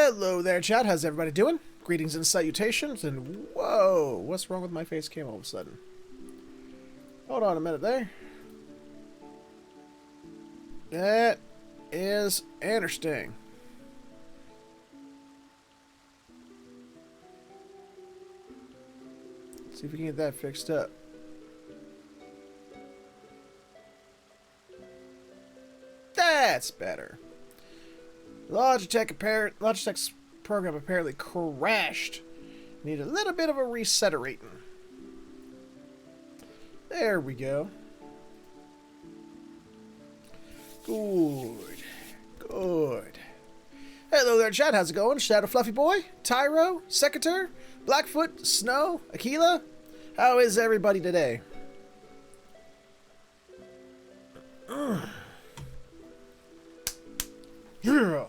Hello there, chat. How's everybody doing? Greetings and salutations, and whoa, what's wrong with my face cam all of a sudden? Hold on a minute there. That is interesting. Let's see if we can get that fixed up. That's better. Logitech's program apparently crashed. Need a little bit of a reseterating. There we go. Good. Good. Hello there, chat. How's it going? Shadow Fluffy Boy, Tyro, Secator, Blackfoot, Snow, Aquila. How is everybody today? Yeah.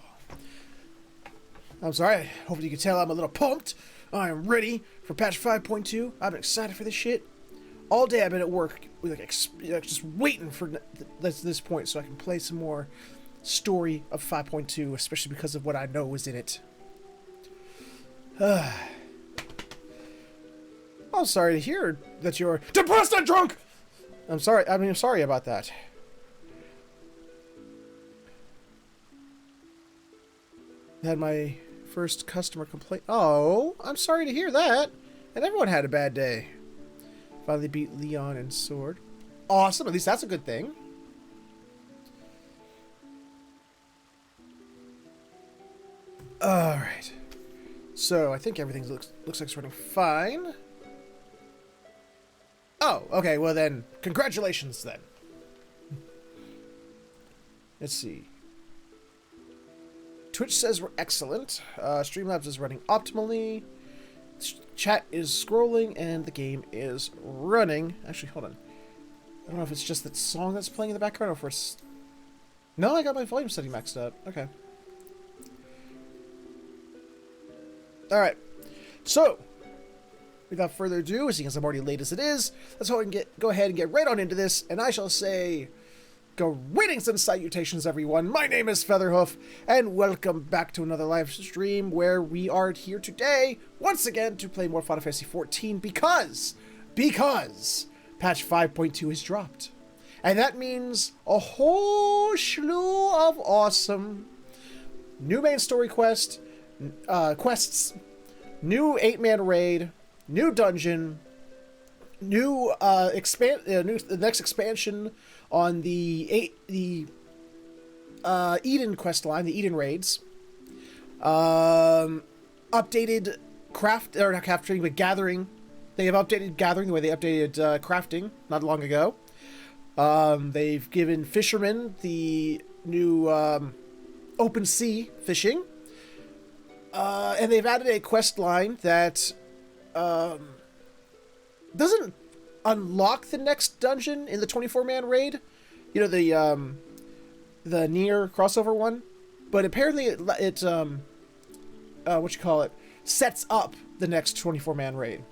I'm sorry. Hopefully you can tell I'm a little pumped. I am ready for patch 5.2. I've been excited for this shit. All day I've been at work, like just waiting for this point so I can play some more story of 5.2, especially because of what I know is in it. I'm sorry to hear that you're depressed and drunk. I'm sorry. I'm sorry about that. Had my first customer complaint. Oh, I'm sorry to hear that. And everyone had a bad day. Finally beat Leon and Sword. Awesome. At least that's a good thing. All right. So I think everything looks like it's running fine. Oh, okay. Well then, congratulations then. Let's see. Twitch says we're excellent. Streamlabs is running optimally. Chat is scrolling and the game is running. Actually, hold on. I don't know if it's just that song that's playing in the background or if it's... No, I got my volume setting maxed up. Okay. Alright. So, without further ado, seeing as I'm already late as it is, let's go ahead and get right on into this, and I shall say... Greetings and salutations, everyone. My name is Featherhoof, and welcome back to another live stream where we are here today, once again, to play more Final Fantasy XIV because patch 5.2 has dropped. And that means a whole slew of awesome new main story quests, new 8-man raid, new dungeon, new the next expansion on the Eden quest line, the Eden raids. Updated gathering. They have updated gathering the way they updated crafting not long ago. They've given fishermen the new open sea fishing. And they've added a quest line that doesn't unlock the next dungeon in the 24-man raid. You know, the near crossover one. But apparently it sets up the next 24-man raid.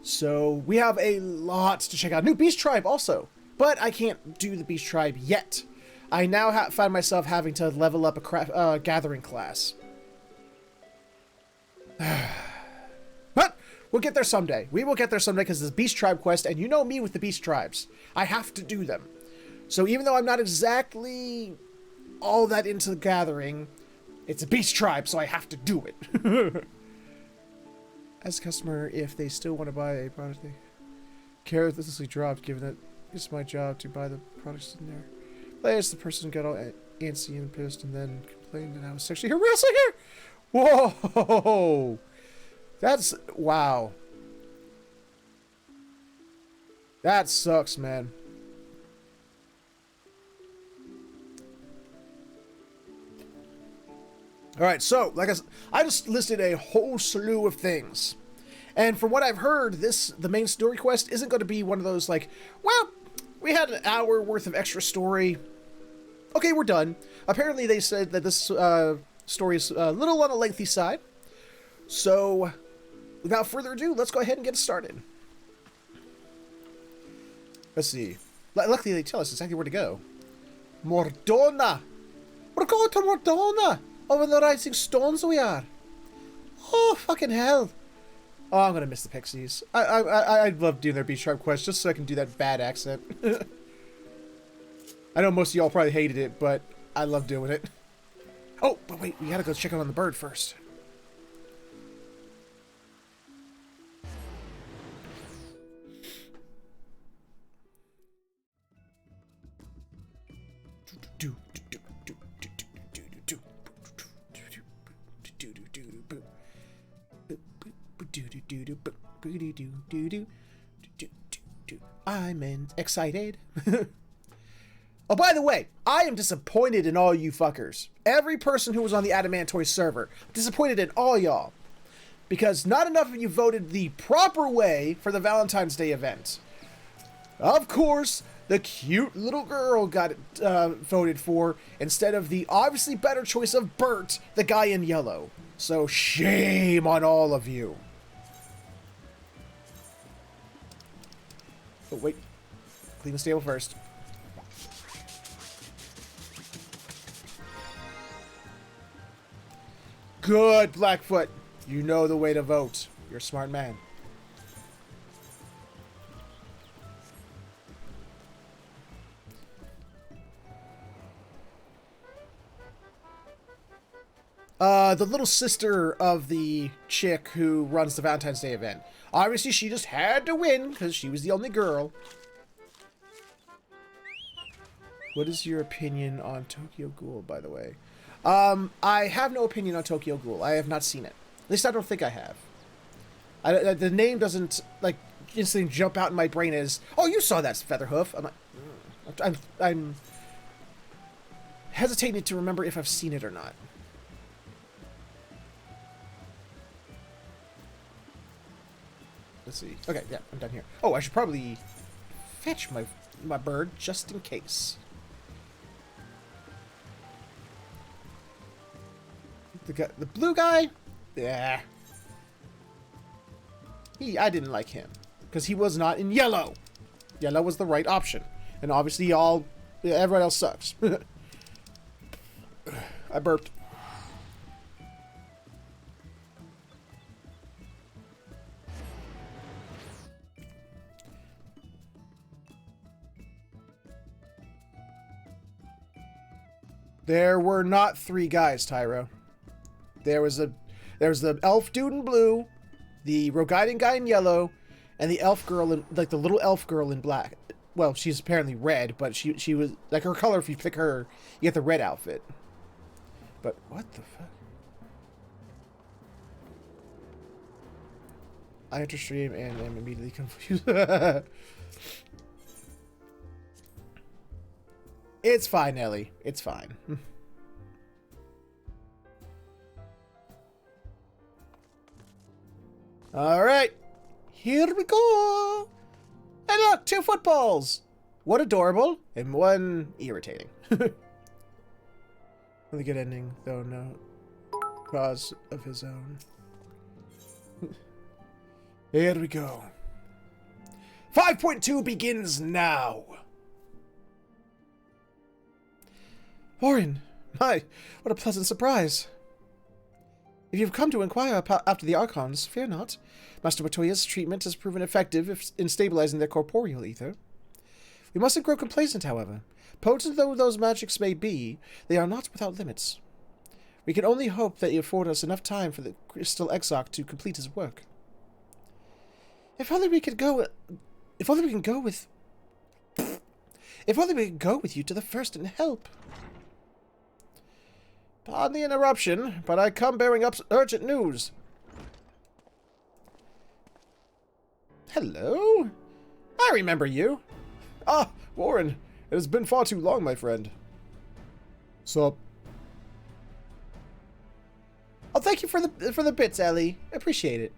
So we have a lot to check out. New Beast Tribe also. But I can't do the Beast Tribe yet. I now find myself having to level up a gathering class. But we'll get there someday. We will get there someday because it's a Beast Tribe quest, and you know me with the Beast Tribes. I have to do them. So even though I'm not exactly all that into the gathering, it's a Beast Tribe, so I have to do it. As a customer, if they still want to buy a product, they care if this is dropped, given that it's my job to buy the products in there. Last, the person got all antsy and pissed and then complained that I was sexually harassing her. Whoa! That's... wow. That sucks, man. Alright, so, like I just listed a whole slew of things. And from what I've heard, the main story quest isn't going to be one of those, like, well, we had an hour worth of extra story. Okay, we're done. Apparently they said that this story is a little on the lengthy side. So, without further ado, let's go ahead and get it started. Let's see. Luckily, they tell us exactly where to go. Mordona! We're going to Mordona! Over the rising stones we are. Oh, fucking hell. Oh, I'm gonna miss the Pixies. I'd love doing their B-sharp quest just so I can do that bad accent. I know most of y'all probably hated it, but I love doing it. Oh, but wait, we gotta go check out on the bird first. I'm excited. Oh, by the way, I am disappointed in all you fuckers. Every person who was on the Adamantoy server. Disappointed in all y'all. Because not enough of you voted the proper way for the Valentine's Day event. Of course, the cute little girl got voted for instead of the obviously better choice of Bert, the guy in yellow. So shame on all of you. Oh, wait. Clean the stable first. Good, Blackfoot. You know the way to vote. You're a smart man. The little sister of the chick who runs the Valentine's Day event. Obviously, she just had to win because she was the only girl. What is your opinion on Tokyo Ghoul, by the way? I have no opinion on Tokyo Ghoul. I have not seen it. At least I don't think I have. The name doesn't, like, instantly jump out in my brain as, oh, you saw that, Featherhoof. I'm like, I'm hesitating to remember if I've seen it or not. Let's see. Okay, yeah, I'm done here. Oh, I should probably fetch my bird just in case. The blue guy? Yeah. I didn't like him. Because he was not in yellow. Yellow was the right option. And obviously everyone else sucks. I burped. There were not 3 guys, Tyro. There was the elf dude in blue, the Rogaiden guy in yellow, and the elf girl in, like, the little elf girl in black. Well, she's apparently red, but she was, like, her color, if you pick her, you get the red outfit. But what the fuck? I enter stream and am immediately confused. It's fine, Ellie. It's fine. Alright. Here we go. And look, 2 footballs. One adorable and one irritating. Really good ending, though no cause of his own. Here we go. 5.2 begins now. Orin, my, what a pleasant surprise. If you've come to inquire after the Archons, fear not. Master Matoya's treatment has proven effective in stabilizing their corporeal ether. We mustn't grow complacent, however. Potent though those magics may be, they are not without limits. We can only hope that you afford us enough time for the Crystal Exarch to complete his work. If only we could go... If only we can go with... If only we could go with you to the First and help. Pardon the interruption, but I come bearing up urgent news. Hello? I remember you. Ah, Warren. It has been far too long, my friend. Sup? Oh, thank you for the bits, Ellie. Appreciate it.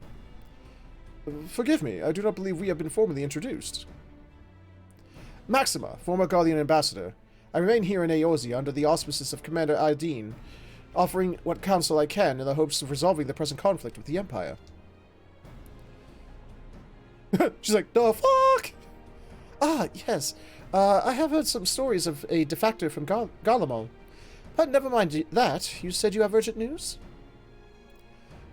Forgive me, I do not believe we have been formally introduced. Maxima, former Guardian Ambassador. I remain here in Eorzea under the auspices of Commander Aideen, offering what counsel I can in the hopes of resolving the present conflict with the Empire. She's like, the fuck? Ah, yes. I have heard some stories of a defector from Garlemald. Never mind that. You said you have urgent news?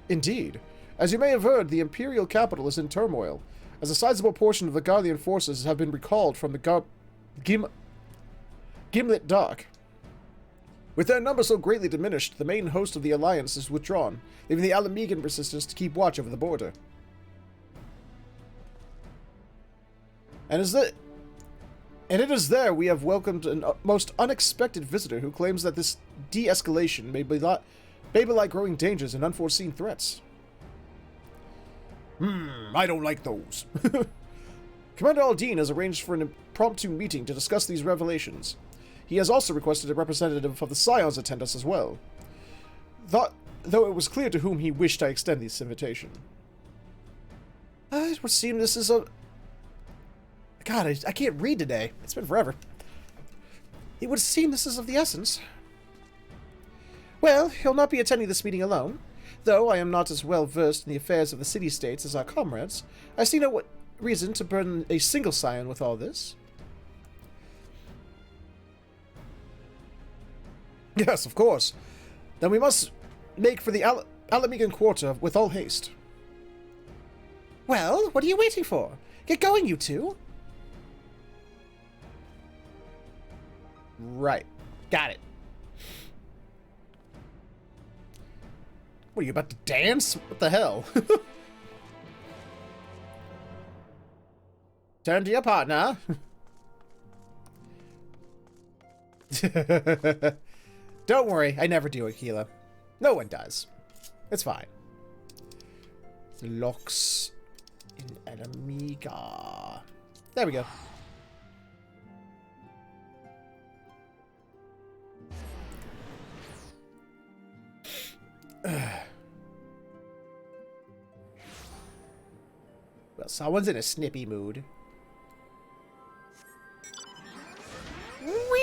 Indeed. As you may have heard, the Imperial capital is in turmoil, as a sizable portion of the Guardian forces have been recalled from the Gimlet Dock. With their number so greatly diminished, the main host of the Alliance is withdrawn, leaving the Alamegan resistance to keep watch over the border. And it is there we have welcomed a most unexpected visitor who claims that this de-escalation may be like growing dangers and unforeseen threats. I don't like those. Commander Aldine has arranged for an impromptu meeting to discuss these revelations. He has also requested a representative of the Scions attend us as well, though it was clear to whom he wished I extend this invitation. It would seem this is a... God, I can't read today. It's been forever. It would seem this is of the essence. Well, he'll not be attending this meeting alone. Though I am not as well versed in the affairs of the city-states as our comrades, I see no reason to burden a single scion with all this. Yes, of course. Then we must make for the Alamegan Quarter with all haste. Well, what are you waiting for? Get going, you two. Right. Got it. What, are you about to dance? What the hell? Turn to your partner. Don't worry, I never do, Aquila. No one does. It's fine. The locks in Alamega. There we go. Well, someone's in a snippy mood. Whee!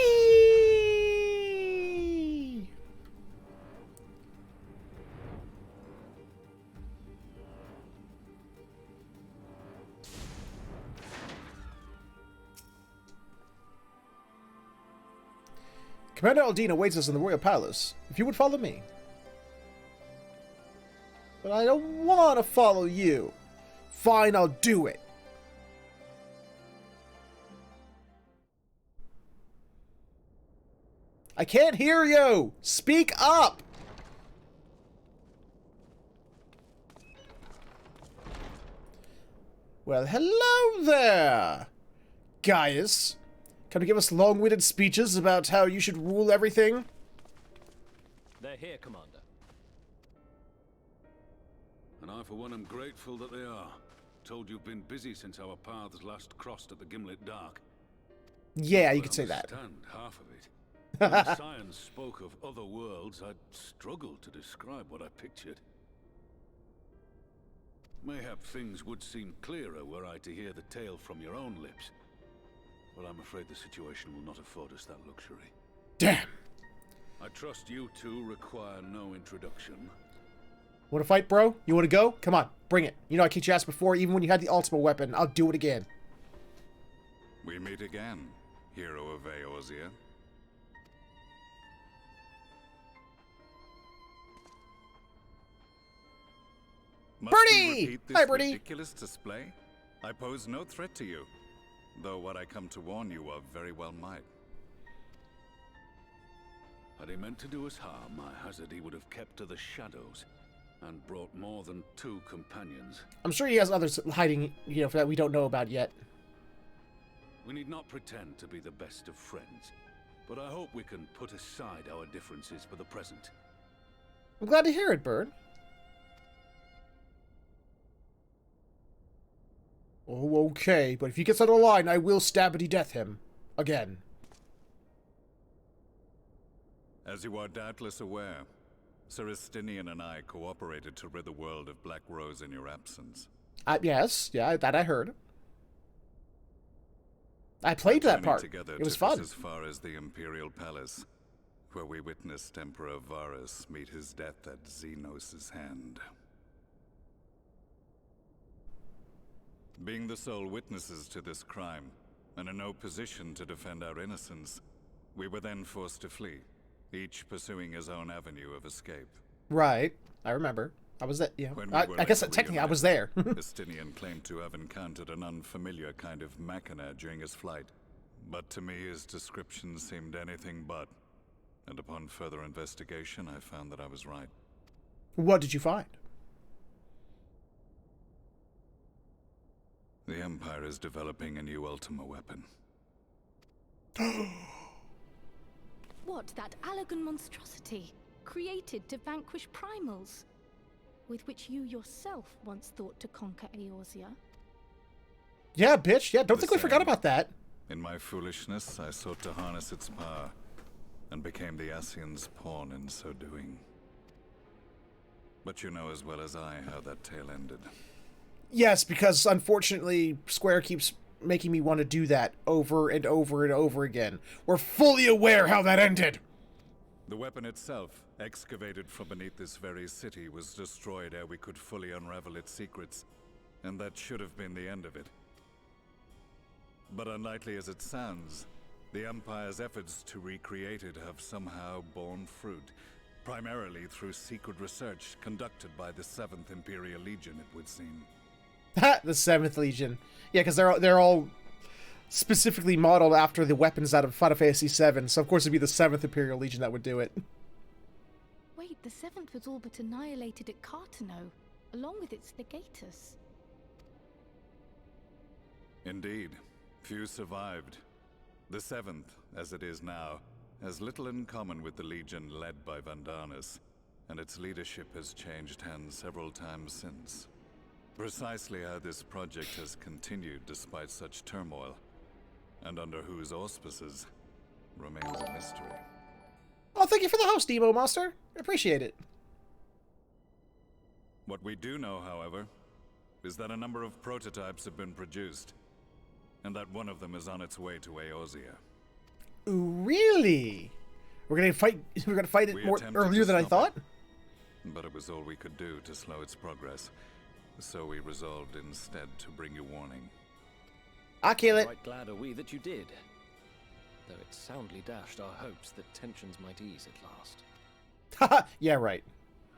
Commander Aldine awaits us in the Royal Palace. If you would follow me. But I don't want to follow you. Fine, I'll do it. I can't hear you! Speak up! Well, hello there, Gaius. Come to give us long-winded speeches about how you should rule everything? They're here, Commander. And I, for one, am grateful that they are. Told you've been busy since our paths last crossed at the Gimlet Dark. Yeah, you could say that. I understand half of it. When science spoke of other worlds, I'd struggled to describe what I pictured. Mayhap things would seem clearer were I to hear the tale from your own lips. But I'm afraid the situation will not afford us that luxury. Damn! I trust you two require no introduction. Want to fight, bro? You want to go? Come on, bring it. You know I kicked your ass before, even when you had the ultimate weapon. I'll do it again. We meet again, hero of Eorzea. Birdie! Hi, Birdie! Ridiculous display? I pose no threat to you, though what I come to warn you of very well might. Had he meant to do us harm, I hazard he would have kept to the shadows and brought more than 2 companions. I'm sure he has others hiding, you know, that we don't know about yet. We need not pretend to be the best of friends, but I hope we can put aside our differences for the present. I'm glad to hear it, Bird. Oh, okay, but if he gets out of line, I will stabbity death him. Again. As you are doubtless aware, Sir Estinian and I cooperated to rid the world of Black Rose in your absence. Yes, yeah, that I heard. I played that part. It was fun. As far as the Imperial Palace, where we witnessed Emperor Varus meet his death at Xenos' hand. Being the sole witnesses to this crime, and in no position to defend our innocence, we were then forced to flee, each pursuing his own avenue of escape. Right. I remember. I was there. Yeah. When we were I guess later technically I was there. Justinian claimed to have encountered an unfamiliar kind of machina during his flight. But to me, his description seemed anything but. And upon further investigation, I found that I was right. What did you find? The Empire is developing a new Ultima weapon. What, that Allagan monstrosity, created to vanquish primals, with which you yourself once thought to conquer Eorzea? Yeah, bitch. Yeah, don't The think we forgot same. about that. In my foolishness, I sought to harness its power, and became the Ascian's pawn in so doing. But you know as well as I how that tale ended. Yes, because unfortunately, Square keeps making me want to do that over and over and over again. We're fully aware how that ended. The weapon itself, excavated from beneath this very city, was destroyed ere we could fully unravel its secrets, and that should have been the end of it. But unlikely as it sounds, the Empire's efforts to recreate it have somehow borne fruit, primarily through secret research conducted by the 7th Imperial Legion, it would seem. The 7th Legion. Yeah, because they're all specifically modeled after the weapons out of Final Fantasy VII, so of course it'd be the 7th Imperial Legion that would do it. Wait, the 7th was all but annihilated at Cartano, along with its legatus. Indeed, few survived. The 7th, as it is now, has little in common with the Legion led by Vandanis, and its leadership has changed hands several times since. Precisely how this project has continued despite such turmoil, and under whose auspices, remains a mystery. Oh, thank you for the host, Emo Monster. Appreciate it. What we do know, however, is that a number of prototypes have been produced, and that one of them is on its way to Eorzea. Ooh, really? We're gonna fight it We more attempted earlier to than I stop thought? But it was all we could do to slow its progress, so we resolved instead to bring you warning. I'll kill it. Right glad are we that you did. Though it soundly dashed our hopes that tensions might ease at last. Haha, yeah, right.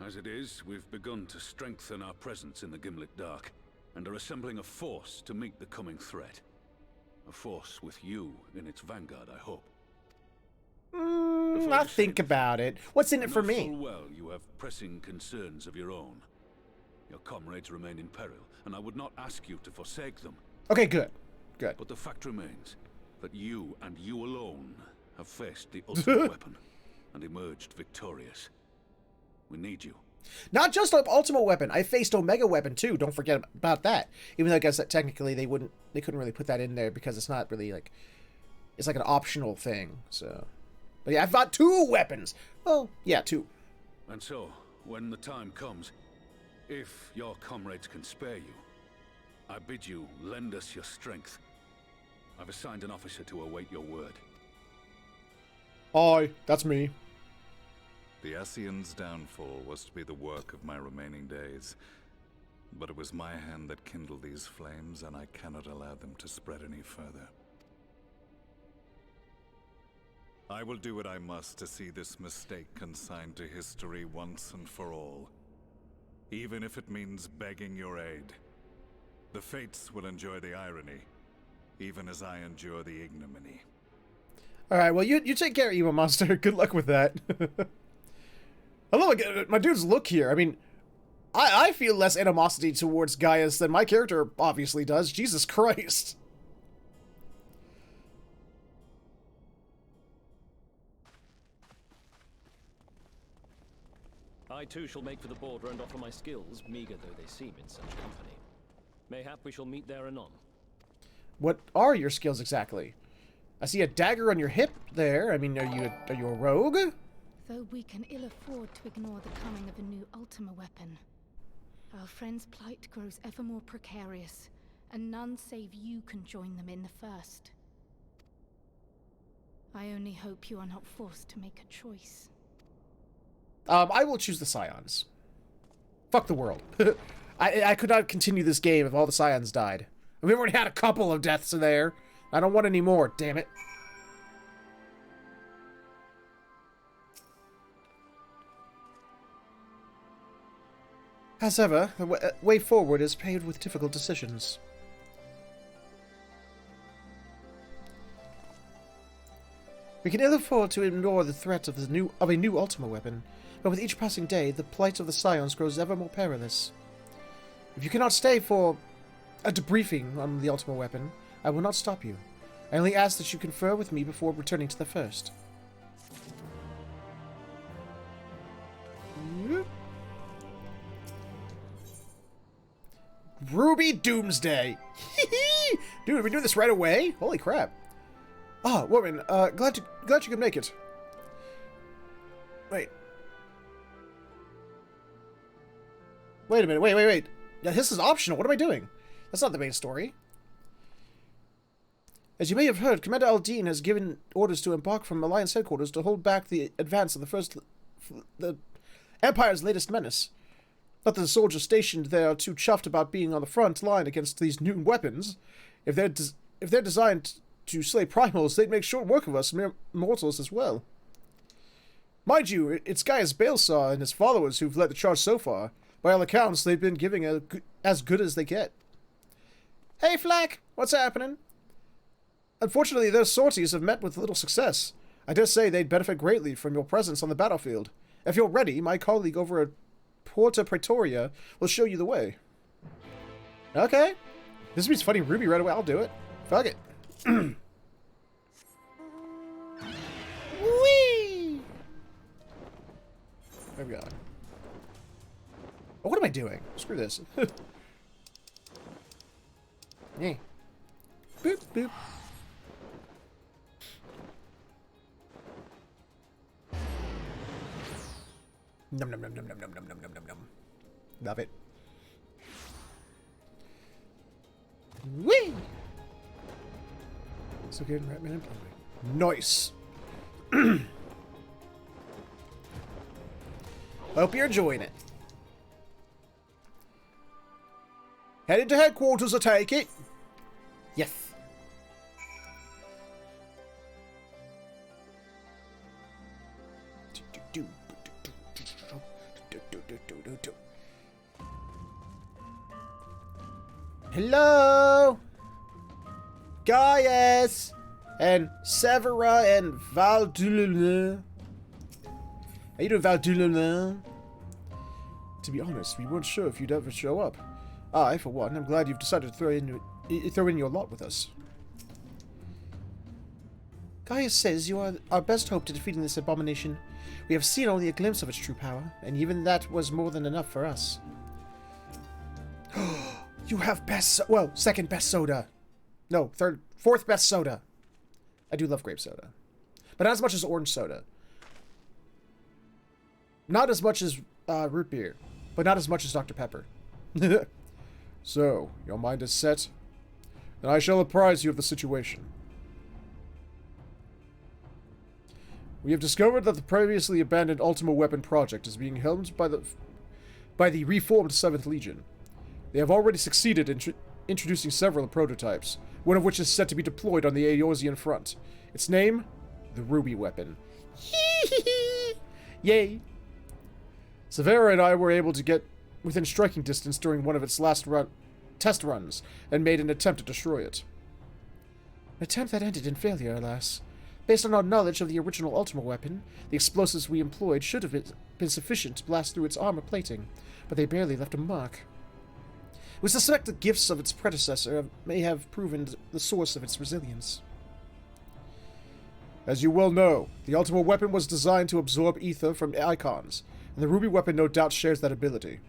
As it is, we've begun to strengthen our presence in the Gimlet Dark, and are assembling a force to meet the coming threat. A force with you in its vanguard, I hope. Before I'll you think say about it. What's in I it for know me? full well you have pressing concerns of your own. Your comrades remain in peril, and I would not ask you to forsake them. Okay, good. Good. But the fact remains that you, and you alone, have faced the ultimate weapon and emerged victorious. We need you. Not just an Ultimate Weapon. I faced Omega Weapon too. Don't forget about that. Even though I guess that technically they couldn't really put that in there because it's not really like, it's like an optional thing. So, but yeah, I've got 2 weapons. Well, yeah, 2. And so, when the time comes, if your comrades can spare you, I bid you lend us your strength. I've assigned an officer to await your word. Aye, that's me. The Ascian's downfall was to be the work of my remaining days. But it was my hand that kindled these flames, and I cannot allow them to spread any further. I will do what I must to see this mistake consigned to history once and for all. Even if it means begging your aid. The Fates will enjoy the irony, even as I endure the ignominy. Alright, well, you take care, Emo Monster. Good luck with that. I love my dude's look here. I mean, I feel less animosity towards Gaius than my character obviously does. Jesus Christ. I too shall make for the border and offer my skills, meager though they seem in such company. Mayhap we shall meet there anon. What are your skills exactly? I see a dagger on your hip there. I mean, are you a rogue? Though we can ill afford to ignore the coming of a new Ultima weapon, our friend's plight grows ever more precarious, and none save you can join them in the first. I only hope you are not forced to make a choice. I will choose the Scions. Fuck the world. I could not continue this game if all the Scions died. We've already had a couple of deaths in there. I don't want any more, damn it. As ever, the way forward is paved with difficult decisions. We can ill afford to ignore the threat of a new Ultima weapon, but with each passing day, the plight of the Scions grows ever more perilous. If you cannot stay for a debriefing on the Ultima weapon, I will not stop you. I only ask that you confer with me before returning to the first. Ruby Doomsday! Dude, are we doing this right away? Holy crap. Ah, woman, glad you could make it. Wait. Wait a minute, wait. Yeah, this is optional. What am I doing? That's not the main story. As you may have heard, Commander Aldine has given orders to embark from Alliance headquarters to hold back the advance of the Empire's latest menace. Not that the soldiers stationed there are too chuffed about being on the front line against these new weapons. If they're designed to slay primals, they'd make short work of us mere mortals as well. Mind you, it's Gaius Balesar and his followers who've led the charge so far. By all accounts, they've been giving as good as they get. Hey, Flack! What's happening? Unfortunately, their sorties have met with little success. I dare say they'd benefit greatly from your presence on the battlefield. If you're ready, my colleague over at Porta Praetoria will show you the way. Okay. This means fighting Ruby right away. I'll do it. Fuck it. Whee! There we go. Oh, what am I doing? Screw this. Yeah. Boop, boop. Num num num num num num num num num num. Love it. Whee! So good, Ratman and Plumbing. Nice. I hope you're enjoying it. Headed to headquarters, I take it. Yes. Hello, Gaius and Severa and Valdulin. How you doing, Valdulin? To be honest, we weren't sure if you'd ever show up. I, for one, am glad you've decided to throw in your lot with us. Gaius says you are our best hope to defeating this abomination. We have seen only a glimpse of its true power, and even that was more than enough for us. You have second best soda. No, fourth best soda. I do love grape soda. But not as much as orange soda. Not as much as root beer. But not as much as Dr. Pepper. So, your mind is set, and I shall apprise you of the situation. We have discovered that the previously abandoned Ultima weapon project is being helmed by the reformed 7th Legion. They have already succeeded in introducing several prototypes, one of which is set to be deployed on the Eorzean front. Its name? The Ruby weapon. Yay! Severa and I were able to get within striking distance during one of its last test runs, and made an attempt to destroy it. An attempt that ended in failure, alas. Based on our knowledge of the original Ultima weapon, the explosives we employed should have been sufficient to blast through its armor plating, but they barely left a mark. We suspect the gifts of its predecessor may have proven the source of its resilience. As you well know, the Ultima weapon was designed to absorb ether from icons, and the Ruby weapon no doubt shares that ability.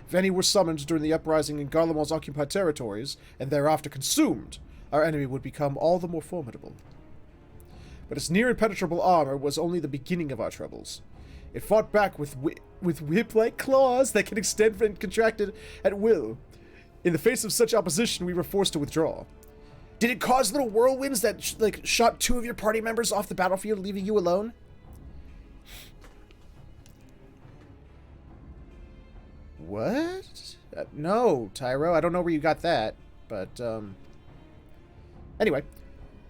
If any were summoned during the uprising in Garlemald's occupied territories, and thereafter consumed, our enemy would become all the more formidable. But its near-impenetrable armor was only the beginning of our troubles. It fought back with whip-like claws that can extend and contract at will. In the face of such opposition, we were forced to withdraw. Did it cause little whirlwinds that shot 2 of your party members off the battlefield, leaving you alone? What? No, Tyro, I don't know where you got that, but, Anyway,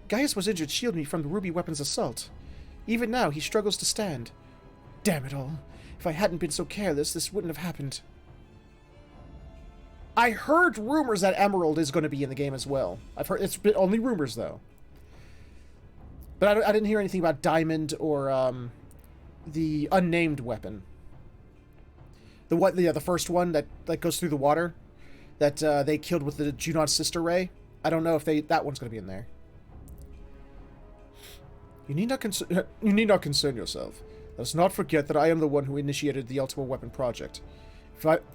Gaius was injured shielding me from the Ruby weapon's assault. Even now, he struggles to stand. Damn it all. If I hadn't been so careless, this wouldn't have happened. I heard rumors that Emerald is going to be in the game as well. I've heard it's been only rumors though. But I didn't hear anything about Diamond or the unnamed weapon. The first one that goes through the water that they killed with the Junon's sister ray. I don't know if that one's going to be in there. You need not concern yourself. Let us not forget that I am the one who initiated the Ultimate Weapon project.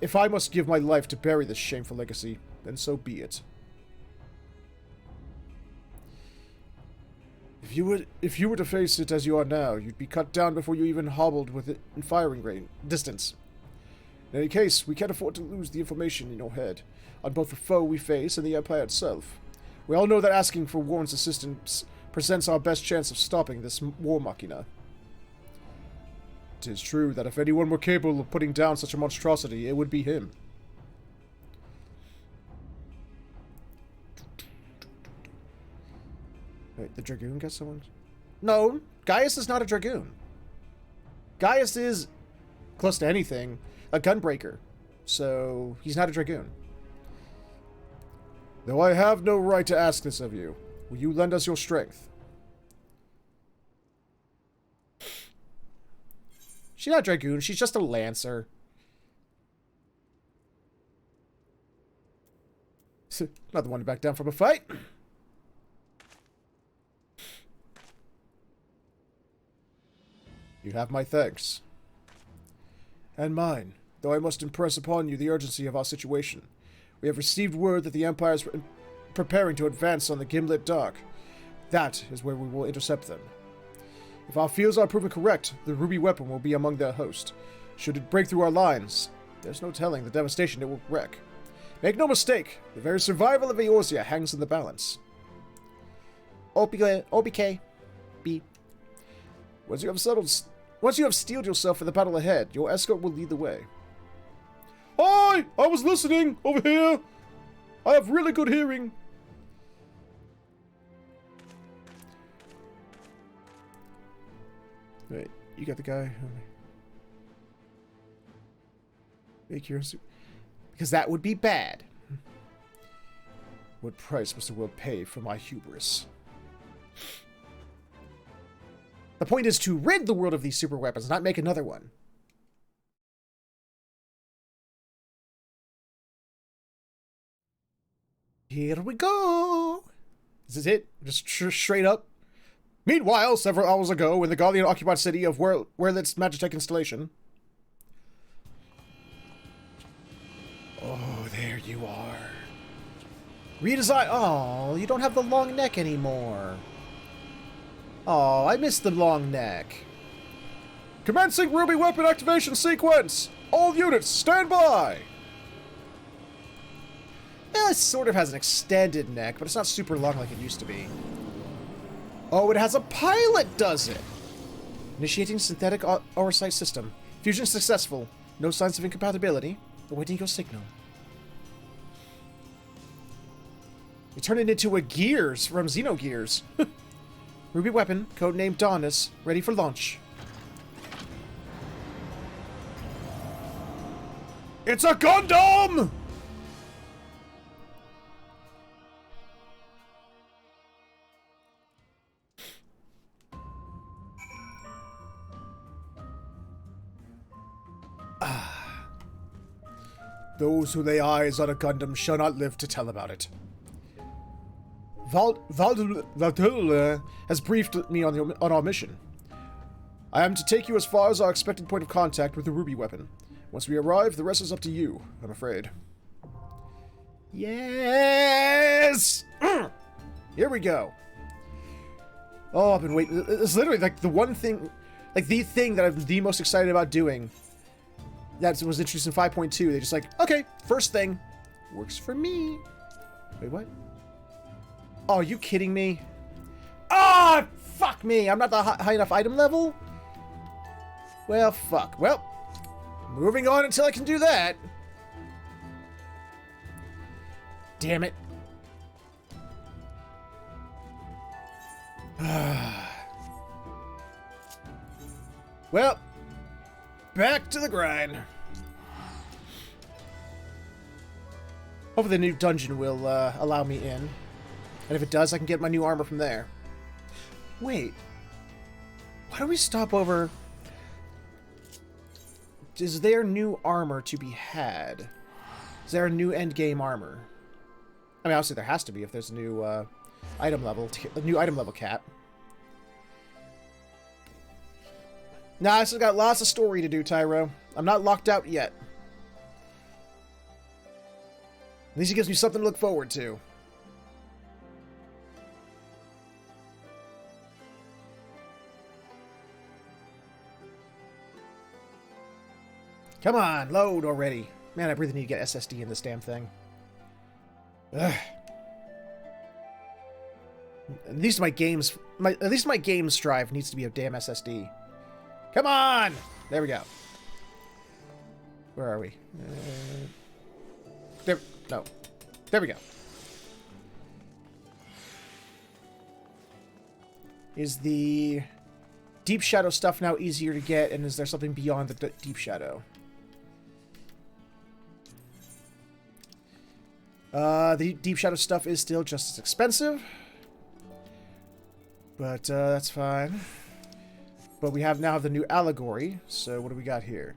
If I must give my life to bury this shameful legacy, then so be it. If you were to face it as you are now, you'd be cut down before you even hobbled with it in firing range distance. In any case, we can't afford to lose the information in your head on both the foe we face and the Empire itself. We all know that asking for Warren's assistance presents our best chance of stopping this war machina. It is true that if anyone were capable of putting down such a monstrosity, it would be him. Wait, the Dragoon got someone? No, Gaius is not a Dragoon. Gaius is, close to anything, a gunbreaker. So, he's not a Dragoon. Though I have no right to ask this of you, will you lend us your strength? She's not a Dragoon, she's just a Lancer. Not the one to back down from a fight. You have my thanks. And mine, though I must impress upon you the urgency of our situation. We have received word that the Empire is preparing to advance on the Gimlet Dark. That is where we will intercept them. If our fears are proven correct, the ruby weapon will be among their host. Should it break through our lines, there's no telling the devastation it will wreak. Make no mistake, the very survival of Eorzea hangs in the balance. OBK. B. Once you have steeled yourself for the battle ahead, your escort will lead the way. Hi! I was listening! Over here! I have really good hearing! Wait, you got the guy? Make your... Because that would be bad. What price must the world pay for my hubris? The point is to rid the world of these super weapons, not make another one. Here we go! This is it? Just straight up? Meanwhile, several hours ago, in the Gallian-occupied city of Werlit's Magitech installation... Oh, there you are. Redesign... Oh, you don't have the long neck anymore. Oh, I missed the long neck. Commencing Ruby Weapon Activation Sequence! All units, stand by! Yeah, it sort of has an extended neck, but it's not super long like it used to be. Oh, it has a pilot, does it? Initiating synthetic oversight system. Fusion successful. No signs of incompatibility. Awaiting your signal. You turn it into a Gears from Xenogears. Ruby weapon, codenamed Daunus, ready for launch. It's a Gundam! Those who lay eyes on a Gundam shall not live to tell about it. Valdul has briefed me on our mission. I am to take you as far as our expected point of contact with the Ruby weapon. Once we arrive, the rest is up to you, I'm afraid. Yes! Here we go. Oh, I've been waiting. It's literally like the one thing, like the thing that I'm the most excited about doing. That was introduced in 5.2. They're just like, okay, first thing. Works for me. Wait, what? Oh, are you kidding me? Ah, fuck me. I'm not the high enough item level? Well, fuck. Well, moving on until I can do that. Damn it. Well, back to the grind. Hopefully the new dungeon will allow me in. And if it does, I can get my new armor from there. Wait. Why don't we stop over... Is there new armor to be had? Is there a new endgame armor? I mean, obviously there has to be if there's a new item level cap. Nah, I still got lots of story to do, Tyro. I'm not locked out yet. At least it gives me something to look forward to. Come on, load already. Man, I really need to get SSD in this damn thing. Ugh. At least my games drive needs to be a damn SSD. Come on! There we go. Where are we? There we go. Is the Deep Shadow stuff now easier to get, and is there something beyond the Deep Shadow? The Deep Shadow stuff is still just as expensive. But, that's fine. But we now have the new allegory, so what do we got here?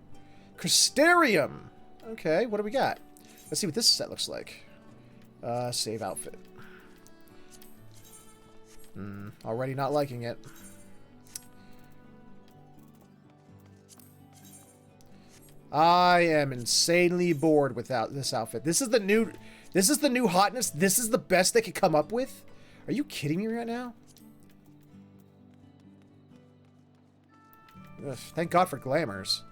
Crystarium! Okay, what do we got? Let's see what this set looks like. Save outfit. Already not liking it. I am insanely bored without this outfit. This is the new hotness. This is the best they could come up with. Are you kidding me right now? Ugh, thank God for glamours.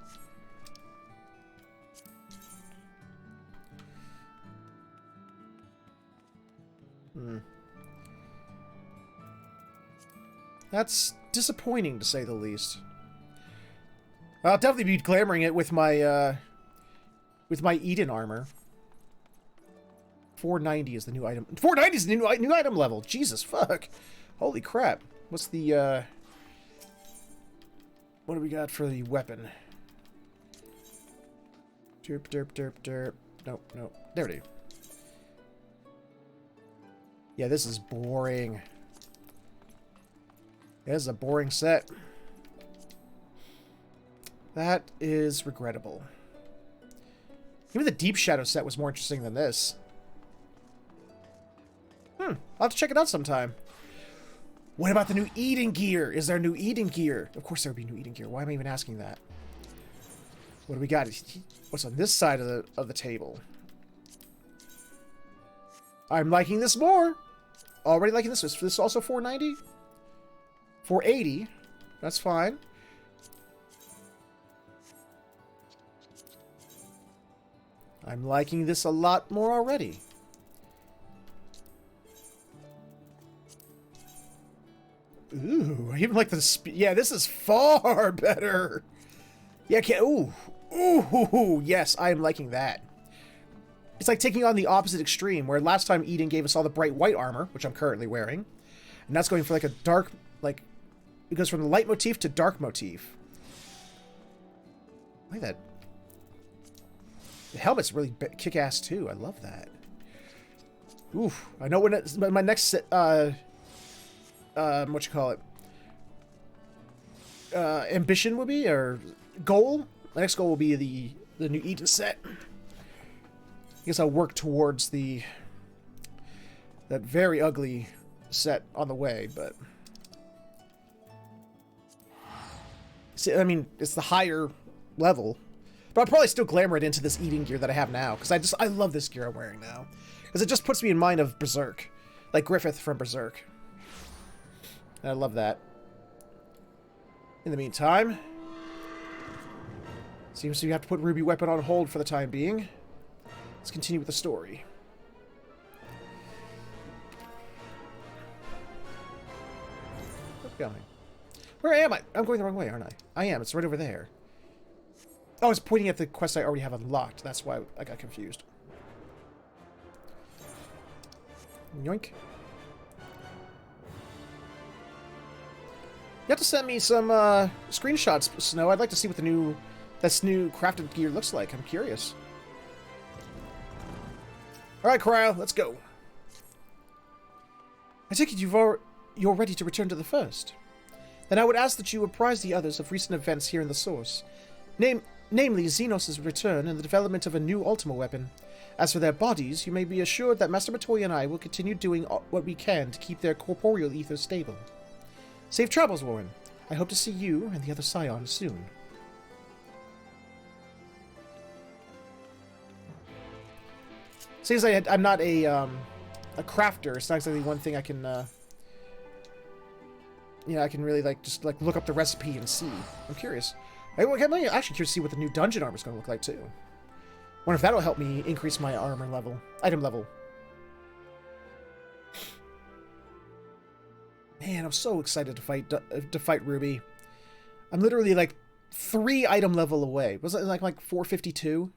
That's disappointing, to say the least. I'll definitely be glamoring it with my Eden armor. 490 is the new item. 490 is the new item level. Jesus fuck. Holy crap. What's the what do we got for the weapon? Derp derp derp derp. Nope, nope. There we go. Yeah, this is boring. This is a boring set. That is regrettable. Even the Deep Shadow set was more interesting than this. I'll have to check it out sometime. What about the new Eden gear? Is there new Eden gear? Of course there would be new Eden gear. Why am I even asking that? What do we got? What's on this side of the table? I'm liking this more. Already liking this. Is this also 490? 480. That's fine. I'm liking this a lot more already. Ooh, I even like the yeah, this is far better. Yeah, ooh, yes, I am liking that. It's like taking on the opposite extreme, where last time Eden gave us all the bright white armor, which I'm currently wearing. And that's going for like a dark, like, it goes from the light motif to dark motif. Look at that. The helmet's really kick-ass too. I love that. Oof. I know when my next set, what you call it? Ambition will be, or goal? My next goal will be the new Eden set. I guess I'll work towards that very ugly set on the way, but... See, I mean, it's the higher level. But I'll probably still glamour it into this Eden gear that I have now, because I love this gear I'm wearing now. Because it just puts me in mind of Berserk. Like Griffith from Berserk. And I love that. In the meantime... Seems to have to put Ruby Weapon on hold for the time being. Let's continue with the story. Keep going. Where am I? I'm going the wrong way, aren't I? I am. It's right over there. Oh, I was pointing at the quest I already have unlocked. That's why I got confused. Yoink. You have to send me some screenshots, Snow. I'd like to see what this new crafted gear looks like. I'm curious. Alright, Cryo, let's go. I take it you're ready to return to the First. Then I would ask that you apprise the others of recent events here in the Source. Namely, Xenos' return and the development of a new Ultima weapon. As for their bodies, you may be assured that Master Matoya and I will continue doing what we can to keep their corporeal ether stable. Safe travels, Warren. I hope to see you and the other Scions soon. Seems like I'm not a crafter. It's not exactly one thing I can, I can really, just look up the recipe and see. I'm curious. I'm actually curious to see what the new dungeon armor is going to look like, too. Wonder if that'll help me increase my armor level, item level. Man, I'm so excited to fight Ruby. I'm literally 3 item level away. Was it like 452?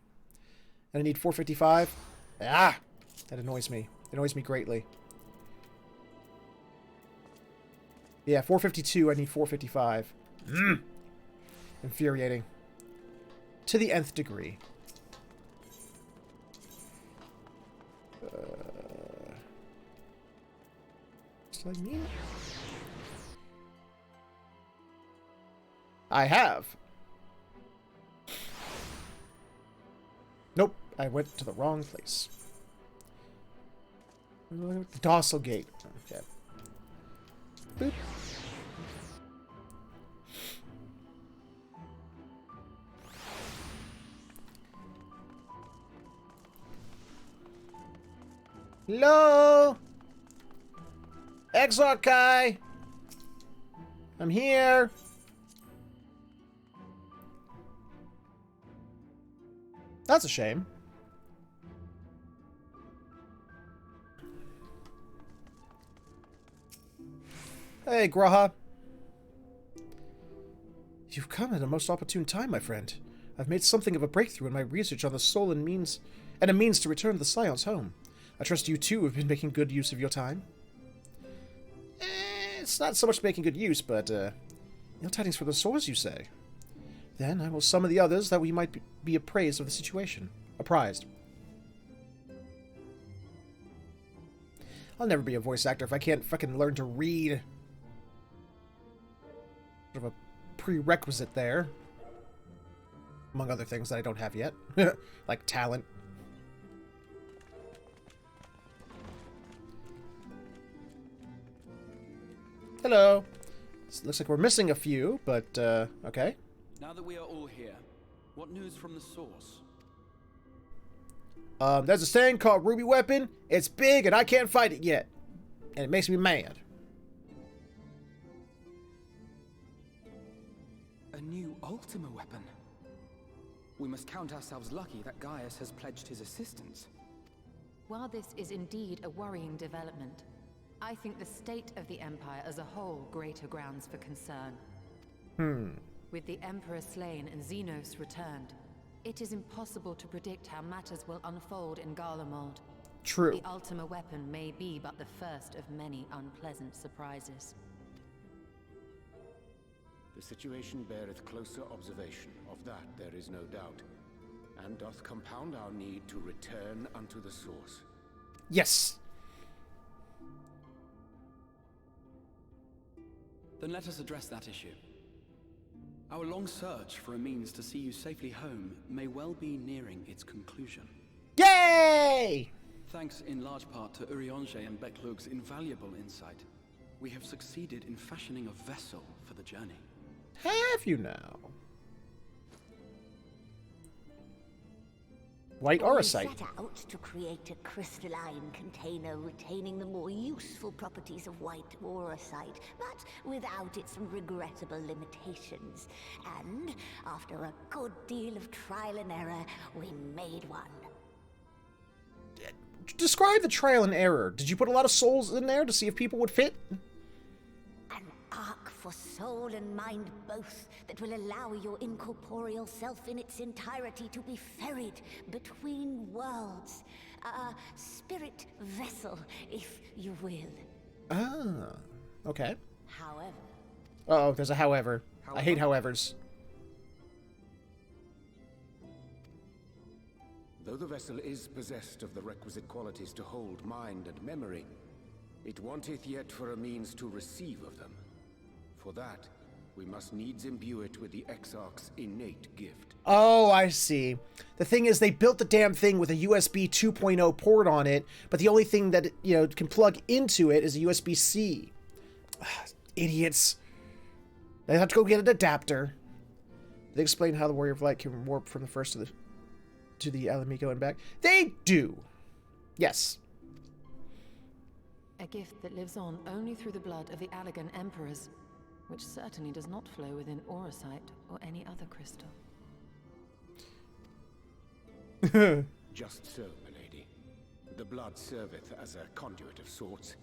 And I need 455? Ah! That annoys me. It annoys me greatly. Yeah, 452, I need 455. Infuriating. To the nth degree. Just like me? I have. Nope, I went to the wrong place. Docile gate. Okay. Boop. Hello? Exarchai! I'm here! That's a shame. Hey, Graha. You've come at a most opportune time, my friend. I've made something of a breakthrough in my research on the soul and a means to return the Scions home. I trust you, too, have been making good use of your time. It's not so much making good use, but, ill tidings for the sores, you say? Then I will summon the others that we might be apprised of the situation. Apprised. I'll never be a voice actor if I can't fucking learn to read. Sort of a prerequisite there. Among other things that I don't have yet. Like talent. Hello. Looks like we're missing a few, but, okay. Now that we are all here, what news from the source? There's a thing called Ruby Weapon. It's big and I can't fight it yet. And it makes me mad. A new Ultima weapon? We must count ourselves lucky that Gaius has pledged his assistance. While this is indeed a worrying development, I think the state of the Empire as a whole greater grounds for concern. With the Emperor slain and Xenos returned, it is impossible to predict how matters will unfold in Garlemald. True. The Ultima weapon may be but the first of many unpleasant surprises. The situation beareth closer observation, of that there is no doubt, and doth compound our need to return unto the source. Yes. Then let us address that issue. Our long search for a means to see you safely home may well be nearing its conclusion. Yay! Thanks in large part to Urianger and Becklug's invaluable insight, we have succeeded in fashioning a vessel for the journey. Have you now? White We Aurosite. set out to create a crystalline container retaining the more useful properties of white aurosite, but without its regrettable limitations. And after a good deal of trial and error, we made one. Describe the trial and error. Did you put a lot of souls in there to see if people would fit? An ark for soul and mind both, that will allow your incorporeal self in its entirety to be ferried between worlds. A spirit vessel, if you will. Ah, okay. However... Uh-oh, there's a however. I hate howevers. Though the vessel is possessed of the requisite qualities to hold mind and memory, it wanteth yet for a means to receive of them. For that, we must needs imbue it with the Exarch's innate gift. Oh, I see. The thing is, they built the damn thing with a USB 2.0 port on it, but the only thing that it, can plug into it is a USB-C. Idiots. They have to go get an adapter. They explain how the Warrior of Light can warp from the first to the Alamico and back. They do. Yes. A gift that lives on only through the blood of the Allegan Emperors, which certainly does not flow within auracite or any other crystal. Just so, milady. The blood serveth as a conduit of sorts.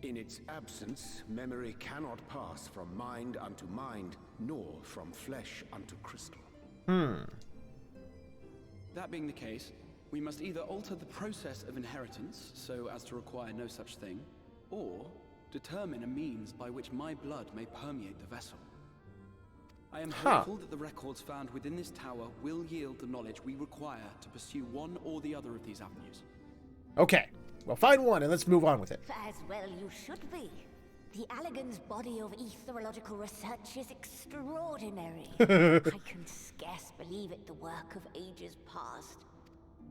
In its absence, memory cannot pass from mind unto mind, nor from flesh unto crystal. That being the case, we must either alter the process of inheritance so as to require no such thing, or determine a means by which my blood may permeate the vessel. I am hopeful that the records found within this tower will yield the knowledge we require to pursue one or the other of these avenues. Okay. Well, find one and let's move on with it. As well you should be. The Allegan's body of etherological research is extraordinary. I can scarce believe it the work of ages past.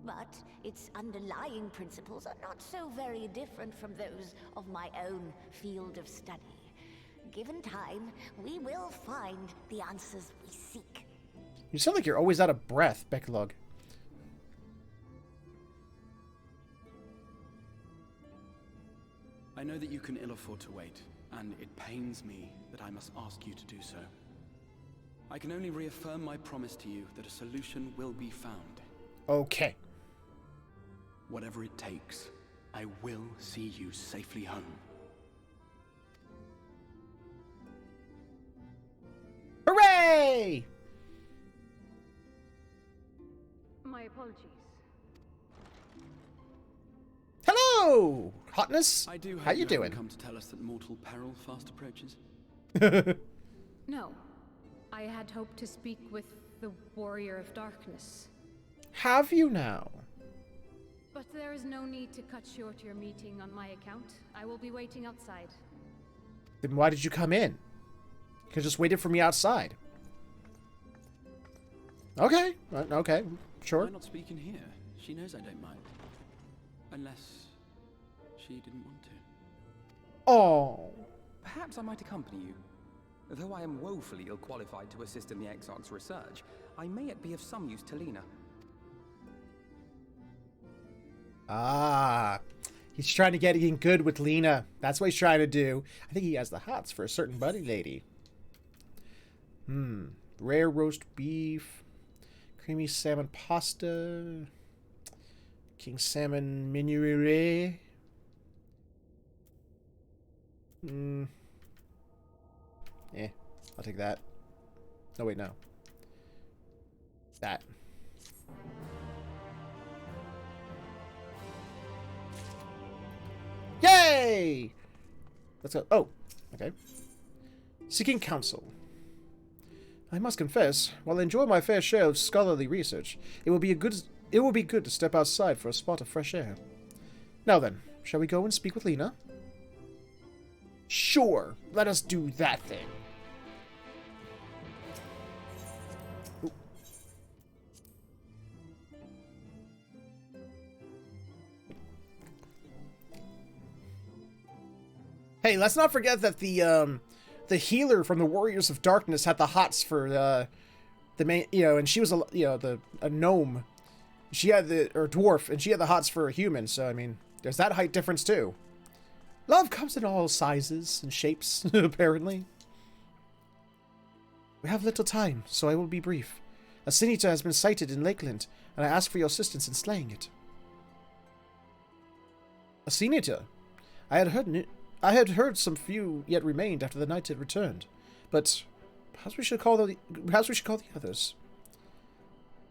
But its underlying principles are not so very different from those of my own field of study. Given time, we will find the answers we seek. You sound like you're always out of breath, Becklog. I know that you can ill afford to wait, and it pains me that I must ask you to do so. I can only reaffirm my promise to you that a solution will be found. Okay. Whatever it takes, I will see you safely home. Hooray! My apologies. Hello, hotness. I do hope How you haven't doing? come to tell us that mortal peril fast approaches. No. I had hoped to speak with the Warrior of Darkness. Have you now? But there is no need to cut short your meeting on my account. I will be waiting outside. Then why did you come in? You could just waited for me outside. Okay. Okay. Sure. Why not speak in here? She knows I don't mind. Unless she didn't want to. Oh. Perhaps I might accompany you. Though I am woefully ill-qualified to assist in the Exarch's research, I may yet be of some use to Lena. Ah. He's trying to get in good with Lena. That's what he's trying to do. I think he has the hots for a certain buddy lady. Rare roast beef. Creamy salmon pasta. King salmon minuire. I'll take that. No, wait, no. That. Yay! Let's go. Oh, okay. Seeking counsel. I must confess, while I enjoy my fair share of scholarly research, it will be good to step outside for a spot of fresh air. Now then, shall we go and speak with Lena? Sure, let us do that thing. Ooh. Hey, let's not forget that the healer from the Warriors of Darkness had the hots for the main, and she was a gnome. She had or dwarf, and she had the hots for a human. So I mean, there's that height difference too. Love comes in all sizes and shapes, apparently. We have little time, so I will be brief. A Sinita has been sighted in Lakeland, and I ask for your assistance in slaying it. A Sinita? I had heard some few yet remained after the knight had returned, but perhaps we should call the others.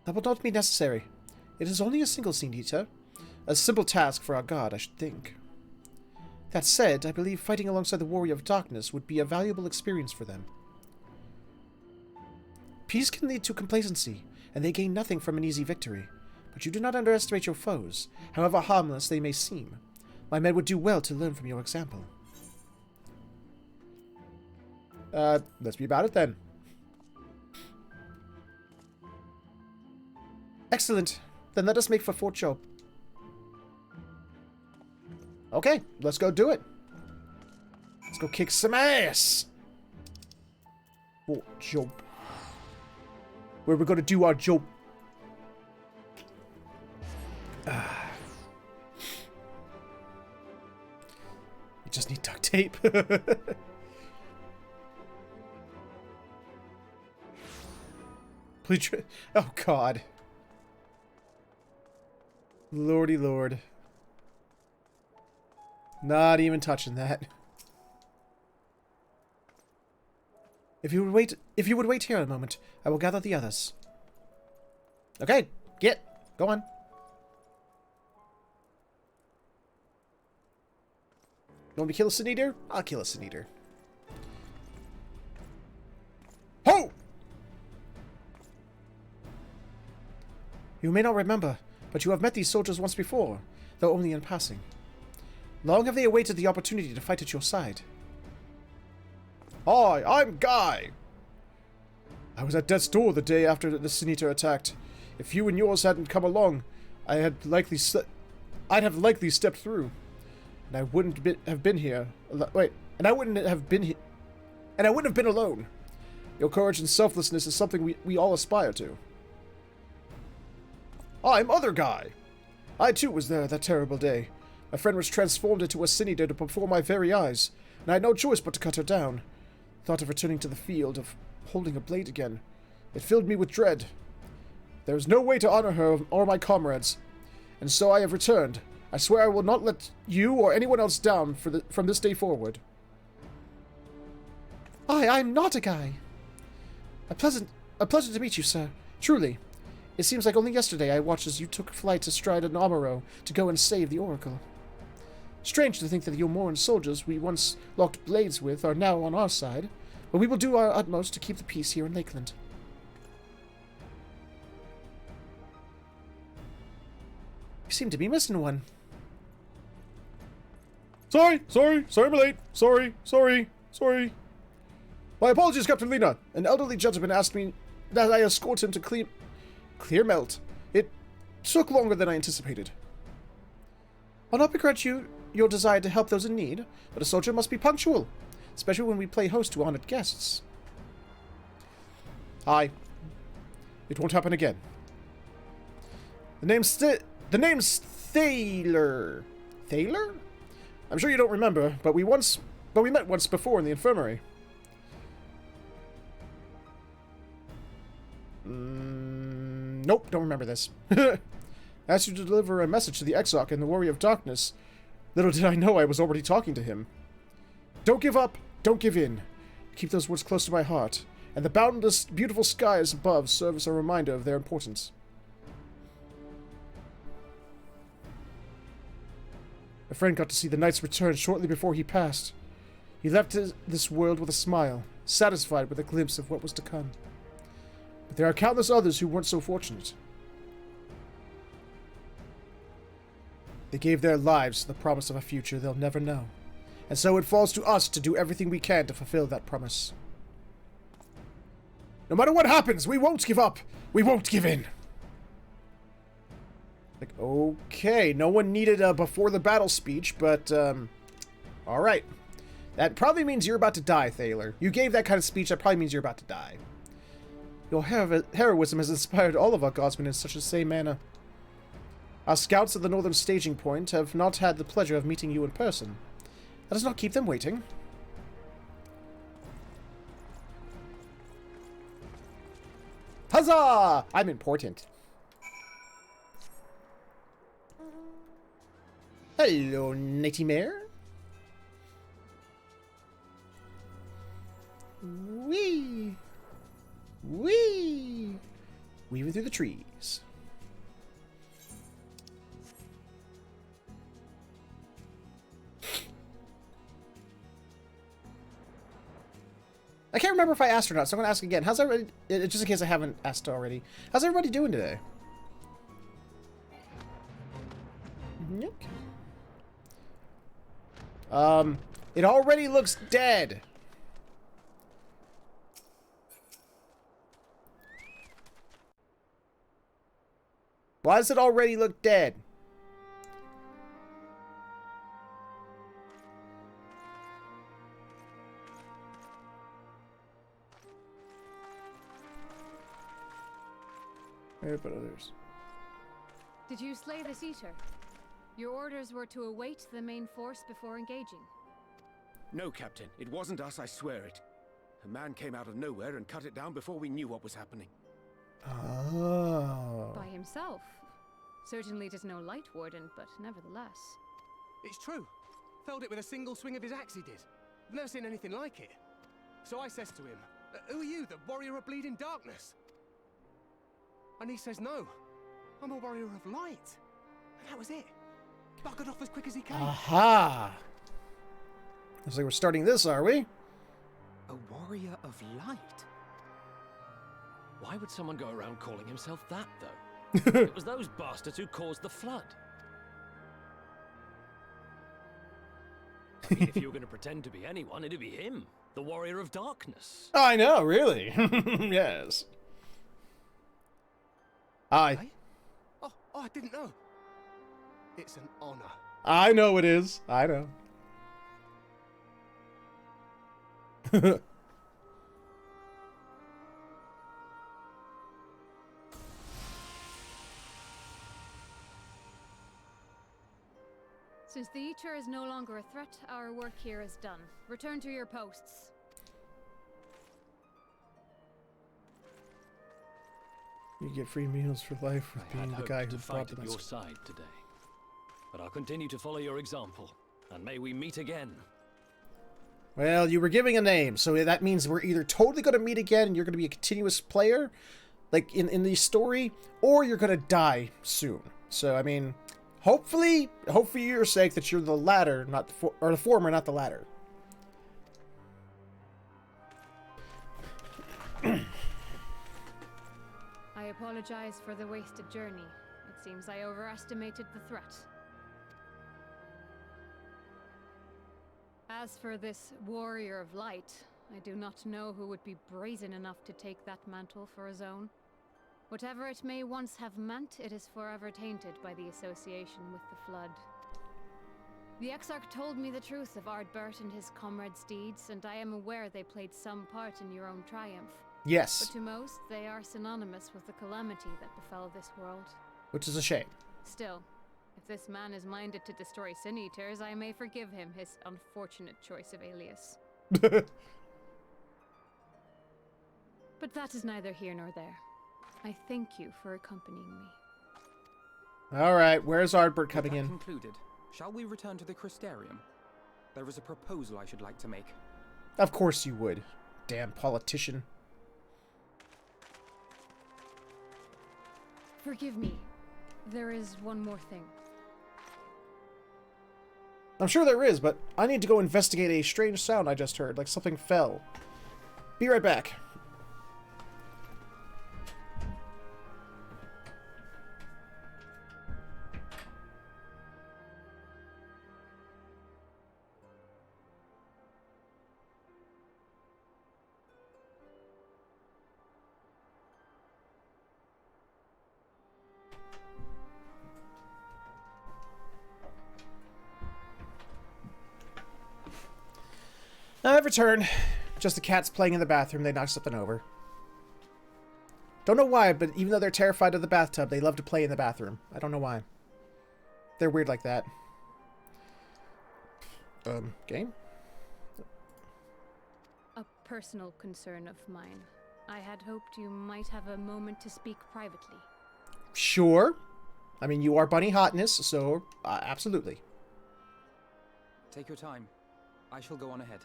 That will not be necessary. It is only a single Sinita. A simple task for our god, I should think. That said, I believe fighting alongside the Warrior of Darkness would be a valuable experience for them. Peace can lead to complacency, and they gain nothing from an easy victory. But you do not underestimate your foes, however harmless they may seem. My men would do well to learn from your example. Let's be about it then. Excellent. Then let us make for Fort Job. Okay, let's go do it. Let's go kick some ass. Fort Job. Where we're gonna do our job. You just need duct tape. Please. Oh God. Lordy Lord. Not even touching that. If you would wait here a moment, I will gather the others. Okay, go on. You want me to kill a Sin Eater? I'll kill a Sin Eater. Ho! You may not remember, but you have met these soldiers once before, though only in passing. Long have they awaited the opportunity to fight at your side. Hi, I'm Guy. I was at death's door the day after the Sin Eater attacked. If you and yours hadn't come along, I'd have likely stepped through, and I wouldn't have been here. And I wouldn't have been alone. Your courage and selflessness is something we all aspire to. I'm Other Guy. I too was there that terrible day. My friend was transformed into a Sin Eater before my very eyes, and I had no choice but to cut her down. Thought of returning to the field, of holding a blade again. It filled me with dread. There is no way to honor her or my comrades, and so I have returned. I swear I will not let you or anyone else down from this day forward. I'm not a Guy. A pleasure to meet you, sir. Truly. It seems like only yesterday I watched as you took flight astride an Amaro to go and save the Oracle. Strange to think that the Yomoran soldiers we once locked blades with are now on our side, but we will do our utmost to keep the peace here in Lakeland. You seem to be missing one. Sorry, I'm late. Sorry. My apologies, Captain Lena. An elderly gentleman asked me that I escort him to Clear Melt. It took longer than I anticipated. I'll not begrudge your desire to help those in need, but a soldier must be punctual, especially when we play host to honored guests. Hi. It won't happen again. The name's Thaler. Thaler? I'm sure you don't remember, but we met once before in the infirmary. Nope, don't remember this. Asked you to deliver a message to the XIV and the Warrior of Darkness. Little did I know I was already talking to him. Don't give up, don't give in. Keep those words close to my heart, and the boundless, beautiful skies above serve as a reminder of their importance. A friend got to see the knight's return shortly before he passed. He left this world with a smile, satisfied with a glimpse of what was to come. But there are countless others who weren't so fortunate. They gave their lives to the promise of a future they'll never know. And so it falls to us to do everything we can to fulfill that promise. No matter what happens, we won't give up. We won't give in. Like, okay, no one needed a before the battle speech, but, alright. That probably means you're about to die, Thaler. You gave that kind of speech, that probably means you're about to die. Your heroism has inspired all of our guardsmen in such the same manner. Our scouts at the northern staging point have not had the pleasure of meeting you in person. Let us not keep them waiting. Huzzah! I'm important. Hello, Nighty Mare. Wee! Wee! Weaving through the trees. I can't remember if I asked or not, so I'm going to ask again. How's everybody, just in case I haven't asked already, how's everybody doing today? Okay. It already looks dead. Why does it already look dead? Where about others? Did you slay this eater? Your orders were to await the main force before engaging. No, Captain. It wasn't us, I swear it. A man came out of nowhere and cut it down before we knew what was happening. Oh. By himself. Certainly it is no light warden, but nevertheless. It's true. Felled it with a single swing of his axe he did. I've never seen anything like it. So I says to him, who are you, the warrior of bleeding darkness? And he says, no, I'm a warrior of light. And that was it. Buggered off as quick as he came. Aha! Looks like we're starting this, are we? A warrior of light? Why would someone go around calling himself that, though? It was those bastards who caused the flood. I mean, if you were going to pretend to be anyone, it'd be him, the warrior of darkness. I know, really. Yes. Oh, I didn't know. It's an honor. I know it is. I know. Since the Eater is no longer a threat, our work here is done. Return to your posts. You get free meals for life with being the guy who brought them. them. Your side today, but I'll continue to follow your example, and may we meet again. Well, you were giving a name, so that means we're either totally going to meet again and you're going to be a continuous player, like in the story, or you're going to die soon. So, I mean, hopefully for your sake that you're the latter, not the former, not the latter. I apologize for the wasted journey. It seems I overestimated the threat. As for this warrior of light, I do not know who would be brazen enough to take that mantle for his own. Whatever it may once have meant, it is forever tainted by the association with the Flood. The Exarch told me the truth of Ardbert and his comrades' deeds, and I am aware they played some part in your own triumph. Yes. But to most, they are synonymous with the calamity that befell this world. Which is a shame. Still, if this man is minded to destroy Sin Eaters, I may forgive him his unfortunate choice of alias. But that is neither here nor there. I thank you for accompanying me. Alright, where's Ardbert coming in? Concluded. Shall we return to the Crystarium? There is a proposal I should like to make. Of course you would. Damn politician. Forgive me. There is one more thing. I'm sure there is, but I need to go investigate a strange sound I just heard, like something fell. Be right back. I've returned. Just the cats playing in the bathroom. They knocked something over. Don't know why, but even though they're terrified of the bathtub, they love to play in the bathroom. I don't know why. They're weird like that. Game? A personal concern of mine. I had hoped you might have a moment to speak privately. Sure. I mean, you are Bunny Hotness, so absolutely. Take your time. I shall go on ahead.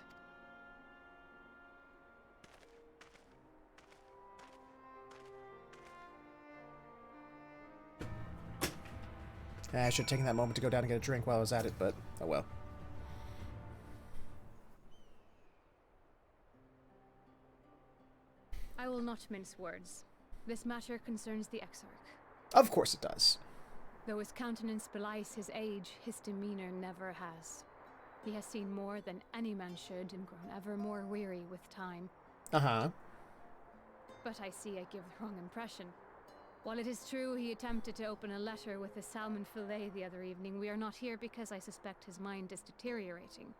I should have taken that moment to go down and get a drink while I was at it, but oh well. I will not mince words. This matter concerns the Exarch. Of course it does. Though his countenance belies his age, his demeanor never has. He has seen more than any man should and grown ever more weary with time. Uh-huh. But I see I give the wrong impression. While it is true he attempted to open a letter with a salmon fillet the other evening, we are not here because I suspect his mind is deteriorating.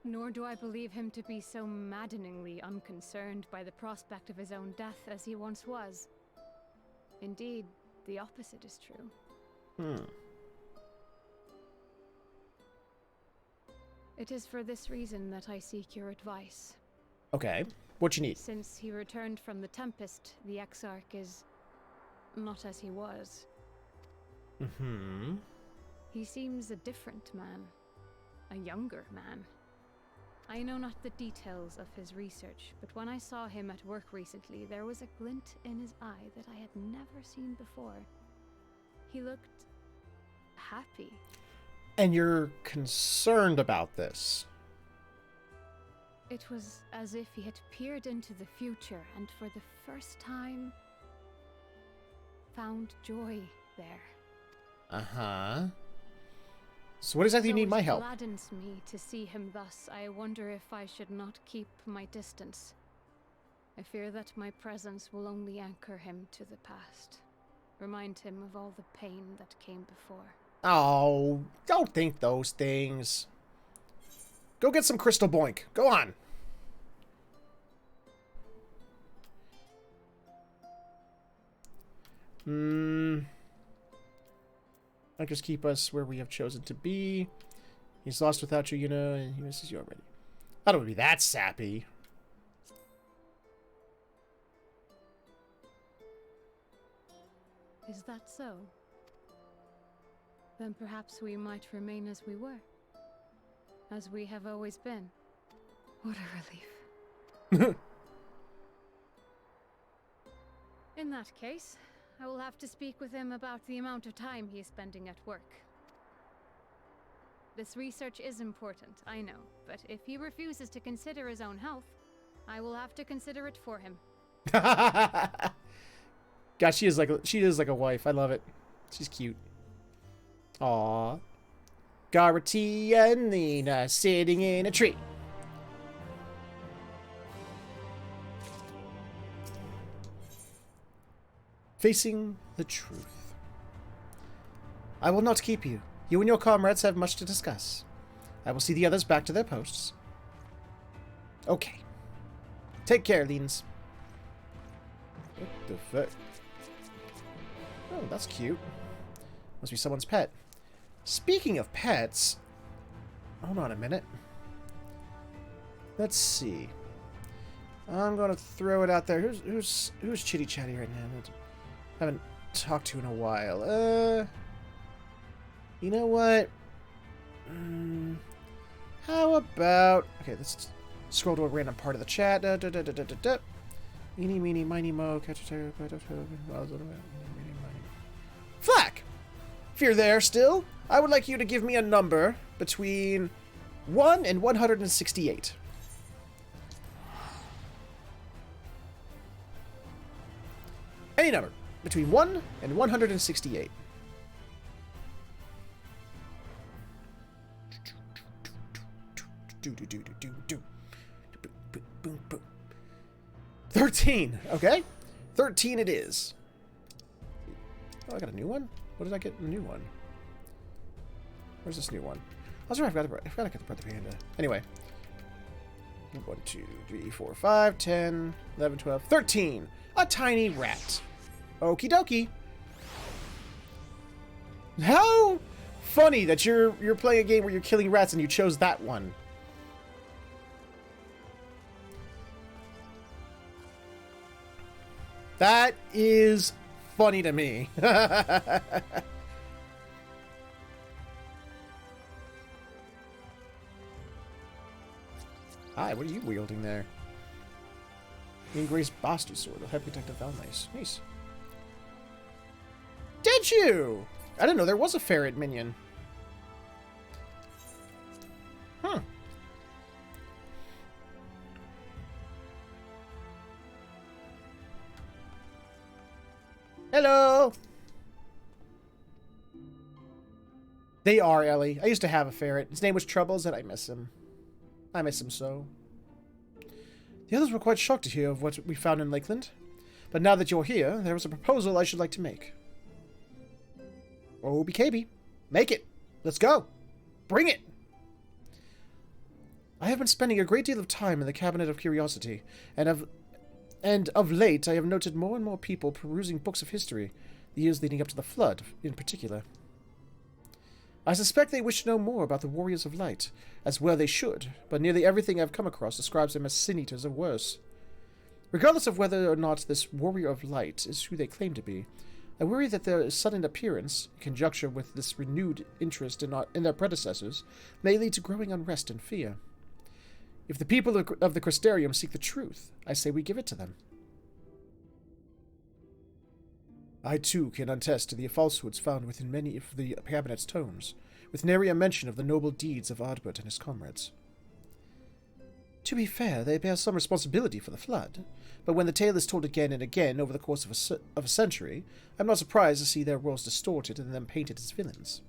Nor do I believe him to be so maddeningly unconcerned by the prospect of his own death as he once was. Indeed, the opposite is true. It is for this reason that I seek your advice. Okay. What you need? Since he returned from the Tempest, the Exarch is not as he was. Mm-hmm. He seems a different man. A younger man. I know not the details of his research, but when I saw him at work recently, there was a glint in his eye that I had never seen before. He looked happy. And you're concerned about this? It was as if he had peered into the future and for the first time found joy there. Uh-huh. So what exactly do you need my help? It gladdens me to see him thus. I wonder if I should not keep my distance. I fear that my presence will only anchor him to the past. Remind him of all the pain that came before. Oh, don't think those things. Go get some crystal boink. Go on. I'll just keep us where we have chosen to be. He's lost without you, you know, and he misses you already. I don't want to be that sappy. Is that so? Then perhaps we might remain as we were. As we have always been. What a relief. In that case, I will have to speak with him about the amount of time he is spending at work. This research is important, I know, but if he refuses to consider his own health, I will have to consider it for him. God, she is like a wife. I love it. She's cute. Aww. Garrity and Lena sitting in a tree. Facing the truth. I will not keep you. You and your comrades have much to discuss. I will see the others back to their posts. Okay. Take care, Leans. What the fuck? Oh, that's cute. Must be someone's pet. Speaking of pets... Hold on a minute. Let's see. I'm gonna throw it out there. Who's chitty chatty right now? Haven't talked to in a while. You know what? How about... Okay, let's scroll to a random part of the chat. Eeny, meeny, miny, mo. Flack! If you're there still, I would like you to give me a number between 1 and 168. Any number between 1 and 168. Do do do do do do. Boom boom boom. 13. Okay, 13 it is. Oh, I got a new one. What did I get? A new one. Where's this new one? Oh, sorry, I forgot to get the Breath of Panda. Anyway. 1, 2, 3, 4, 5, 10, 11, 12, 13. A tiny rat. Okie dokie. How funny that you're playing a game where you're killing rats and you chose that one. That is funny to me. Hi, what are you wielding there? Ingrace Basti Sword, a heavy protective valve. Nice. Did you? I didn't know there was a ferret minion. Huh. Hello! They are, Ellie. I used to have a ferret. His name was Troubles, and I miss him. I miss him so. The others were quite shocked to hear of what we found in Lakeland. But now that you're here, there is a proposal I should like to make. Oh, BKB. Make it. Let's go. Bring it. I have been spending a great deal of time in the Cabinet of Curiosity, and of late I have noted more and more people perusing books of history, the years leading up to the Flood, in particular. I suspect they wish to know more about the Warriors of Light, as well they should, but nearly everything I've come across describes them as sin-eaters or worse. Regardless of whether or not this Warrior of Light is who they claim to be, I worry that their sudden appearance, in conjunction with this renewed interest in their predecessors, may lead to growing unrest and fear. If the people of the Crystarium seek the truth, I say we give it to them. I, too, can attest to the falsehoods found within many of the Cabinet's tomes, with nary a mention of the noble deeds of Ardbert and his comrades. To be fair, they bear some responsibility for the Flood, but when the tale is told again and again over the course of a century, I'm not surprised to see their roles distorted and them painted as villains.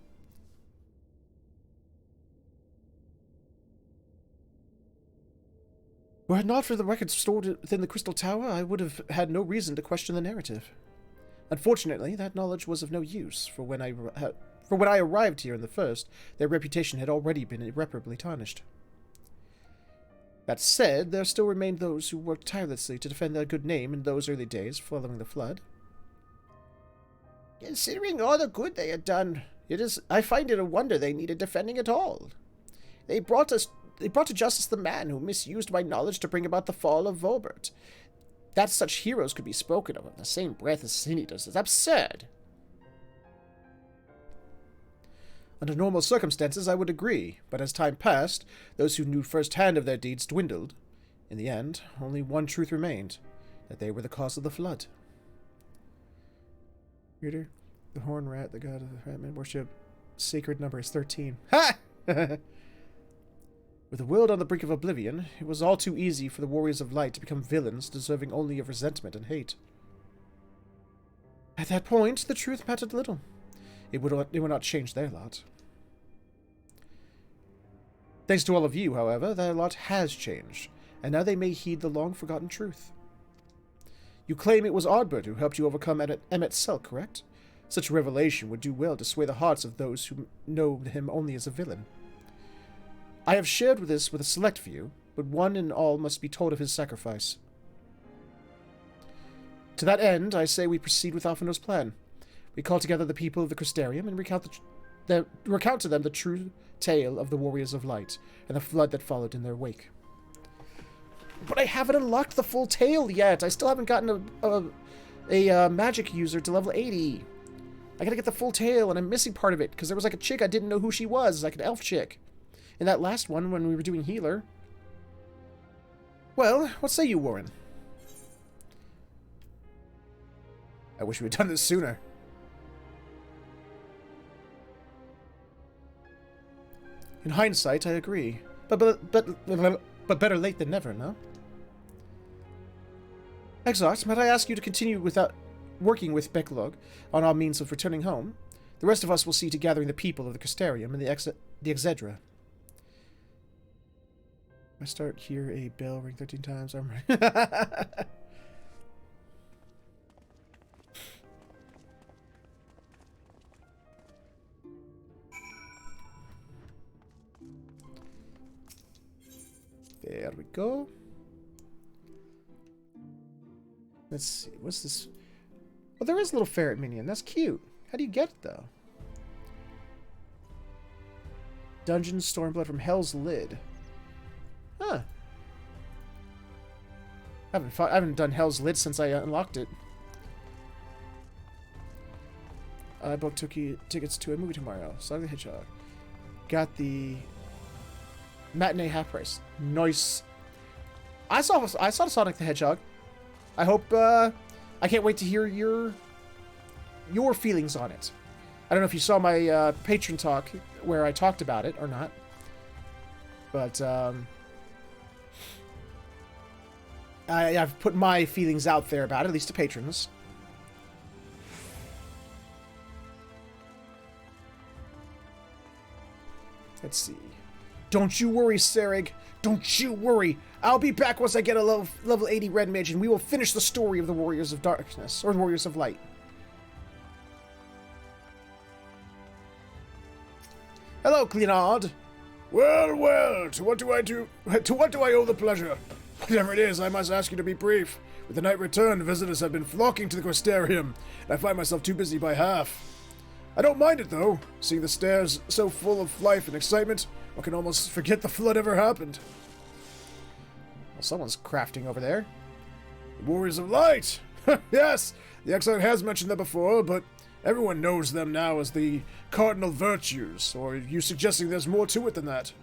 Were it not for the records stored within the Crystal Tower, I would have had no reason to question the narrative. Unfortunately, that knowledge was of no use, for when I arrived here in the first, their reputation had already been irreparably tarnished. That said, there still remained those who worked tirelessly to defend their good name in those early days following the Flood. Considering all the good they had done, I find it a wonder they needed defending at all. They brought to justice the man who misused my knowledge to bring about the fall of Ardbert. That such heroes could be spoken of in the same breath as sin-eaters is absurd. Under normal circumstances, I would agree, but as time passed, those who knew firsthand of their deeds dwindled. In the end, only one truth remained, that they were the cause of the Flood. Reader, the horn rat, the god of the ratman worship, sacred number is 13. Ha! With the world on the brink of oblivion, it was all too easy for the Warriors of Light to become villains deserving only of resentment and hate. At that point, the truth mattered little. It would not change their lot. Thanks to all of you, however, their lot has changed, and now they may heed the long-forgotten truth. You claim it was Ardbert who helped you overcome Emmet Selk, correct? Such a revelation would do well to sway the hearts of those who know him only as a villain. I have shared this with a select few, but one and all must be told of his sacrifice. To that end, I say we proceed with Alphino's plan. We call together the people of the Crystarium and recount to them the true tale of the Warriors of Light and the Flood that followed in their wake. But I haven't unlocked the full tale yet. I still haven't gotten a magic user to level 80. I gotta get the full tale, and I'm missing part of it, because there was like a chick I didn't know who she was, like an elf chick. In that last one, when we were doing healer. Well, what say you, Warren? I wish we had done this sooner. In hindsight, I agree. But better late than never, no? Exarch, might I ask you to continue working with Becklog on our means of returning home? The rest of us will see to gathering the people of the Crystarium and the XIV. I start hear a bell ring 13 times. I'm right. There we go. Let's see. What's this? Well, there is a little ferret minion. That's cute. How do you get it, though? Dungeon Stormblood from Hell's Lid. Huh. I haven't done Hell's Lid since I unlocked it. I booked tickets to a movie tomorrow. Sonic the Hedgehog. Got the matinee half price. Nice. I saw Sonic the Hedgehog. I hope. I can't wait to hear your feelings on it. I don't know if you saw my patron talk where I talked about it or not, but I've put my feelings out there about it, at least to patrons. Let's see. Don't you worry, Serig. Don't you worry. I'll be back once I get a level 80 red mage, and we will finish the story of the Warriors of Darkness, or the Warriors of Light. Hello, Cleanard. Well, well, to what do I owe the pleasure? Whatever it is, I must ask you to be brief. With the night return, visitors have been flocking to the Crystarium, and I find myself too busy by half. I don't mind it, though. Seeing the stairs so full of life and excitement, one can almost forget the flood ever happened. Well, someone's crafting over there. The Warriors of Light! Yes, the Exile has mentioned them before, but everyone knows them now as the Cardinal Virtues, or are you suggesting there's more to it than that?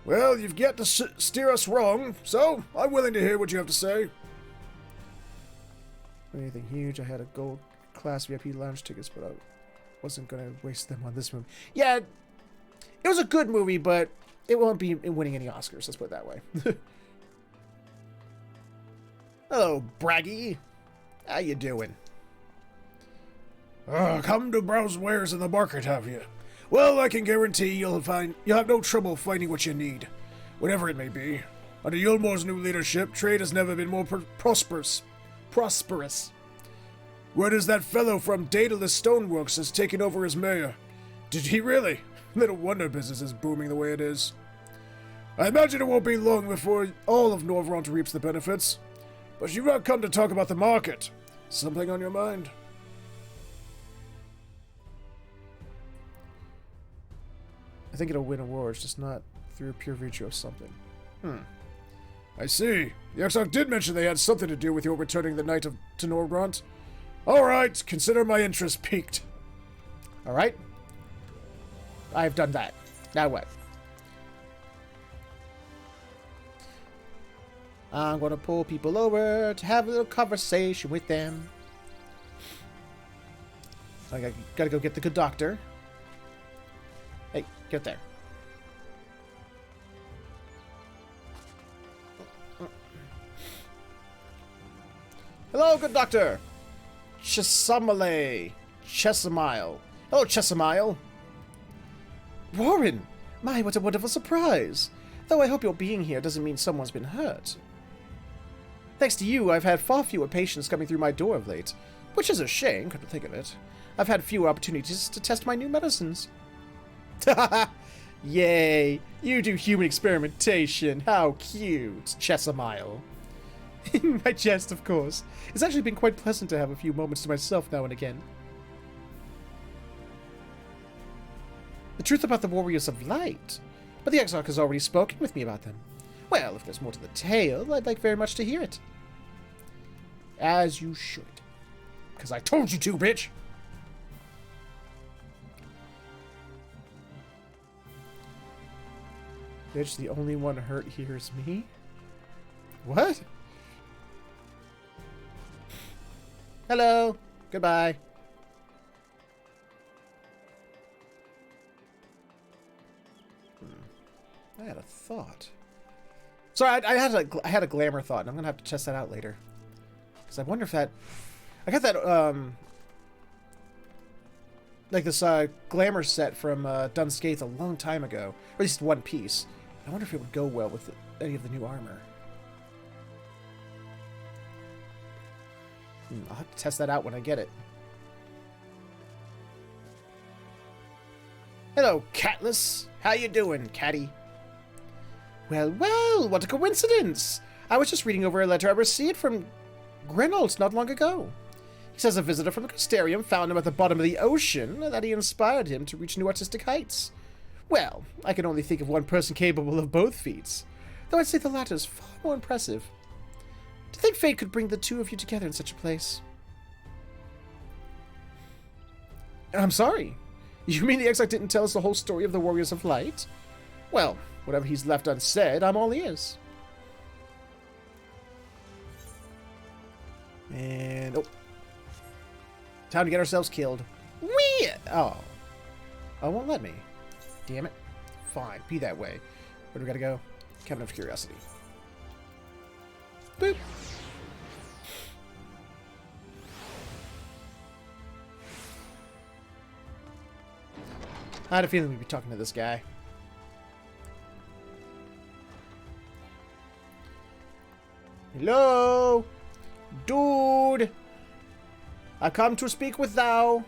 Well, you've yet to steer us wrong, so I'm willing to hear what you have to say. Anything huge? I had a gold class VIP lounge tickets, but I wasn't going to waste them on this movie. Yeah, it was a good movie, but it won't be winning any Oscars, let's put it that way. Hello, Braggy. How you doing? Come to browse wares in the market, have you? Well, I can guarantee you'll have no trouble finding what you need, whatever it may be. Under Yulmore's new leadership, trade has never been more prosperous. Word is that fellow from Daedalus Stoneworks has taken over as mayor. Did he really? Little wonder business is booming the way it is. I imagine it won't be long before all of Norvront reaps the benefits. But you've not come to talk about the market. Something on your mind? I think it'll win awards, just not through pure virtue of something. I see. The Exarch did mention they had something to do with your returning the night to Norvront. All right, consider my interest piqued. All right. I've done that. Now what? I'm going to pull people over to have a little conversation with them. I gotta go get the good doctor. Hey, get there. Hello, good doctor. Chesamile. Hello, Chesamile. Warren! My, what a wonderful surprise. Though I hope your being here doesn't mean someone's been hurt. Thanks to you, I've had far fewer patients coming through my door of late. Which is a shame, come to think of it. I've had fewer opportunities to test my new medicines. Yay! You do human experimentation. How cute, Chesamile. My jest, of course. It's actually been quite pleasant to have a few moments to myself now and again. The truth about the Warriors of Light. But the Exarch has already spoken with me about them. Well, if there's more to the tale, I'd like very much to hear it. As you should. Because I told you to, bitch! Bitch, the only one hurt here is me? What? Hello. Goodbye. I had a thought. Sorry, I had a glamour thought, and I'm gonna have to test that out later. Because I wonder if that... I got that, like this, glamour set from, Dunscaith a long time ago. Or at least one piece. I wonder if it would go well with any of the new armor. I'll have to test that out when I get it. Hello, Catless. How you doing, Catty? Well, well, what a coincidence! I was just reading over a letter I received from Grenold not long ago. He says a visitor from the Crystarium found him at the bottom of the ocean, and that he inspired him to reach new artistic heights. Well, I can only think of one person capable of both feats, though I'd say the latter is far more impressive. Do you think fate could bring the two of you together in such a place? I'm sorry. You mean the Exarch didn't tell us the whole story of the Warriors of Light? Well, whatever he's left unsaid, I'm all ears. And... oh. Time to get ourselves killed. Whee! Oh. Oh, it won't let me. Damn it. Fine, be that way. Where do we gotta go? Cabin of Curiosity. Boop. I had a feeling we'd be talking to this guy. Hello? Dude! I come to speak with thou.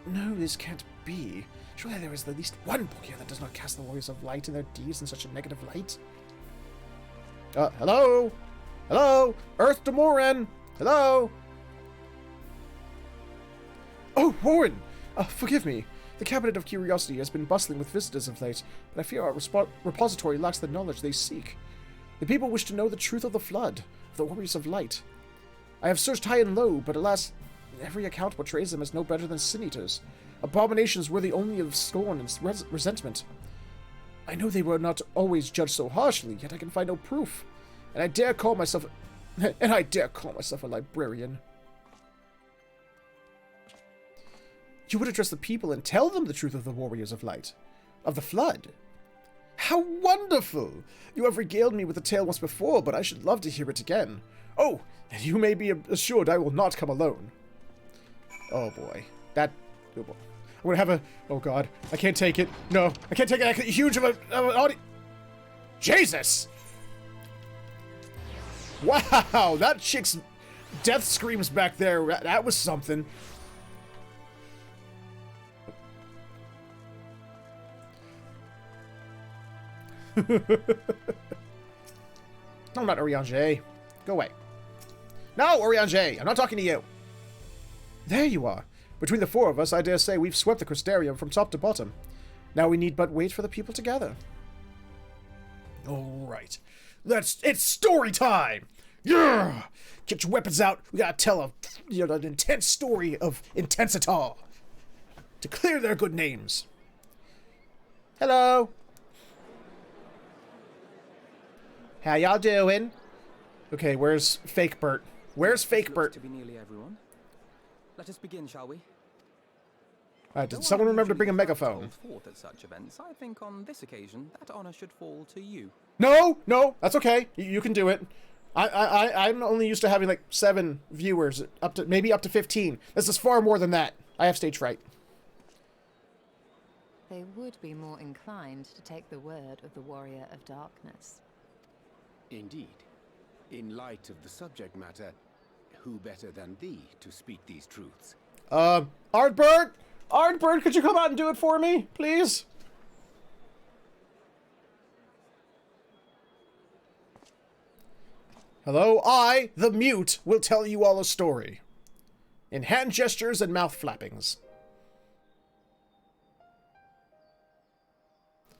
No, this can't be. Surely there is at least one book here that does not cast the Warriors of Light and their deeds in such a negative light. Hello? Hello? Earth to Morin! Hello? Oh, Warren! Forgive me. The Cabinet of Curiosity has been bustling with visitors of late, but I fear our repository lacks the knowledge they seek. The people wish to know the truth of the Flood, of the Warriors of Light. I have searched high and low, but alas, every account portrays them as no better than sin-eaters, abominations worthy only of scorn and resentment. I know they were not always judged so harshly, yet I can find no proof, and I dare call myself a librarian. You would address the people and tell them the truth of the Warriors of Light, of the Flood. How wonderful! You have regaled me with the tale once before, but I should love to hear it again. Oh, and you may be assured I will not come alone. Oh boy. Oh boy. I'm gonna have a... Oh god. I can't take it. No. I can't take it. Huge of an audience. Jesus! Wow! That chick's death screams back there. That was something. No, I'm not Oriange. Go away. No, Oriange! I'm not talking to you! There you are. Between the four of us, I dare say we've swept the Crystarium from top to bottom. Now we need but wait for the people to gather. Alright. It's story time! Yeah! Get your weapons out. We gotta tell an intense story of Intensitar. To clear their good names. Hello! How y'all doing? Okay, where's Fake Bert? Where's Fake Bert? To be nearly everyone. Let us begin, shall we? Did someone remember to bring a megaphone? Forth at such events, I think on this occasion that honor should fall to you. No, that's okay. You can do it. I'm only used to having like 7 viewers, maybe up to 15. This is far more than that. I have stage fright. They would be more inclined to take the word of the Warrior of Darkness. Indeed. In light of the subject matter, who better than thee to speak these truths? Ardbert! Ardbert, could you come out and do it for me, please? Hello, I, the mute, will tell you all a story. In hand gestures and mouth flappings.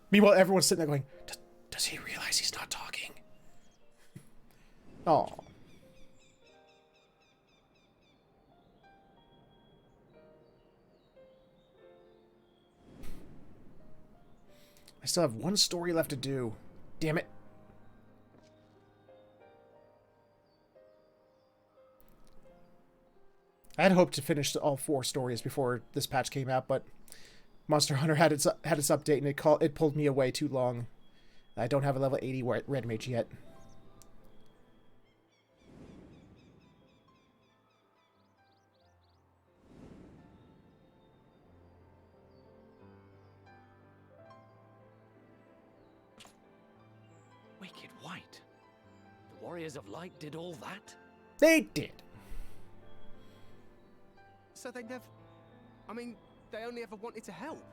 Meanwhile, everyone's sitting there going, does he realize he's not talking? Oh. I still have one story left to do. Damn it. I had hoped to finish all 4 stories before this patch came out, but Monster Hunter had its update and it pulled me away too long. I don't have a level 80 Red Mage yet. Wicked White. The Warriors of Light did all that? They did. So they never... I mean, they only ever wanted to help.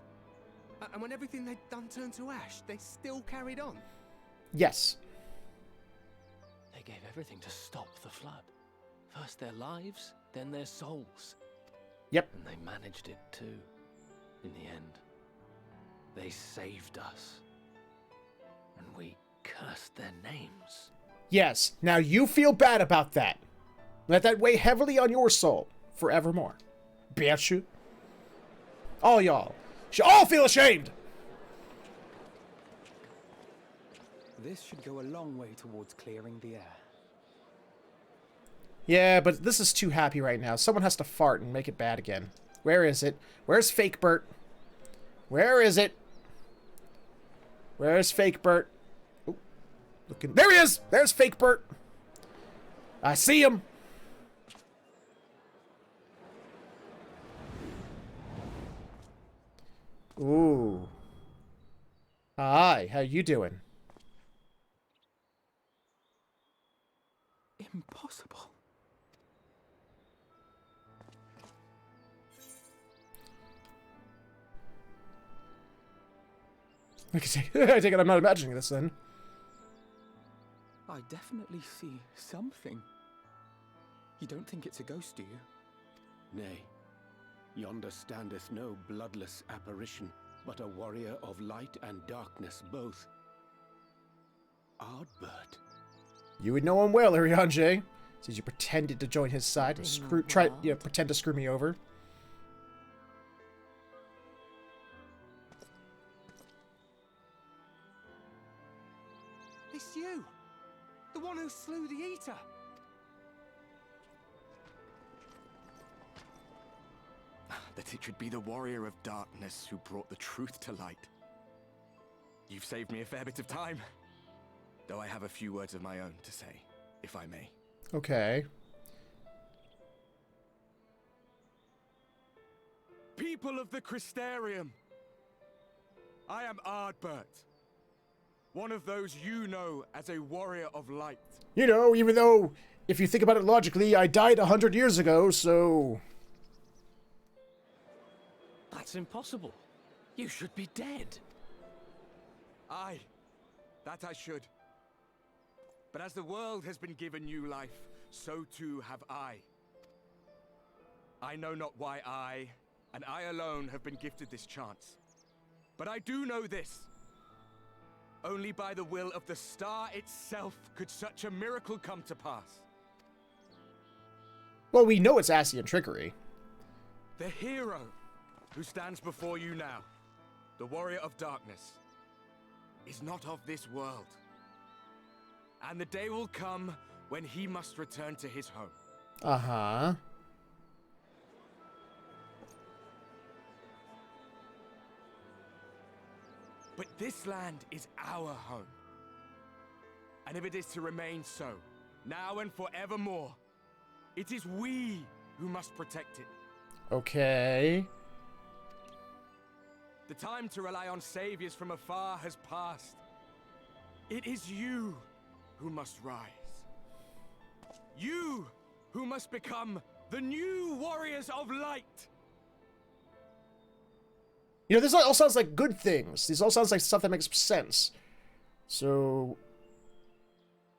And when everything they'd done turned to ash, they still carried on. Yes. They gave everything to stop the Flood. First their lives, then their souls. Yep. And they managed it too. In the end. They saved us. And we cursed their names. Yes. Now you feel bad about that. Let that weigh heavily on your soul. Forevermore. Bitch you. All y'all should all feel ashamed. This should go a long way towards clearing the air. Yeah, but this is too happy right now. Someone has to fart and make it bad again. Where is it? Where's Fake Bert? Where is it? Where's Fake Bert? Ooh, looking. There he is! There's Fake Bert. I see him. Ooh. Hi, how you doing? Impossible. I take it I'm not imagining this then. I definitely see something. You don't think it's a ghost, do you? Nay, yonder standeth no bloodless apparition, but a warrior of light and darkness both. Ardbert. You would know him well, Arianje, since you pretended to join his side and pretend to screw me over. It's you! The one who slew the Eater! That it should be the warrior of darkness who brought the truth to light. You've saved me a fair bit of time. Though I have a few words of my own to say, if I may. Okay. People of the Crystarium, I am Ardbert. One of those you know as a warrior of light. You know, even though, if you think about it logically, I died 100 years ago, so... That's impossible. You should be dead. Aye, that I should. But as the world has been given new life, so too have I. I know not why I, and I alone, have been gifted this chance. But I do know this. Only by the will of the star itself could such a miracle come to pass. Well, we know it's Ascian trickery. The hero who stands before you now, the warrior of darkness, is not of this world. And the day will come when he must return to his home. Uh-huh. But this land is our home. And if it is to remain so, now and forevermore, it is we who must protect it. Okay. The time to rely on saviors from afar has passed. It is you who must rise. You who must become the new warriors of light. You know, this all sounds like good things. This all sounds like stuff that makes sense. So,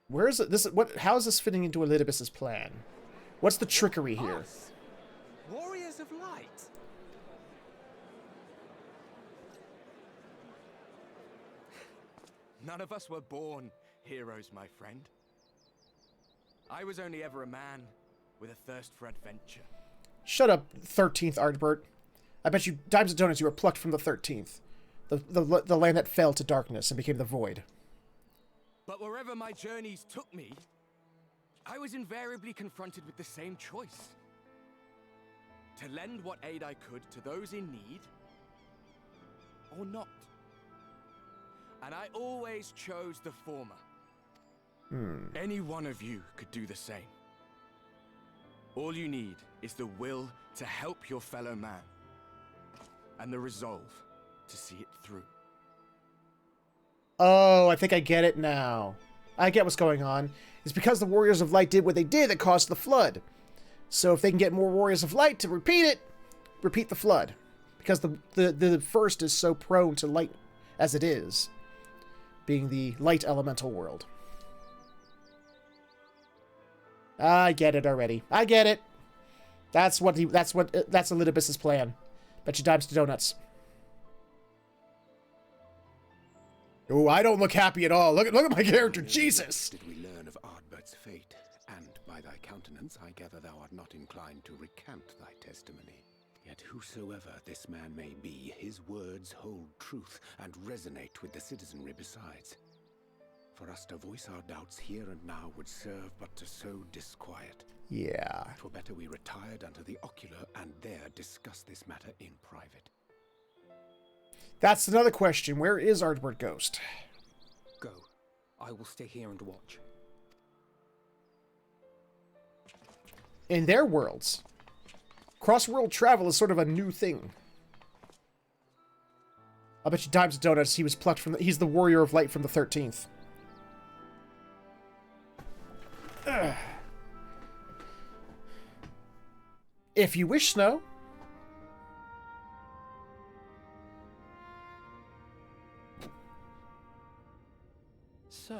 where is it? How is this fitting into Elidibus's plan? What's the trickery here? Us? Warriors of light? None of us were born heroes, my friend. I was only ever a man with a thirst for adventure. Shut up, 13th Ardbert. I bet you dimes and donuts you were plucked from the 13th. The land that fell to darkness and became the void. But wherever my journeys took me, I was invariably confronted with the same choice. To lend what aid I could to those in need, or not. And I always chose the former. Any one of you could do the same. All you need is the will to help your fellow man, and the resolve to see it through. Oh, I think I get it now. I get what's going on. It's because the Warriors of Light did what they did that caused the flood. So if they can get more Warriors of Light to repeat the flood. Because the first is so prone to light as it is, being the light elemental world. I get it already. I get it. That's Elidibus's plan. Bet you dimes to donuts. Oh, I don't look happy at all. Look at my character, Jesus! Did we learn of Ardbert's fate, and by thy countenance I gather thou art not inclined to recant thy testimony. Yet whosoever this man may be, his words hold truth and resonate with the citizenry besides. For us to voice our doubts here and now would serve but to sow disquiet. Yeah. 'Twere better we retired unto the ocular and there discuss this matter in private. That's another question. Where is Ardbert Ghost? Go. I will stay here and watch. In their worlds, cross-world travel is sort of a new thing. I'll bet you dimes and donuts he was plucked from he's the warrior of light from the 13th. Ugh. If you wish, Snow. So,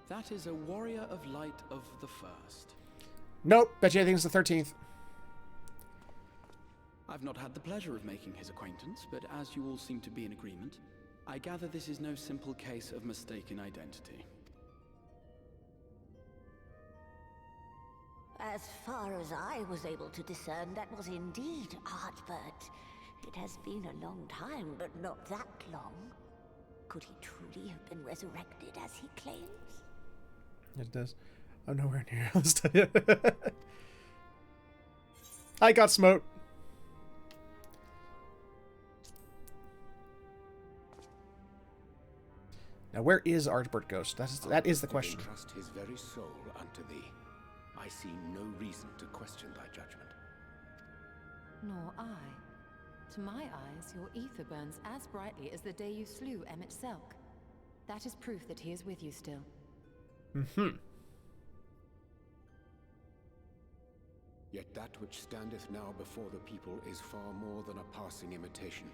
that is a warrior of light of the first. Nope, bet you anything it's the 13th. I've not had the pleasure of making his acquaintance, but as you all seem to be in agreement, I gather this is no simple case of mistaken identity. As far as I was able to discern, that was indeed Ardbert. It has been a long time, but not that long. Could he truly have been resurrected as he claims? It does. I'm nowhere near. Let's tell you. I got smote. Now, where is Ardbert Ghost? That is the question. Trust his very soul unto thee. I see no reason to question thy judgment. Nor I. To my eyes, your ether burns as brightly as the day you slew Emmett Selk. That is proof that he is with you still. Mm-hmm. Yet that which standeth now before the people is far more than a passing imitation.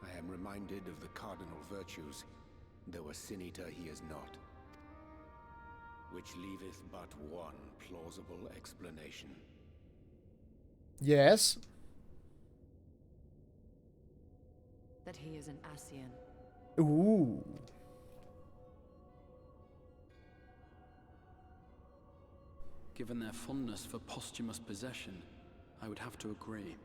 I am reminded of the cardinal virtues, though a sin-eater he is not. Which leaveth but one plausible explanation. Yes? That he is an Ascian. Ooh. Given their fondness for posthumous possession, I would have to agree.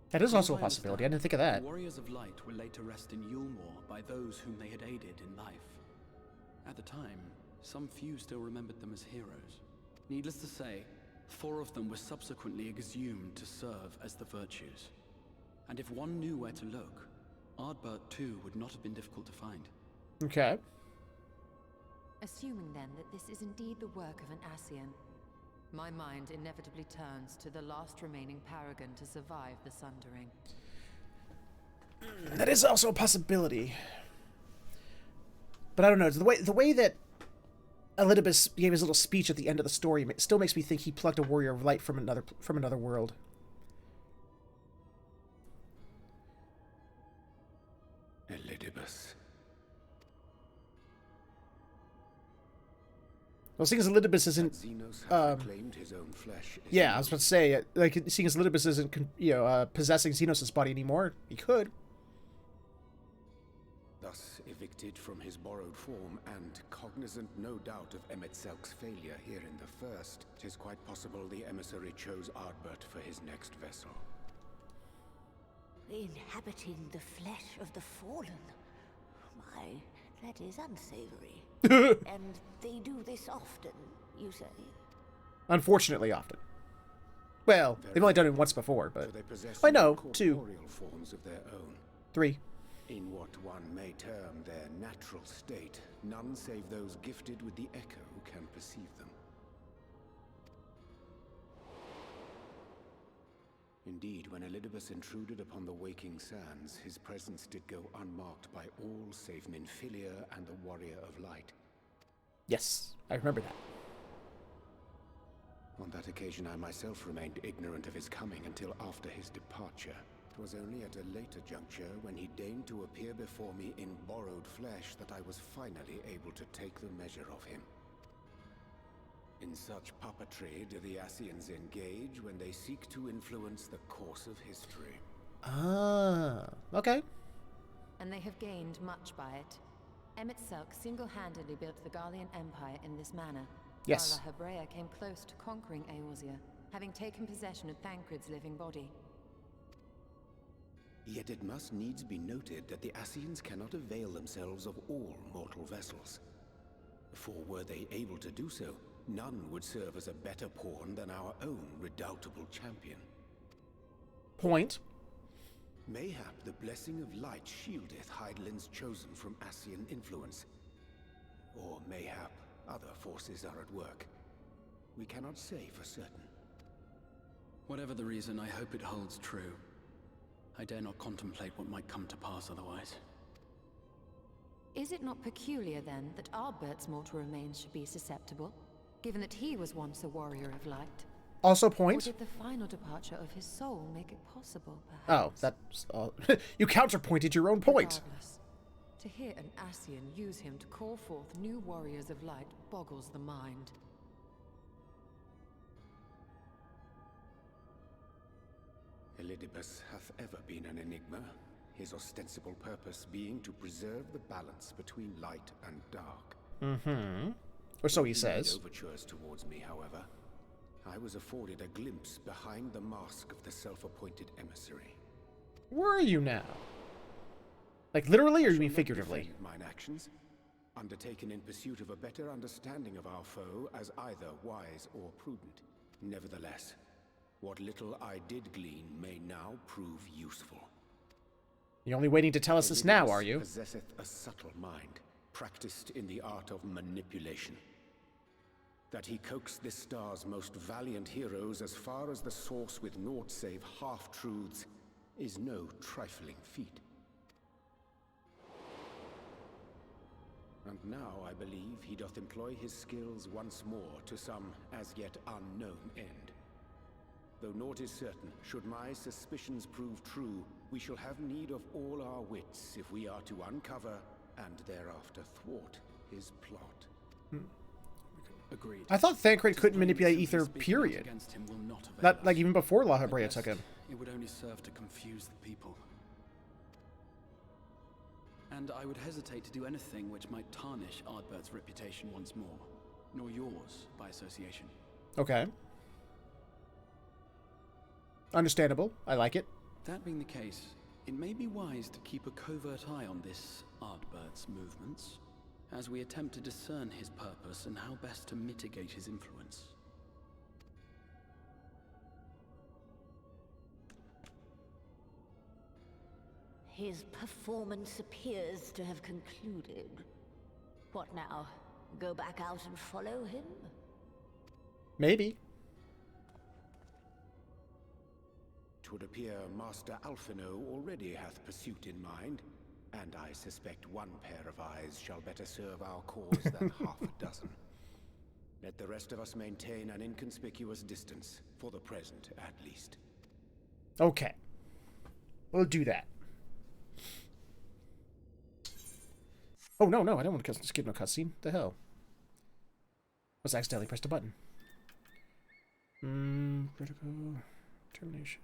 That is also a possibility. I didn't think of that. The Warriors of Light were laid to rest in Yulmore by those whom they had aided in life. At the time, some few still remembered them as heroes. Needless to say, 4 of them were subsequently exhumed to serve as the virtues. And if one knew where to look, Ardbert too would not have been difficult to find. Okay. Assuming then that this is indeed the work of an Ascian, my mind inevitably turns to the last remaining paragon to survive the Sundering. That is also a possibility. But I don't know. The way that Elidibus gave his little speech at the end of the story still makes me think he plucked a warrior of light from another world. Elidibus. Well, seeing as Elidibus isn't, claimed his own flesh. Yeah, I was about to say, like, seeing as Elidibus isn't, possessing Xenos' body anymore, he could. Thus evicted from his borrowed form, and cognizant no doubt of Emmett Selk's failure here in the first, 'tis quite possible the emissary chose Ardbert for his next vessel. Inhabiting the flesh of the fallen. My, that is unsavory. And they do this often, you say? Unfortunately, often. Well, they've only done it once before, but I know 2, forms of their own. 3. In what one may term their natural state, none save those gifted with the echo can perceive them. Indeed, when Elidibus intruded upon the waking sands, his presence did go unmarked by all save Minfilia and the Warrior of Light. Yes, I remember that. On that occasion, I myself remained ignorant of his coming until after his departure. It was only at a later juncture, when he deigned to appear before me in borrowed flesh, that I was finally able to take the measure of him. In such puppetry do the Ascians engage when they seek to influence the course of history. Ah, okay. And they have gained much by it. Emmett Selk single-handedly built the Garlean Empire in this manner. Yes. While La Hebrea came close to conquering Eorzea, having taken possession of Thancred's living body. Yet it must needs be noted that the Ascians cannot avail themselves of all mortal vessels. For were they able to do so, none would serve as a better pawn than our own redoubtable champion. Point. Mayhap the blessing of light shieldeth Hydaelyn's chosen from Ascian influence. Or mayhap other forces are at work. We cannot say for certain. Whatever the reason, I hope it holds true. I dare not contemplate what might come to pass otherwise. Is it not peculiar, then, that Ardbert's mortal remains should be susceptible, given that he was once a warrior of light? Also Or point. did the final departure of his soul make it possible, perhaps? Oh, that's... you counterpointed your own point. Regardless, to hear an Ascian use him to call forth new warriors of light boggles the mind. Elidibus hath ever been an enigma, his ostensible purpose being to preserve the balance between light and dark. Mm-hmm. Or so he made says. overtures towards me, however, I was afforded a glimpse behind the mask of the self-appointed emissary. Where are you now? Like literally, or you mean figuratively? Defend mine actions, undertaken in pursuit of a better understanding of our foe as either wise or prudent. Nevertheless, what little I did glean may now prove useful. You're only waiting to tell us this now, are you? Possesseth a subtle mind, practiced in the art of manipulation. That he coaxed this star's most valiant heroes as far as the source with naught save half-truths is no trifling feat. And now I believe he doth employ his skills once more to some as yet unknown end. Though naught is certain, should my suspicions prove true, we shall have need of all our wits if we are to uncover and thereafter thwart his plot. Agreed. I thought Thancred couldn't manipulate ether, period. Against him will not avail Not us. like even before La At Habrea best, took him. It would only serve to confuse the people. And I would hesitate to do anything which might tarnish Ardbert's reputation once more, nor yours by association. Okay. Understandable. I like it. That being the case, it may be wise to keep a covert eye on this Ardbert's movements, as we attempt to discern his purpose and how best to mitigate his influence. His performance appears to have concluded. What now? Go back out and follow him? Maybe. 'Twould appear Master Alphino already hath pursuit in mind, and I suspect one pair of eyes shall better serve our cause than half a dozen. Let the rest of us maintain an inconspicuous distance, for the present at least. Okay. We'll do that. Oh, no, I don't want to skip no cutscene. The hell? I was accidentally pressed a button. Critical termination.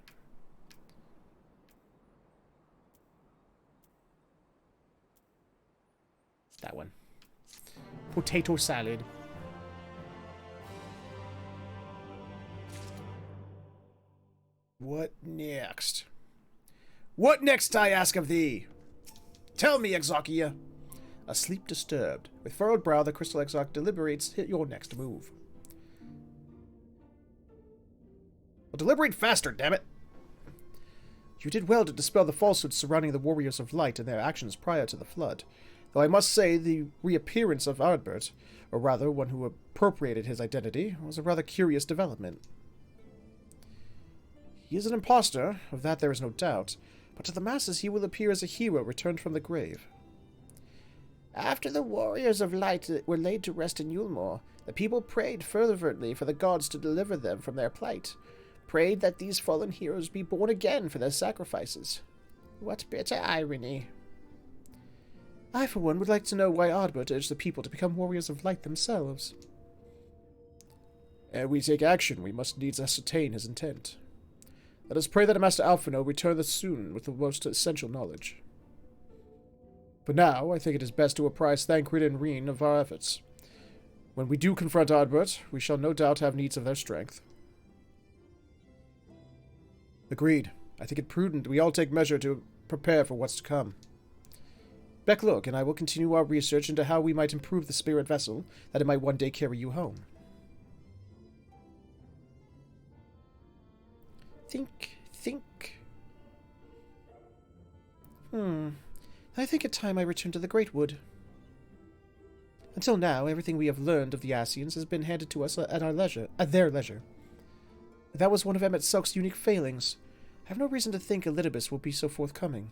That one. Potato salad. What next? What next, I ask of thee? Tell me, Exochia. Asleep disturbed. With furrowed brow, the crystal Exarch deliberates your next move. Well, deliberate faster, damn it! You did well to dispel the falsehoods surrounding the Warriors of Light and their actions prior to the Flood. Though I must say the reappearance of Ardbert, or rather one who appropriated his identity, was a rather curious development. He is an impostor, of that there is no doubt, but to the masses he will appear as a hero returned from the grave. After the Warriors of Light were laid to rest in Yulmore, the people prayed fervently for the gods to deliver them from their plight, prayed that these fallen heroes be born again for their sacrifices. What bitter irony. I, for one, would like to know why Ardbert urged the people to become Warriors of Light themselves. Ere we take action, we must needs ascertain his intent. Let us pray that Master Alphino return soon with the most essential knowledge. But now, I think it is best to apprise Thancred and Reen of our efforts. When we do confront Ardbert, we shall no doubt have needs of their strength. Agreed. I think it prudent we all take measure to prepare for what's to come. Becklook and I will continue our research into how we might improve the spirit vessel, that it might one day carry you home. Think. I think it time I return to the Great Wood. Until now, everything we have learned of the Ascians has been handed to us at their leisure. That was one of Emmett Selk's unique failings. I have no reason to think Elidibus will be so forthcoming.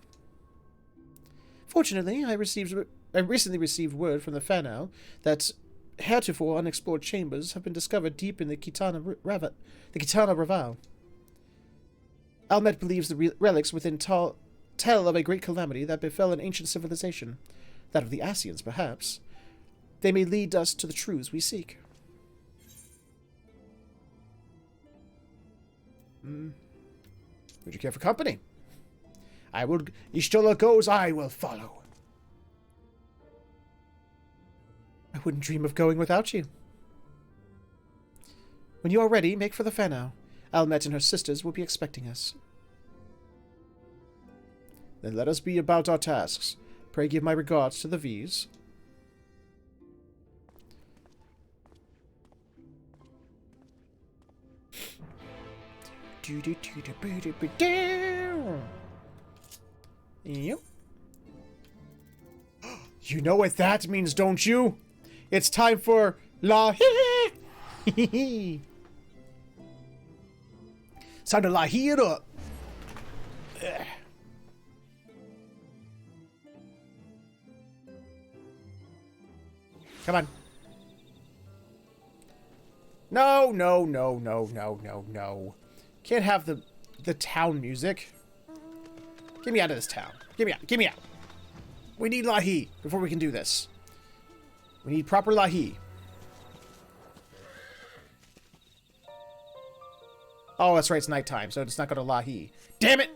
Fortunately, I recently received word from the Fanau that heretofore unexplored chambers have been discovered deep in the Kitana Raval. Almet believes the relics within tell of a great calamity that befell an ancient civilization, that of the Ascians, perhaps. They may lead us to the truths we seek. Would you care for company? I will. Ishtola goes, I will follow. I wouldn't dream of going without you. When you are ready, make for the Fanau. Almet and her sisters will be expecting us. Then let us be about our tasks. Pray give my regards to the V's. Yep. You know what that means, don't you? It's time for La Hee. It's time to La Hee it up. Come on. No, no, no, no, no, no, no. Can't have the town music. Get me out of this town. Get me out. Get me out. We need La Hee before we can do this. We need proper La Hee. Oh, that's right. It's nighttime, so it's not going to La Hee. Damn it!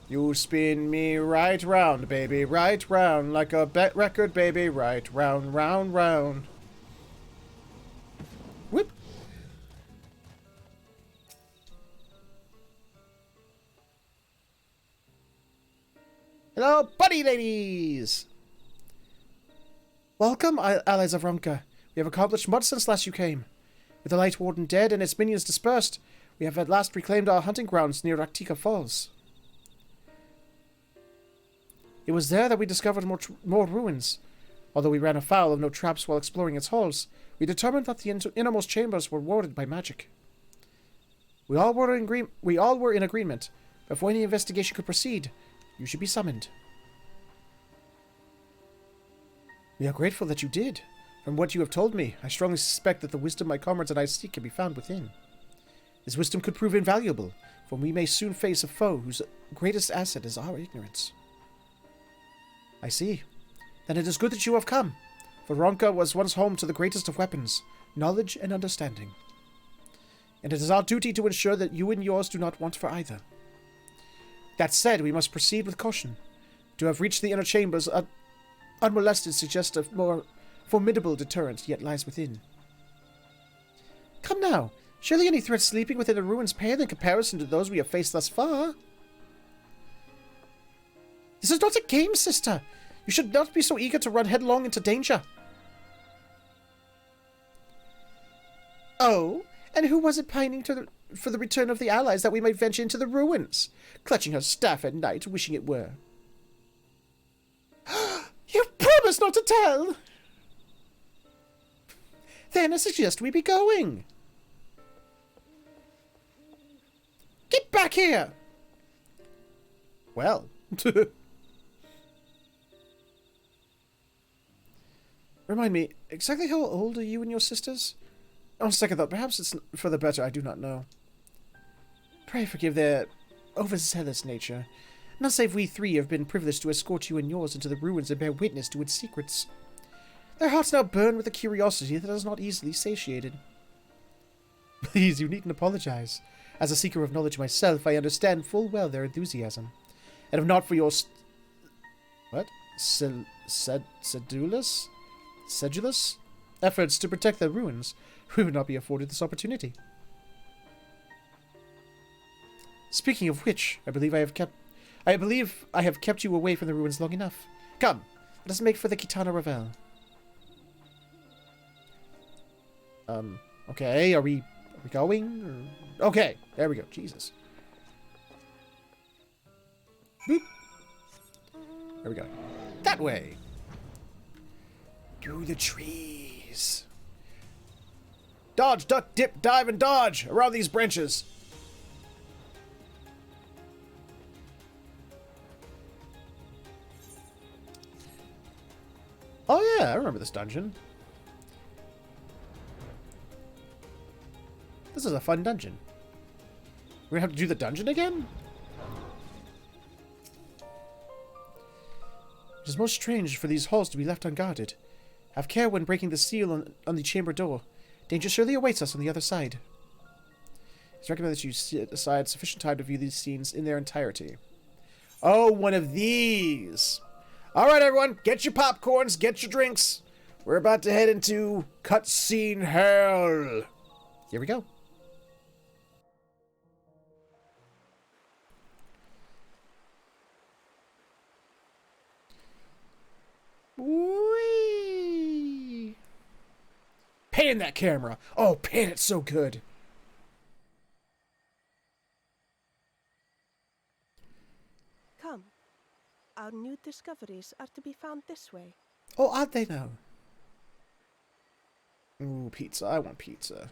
You spin me right round, baby, right round, like a bet record, baby, right round, round, round. Whoop. Hello, buddy ladies! Welcome, allies of Rumka. We have accomplished much since last you came. With the Light Warden dead and its minions dispersed, we have at last reclaimed our hunting grounds near Raktika Falls. It was there that we discovered more ruins. Although we ran afoul of no traps while exploring its halls, we determined that the innermost chambers were warded by magic. We all were in agreement. Before any investigation could proceed, you should be summoned. We are grateful that you did. From what you have told me, I strongly suspect that the wisdom my comrades and I seek can be found within. This wisdom could prove invaluable, for we may soon face a foe whose greatest asset is our ignorance. I see. Then it is good that you have come, for Ronka was once home to the greatest of weapons, knowledge and understanding. And it is our duty to ensure that you and yours do not want for either. That said, we must proceed with caution. To have reached the inner chambers unmolested suggests a more formidable deterrent yet lies within. Come now, surely any threat sleeping within the ruins pale in comparison to those we have faced thus far. This is not a game, sister. You should not be so eager to run headlong into danger. Oh, and who was it pining for the return of the allies that we might venture into the ruins, clutching her staff at night, wishing it were? You promised not to tell! Then I suggest we be going. Get back here! Well. Remind me, exactly how old are you and your sisters? On second thought, perhaps it's for the better, I do not know. Pray forgive their overzealous nature. Not save we three have been privileged to escort you and yours into the ruins and bear witness to its secrets. Their hearts now burn with a curiosity that is not easily satiated. Please, you needn't apologize. As a seeker of knowledge myself, I understand full well their enthusiasm. And if not for your sedulous efforts to protect their ruins, we would not be afforded this opportunity. Speaking of which, I believe I have kept you away from the ruins long enough. Come, let us make for the Kitana Ravel. Okay, are we going? Or... Okay, there we go. Jesus. Boop. There we go. That way. Through the trees. Dodge, duck, dip, dive, and dodge around these branches. Oh yeah, I remember this dungeon. This is a fun dungeon. We're gonna have to do the dungeon again? It is most strange for these halls to be left unguarded. Have care when breaking the seal on the chamber door. Danger surely awaits us on the other side. It's recommended that you set aside sufficient time to view these scenes in their entirety. Oh, one of these! Alright everyone, get your popcorns, get your drinks. We're about to head into cutscene hell. Here we go. Whee! Pan that camera. Oh, pan it so good. Come. Our new discoveries are to be found this way. Oh, aren't they now? Ooh, pizza. I want pizza.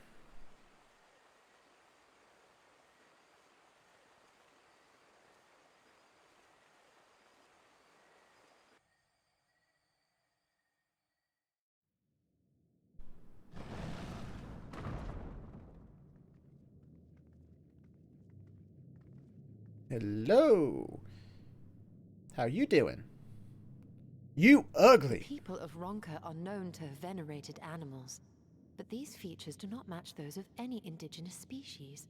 Hello. How you doing? You ugly. People of Ronka are known to have venerated animals, but these features do not match those of any indigenous species.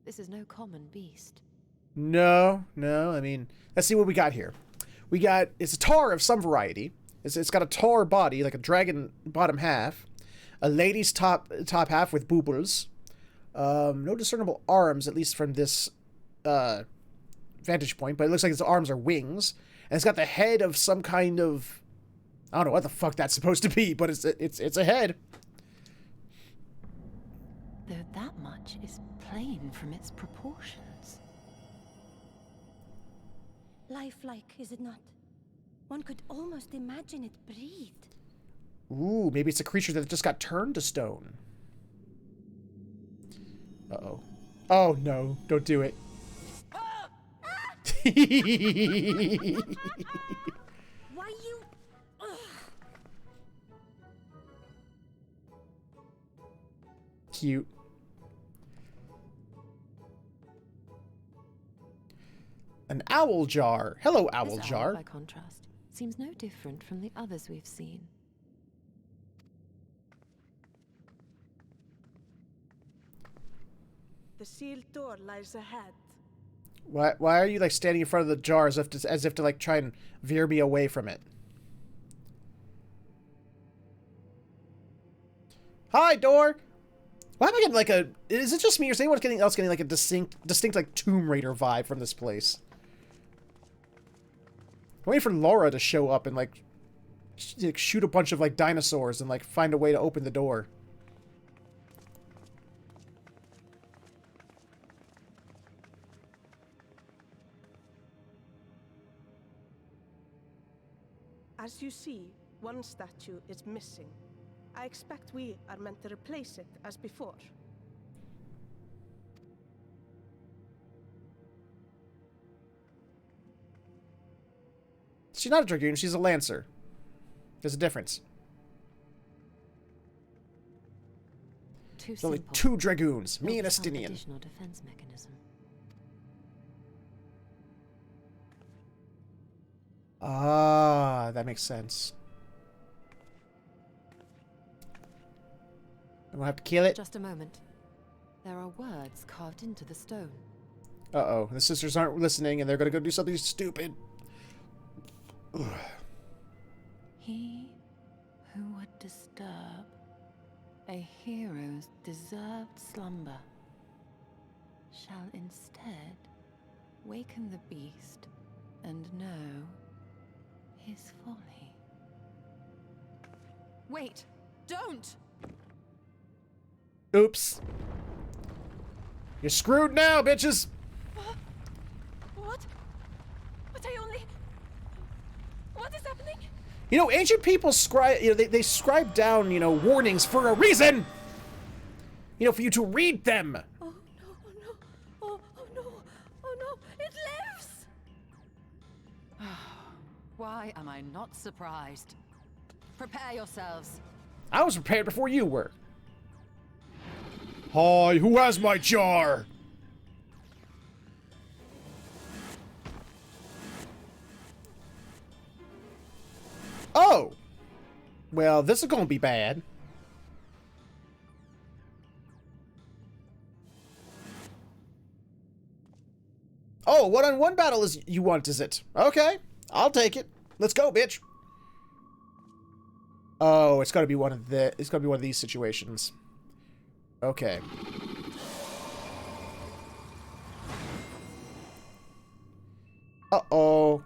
This is no common beast. No. I mean, let's see what we got here. We got, it's a tar of some variety. It's got a tar body, like a dragon bottom half. A lady's top half with boobles. No discernible arms, at least from this vantage point, but it looks like its arms are wings. And it's got the head of some kind of, I don't know what the fuck that's supposed to be, but it's a head. Though that much is plain from its proportions. Lifelike, is it not? One could almost imagine it breathed. Ooh, maybe it's a creature that just got turned to stone. Uh-oh. Oh, no. Don't do it. Why you... Cute. An owl jar. Hello, owl This jar. owl, by contrast, seems no different from the others we've seen. The sealed door lies ahead. Why are you like standing in front of the jar as if to like try and veer me away from it? Hi, door. Why am I getting like a? Is it just me or is anyone else getting like a distinct like Tomb Raider vibe from this place? I'm waiting for Laura to show up and like shoot a bunch of like dinosaurs and like find a way to open the door. As you see, one statue is missing. I expect we are meant to replace it as before. She's not a dragoon, she's a lancer. There's a difference. There's only two dragoons, me and Astinian. Additional defense mechanism. Ah, that makes sense. I'm gonna have to kill it. Just a moment. There are words carved into the stone. Uh-oh, the sisters aren't listening and they're gonna go do something stupid. Ugh. He who would disturb a hero's deserved slumber shall instead waken the beast and know his folly. Wait! Don't! Oops. You're screwed now, bitches! What? But I only... What is happening? You know, ancient people scribe, they scribe down, warnings for a reason! You know, for you to read them. Oh no, oh no, oh no, oh no, it lives! Why am I not surprised? Prepare yourselves. I was prepared before you were. Hi, who has my jar? Oh! Well, this is gonna be bad. Oh, one-on-one battle is you want, is it? Okay, I'll take it. Let's go, bitch. Oh, it's gotta be one of these situations. Okay. Uh-oh.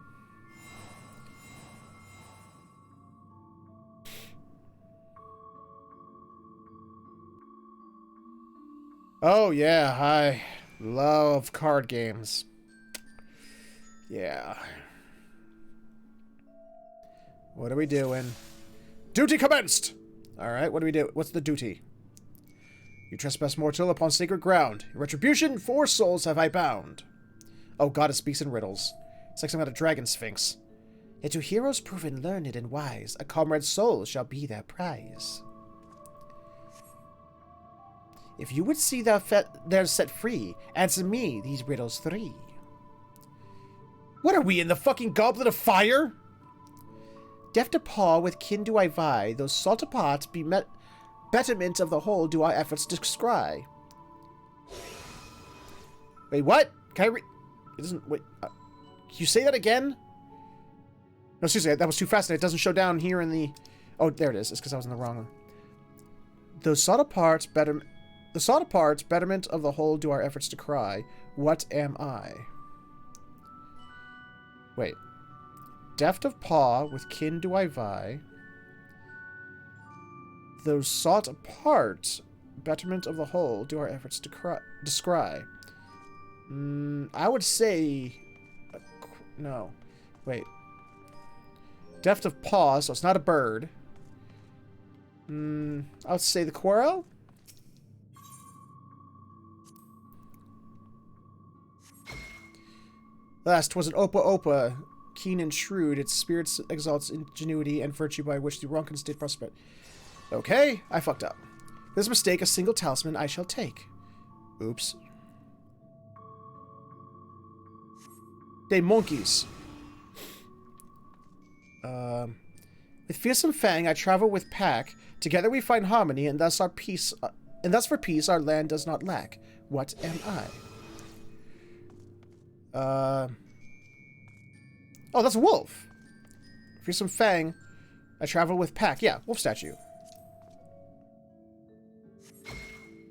Oh, yeah, I love card games. Yeah. What are we doing? Duty commenced! Alright, what do we do? What's the duty? You trespass mortal upon sacred ground. In retribution, 4 souls have I bound. Oh, God, it speaks in riddles. It's like some kind of dragon sphinx. Yet to heroes proven learned and wise, a comrade's soul shall be their prize. If you would see theirs set free, answer me these riddles 3. What are we, in the fucking goblet of fire? Deft to paw with kin do I vie, those salt apart be betterment of the whole do our efforts descry. Wait, what? Can I read? It doesn't, wait, can you say that again? No, seriously, that was too fast and it doesn't show down here in the... Oh, there it is. It's because I was in the wrong one. Those salt apart betterment of the whole do our efforts to cry. What am I? Wait. Deft of paw, with kin do I vie. Those sought apart, betterment of the whole, do our efforts to descry. I would say... no. Wait. Deft of paw, so it's not a bird. I would say the quarrel? Last, 'twas an opa, keen and shrewd, its spirit exalts ingenuity and virtue by which the Ronkins did prosper. Okay, I fucked up. This mistake, a single talisman I shall take. Oops. They monkeys. With fearsome fang, I travel with pack. Together we find harmony, and thus our peace. And thus for peace our land does not lack. What am I? Oh, that's a wolf. Fearsome fang. I travel with pack. Yeah, wolf statue.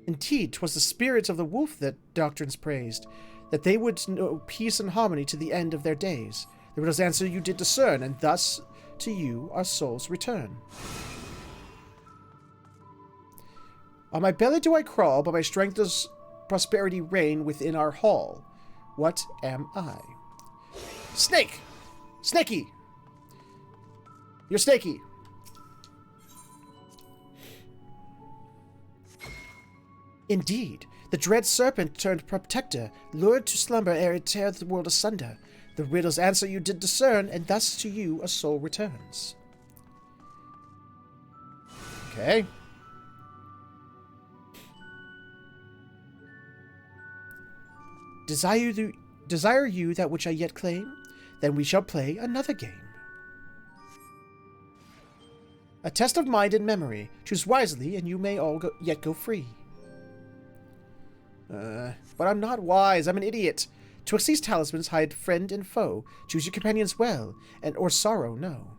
Indeed, 'twas the spirit of the wolf that doctrines praised, that they would know peace and harmony to the end of their days. The riddle's answer you did discern, and thus to you our souls return. On my belly do I crawl, but my strength does prosperity reign within our hall. What am I? Snake! Snaky! You're snaky. Indeed, the dread serpent turned protector, lured to slumber ere it tear the world asunder. The riddle's answer you did discern, and thus to you a soul returns. Okay. Desire you that which I yet claim? Then we shall play another game. A test of mind and memory. Choose wisely, and you may all yet go free. But I'm not wise. I'm an idiot. Twixt these talismans hide friend and foe. Choose your companions well, and or sorrow no.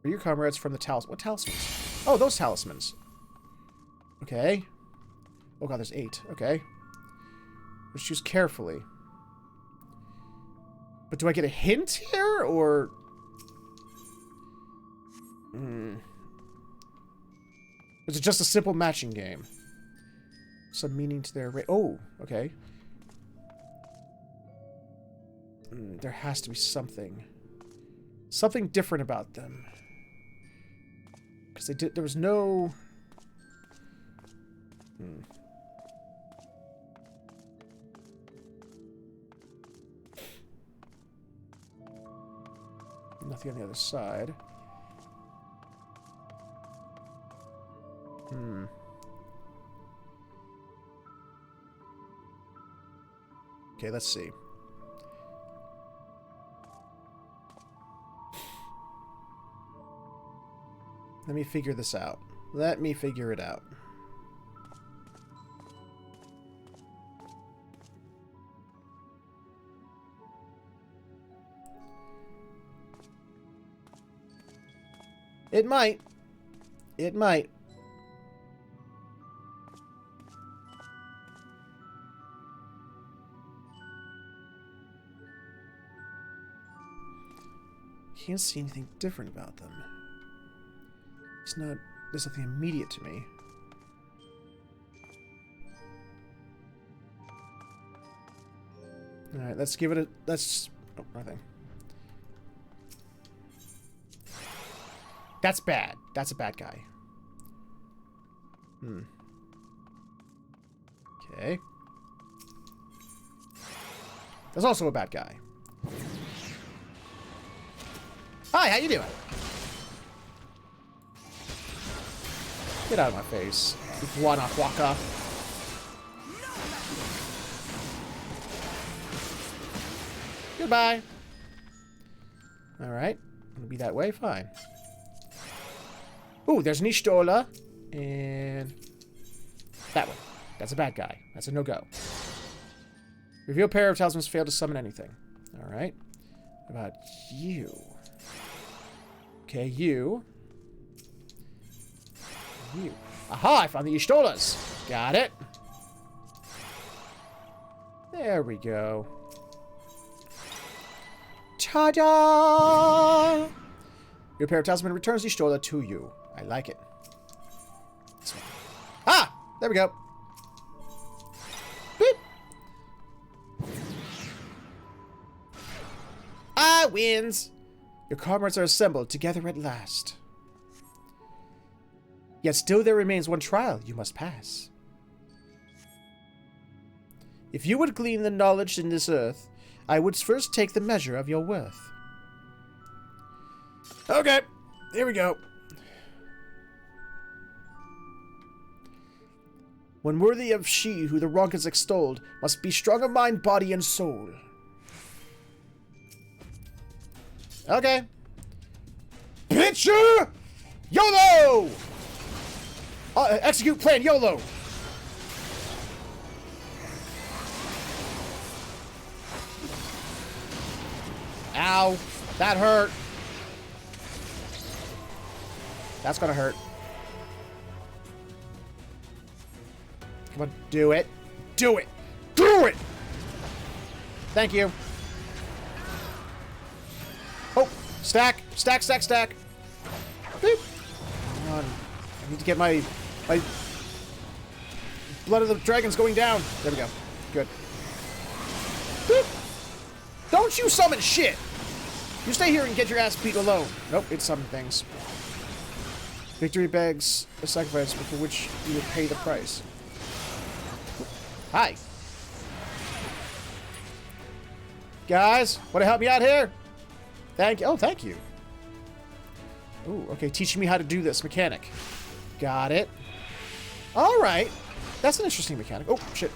For your comrades from the talisman. What talismans? Oh, those talismans. Okay. Oh god, there's 8. Okay. Let's choose carefully. But do I get a hint here, or... Is it just a simple matching game? Some meaning to their... Oh, okay. There has to be something. Something different about them. Because they did... There was no... Nothing on the other side. Okay, let's see. Let me figure this out. Let me figure it out. It might. It might. Can't see anything different about them. It's not... There's nothing immediate to me. Alright, let's give it a... Let's... Oh, nothing. That's bad. That's a bad guy. Okay. That's also a bad guy. Hi, how you doing? Get out of my face, iguana quacka. Goodbye. Alright. Gonna be that way? Fine. Ooh, there's an Ishtola. And... that one. That's a bad guy. That's a no-go. Reveal pair of talismans fail to summon anything. Alright. What about you? Okay, you. You. Aha! I found the Ishtolas! Got it. There we go. Ta-da! Your pair of talisman returns the Ishtola to you. I like it. Ah! There we go. Boop! I wins! Your comrades are assembled together at last. Yet still there remains one trial you must pass. If you would glean the knowledge in this earth, I would first take the measure of your worth. Okay, here we go. One worthy of she who the wrong has extolled must be strong of mind, body, and soul. Okay. Picture! YOLO! Execute plan YOLO! Ow. That hurt. That's gonna hurt. Come on, do it. Do it! Do it! Thank you. Oh! Stack! Stack, stack, stack! Boop! Come on. I need to get my Blood of the Dragon's going down. There we go. Good. Boop! Don't you summon shit! You stay here and get your ass beat alone. Nope, it's summon things. Victory begs a sacrifice for which you will pay the price. Hi. Guys, want to help me out here? Thank you. Oh, thank you. Ooh, okay, teaching me how to do this mechanic. Got it. All right. That's an interesting mechanic. Oh, shit.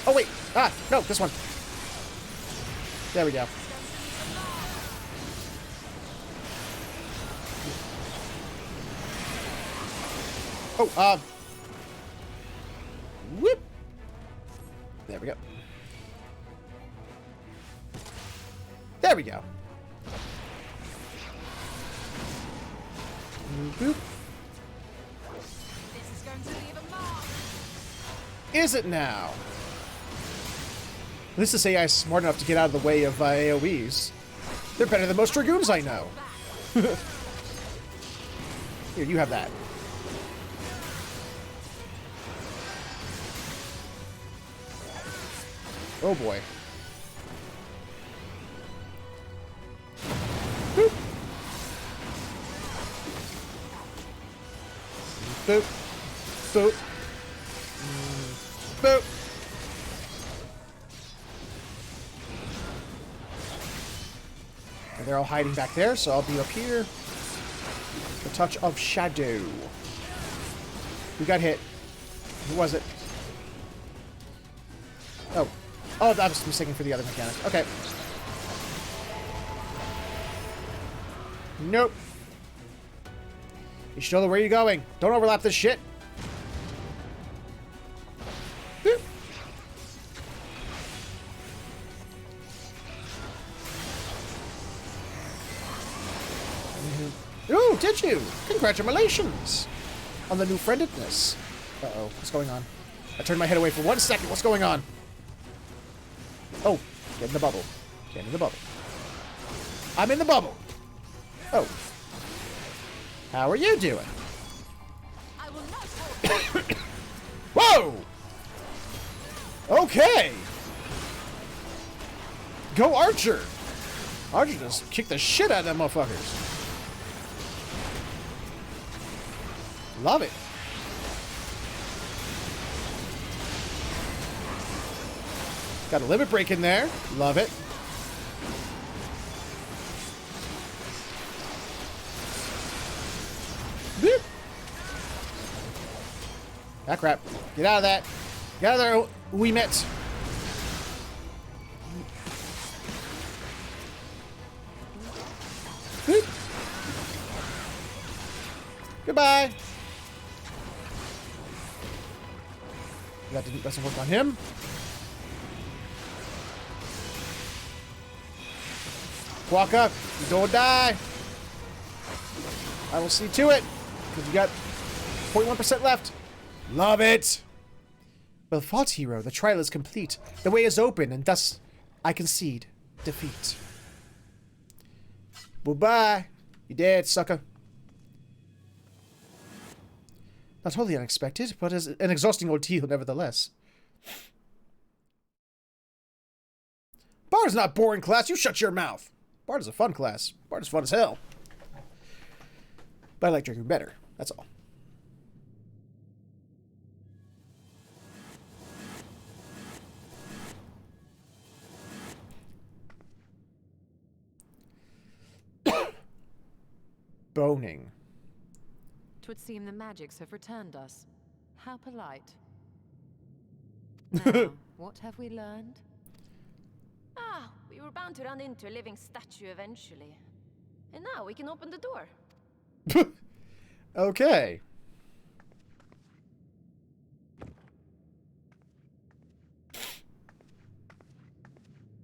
Oh, wait. Ah, no, this one. There we go. Oh, whoop. There we go. There we go. Boop. This is going to leave a mark. Is it now? This is AI smart enough to get out of the way of AoEs. They're better than most Dragoons I know. Here, you have that. Oh boy. Boop. Boop. Boop. Boop. And they're all hiding back there, so I'll be up here. The touch of shadow. Who got hit? Who was it? Oh. Oh, I was mistaken for the other mechanic. Okay. Nope. You should know where you're going. Don't overlap this shit. Boop. Ooh, did you? Congratulations on the new friendedness. Uh-oh, what's going on? I turned my head away for 1 second. What's going on? Oh, get in the bubble. Get in the bubble. I'm in the bubble. Oh. How are you doing? I will not Whoa! Okay. Go Archer. Archer just kicked the shit out of them motherfuckers. Love it. Got a limit break in there. Love it. Boop. Ah, crap. Get out of that. Get out of there, wee mitts. Boop. Goodbye. That doesn't work on him. Walk up. You don't die. I will see to it. Because you got 0.1% left. Love it. Well fought, hero. The trial is complete. The way is open, and thus I concede defeat. Bye-bye. You dead, sucker. Not wholly unexpected, but as an exhausting ordeal nevertheless. Bard is not boring class. You shut your mouth. Bard is a fun class. Bard is fun as hell. But I like Dragoon better. That's all. Boning. 'Twould seem the magics have returned us. How polite. Now, what have we learned? Ah, we were bound to run into a living statue eventually. And now we can open the door. Okay.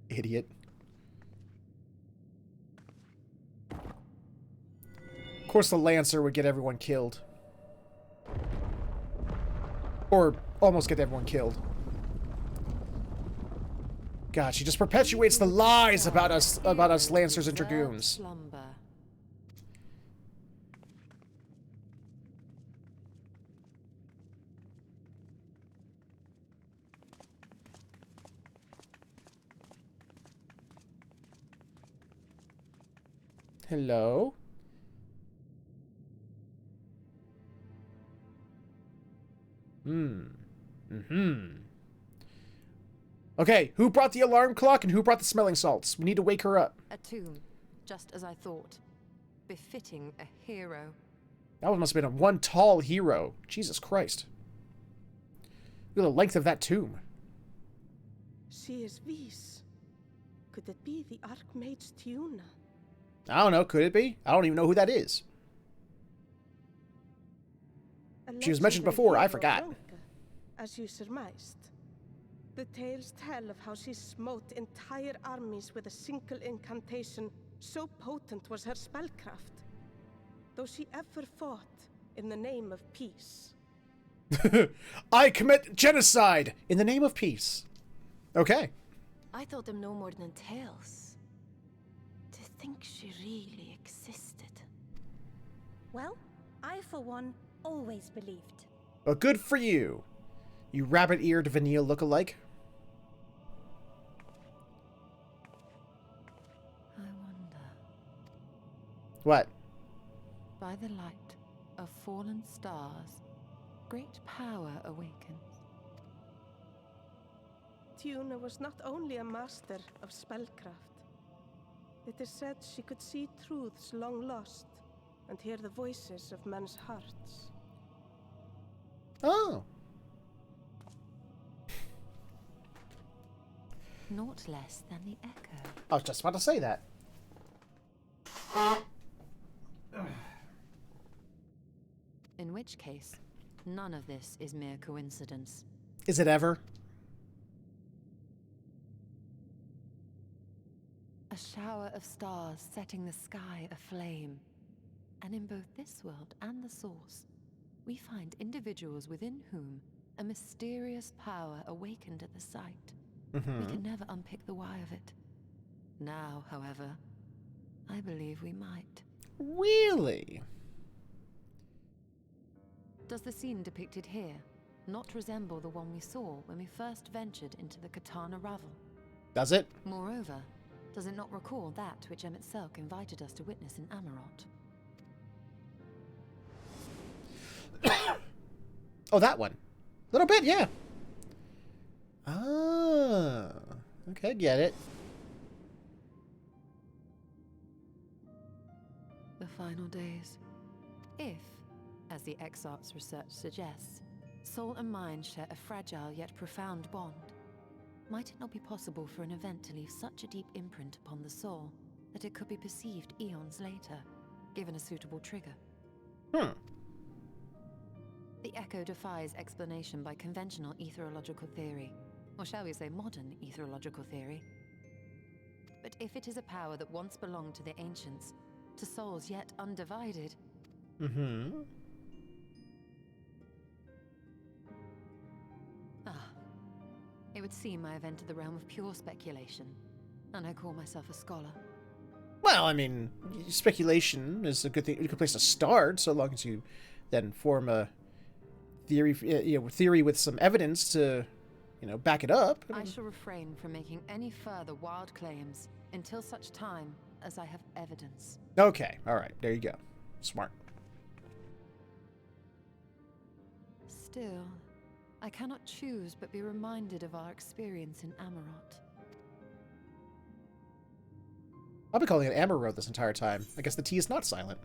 Idiot. Of course the Lancer would get everyone killed. Or almost get everyone killed. God, she just perpetuates the lies about us Lancers and Dragoons. Hello? Okay, who brought the alarm clock and who brought the smelling salts? We need to wake her up. A tomb, just as I thought. Befitting a hero. That one must have been one tall hero. Jesus Christ. Look at the length of that tomb. She is Vis. Could it be the Archmage's Tiuna? I don't know, could it be? I don't even know who that is. She was mentioned before, I forgot. As you surmised. The tales tell of how she smote entire armies with a single incantation, so potent was her spellcraft. Though she ever fought in the name of peace. I commit genocide in the name of peace. Okay. I thought them no more than tales. To think she really existed. Well, I for one always believed. Well, good for you. You rabbit-eared Vanille look-alike. I wonder. What? By the light of fallen stars, great power awakens. Tiuna was not only a master of spellcraft. It is said she could see truths long lost and hear the voices of men's hearts. Oh. Naught less than the echo. I was just about to say that. In which case, none of this is mere coincidence. Is it ever? A shower of stars setting the sky aflame. And in both this world and the Source, we find individuals within whom a mysterious power awakened at the sight. We can never unpick the why of it. Now, however, I believe we might. Really? Does the scene depicted here not resemble the one we saw when we first ventured into the Katana Ravel? Does it? Moreover, does it not recall that which Emmett Selk invited us to witness in Amarot? Oh, that one. A little bit, yeah. Ah. Okay, get it. The final days. If, as the Exarch's research suggests, soul and mind share a fragile yet profound bond, might it not be possible for an event to leave such a deep imprint upon the soul that it could be perceived eons later, given a suitable trigger? The echo defies explanation by conventional etherological theory, or shall we say modern etherological theory. But if it is a power that once belonged to the ancients, to souls yet undivided... It would seem I have entered the realm of pure speculation, and I call myself a scholar. Well, I mean, speculation is a good thing, a good place to start, so long as you then form a theory, theory with some evidence to, back it up. I shall refrain from making any further wild claims until such time as I have evidence. Okay, all right, there you go. Smart. Still, I cannot choose but be reminded of our experience in Amarot. I'll be calling it Amarot this entire time. I guess the T is not silent.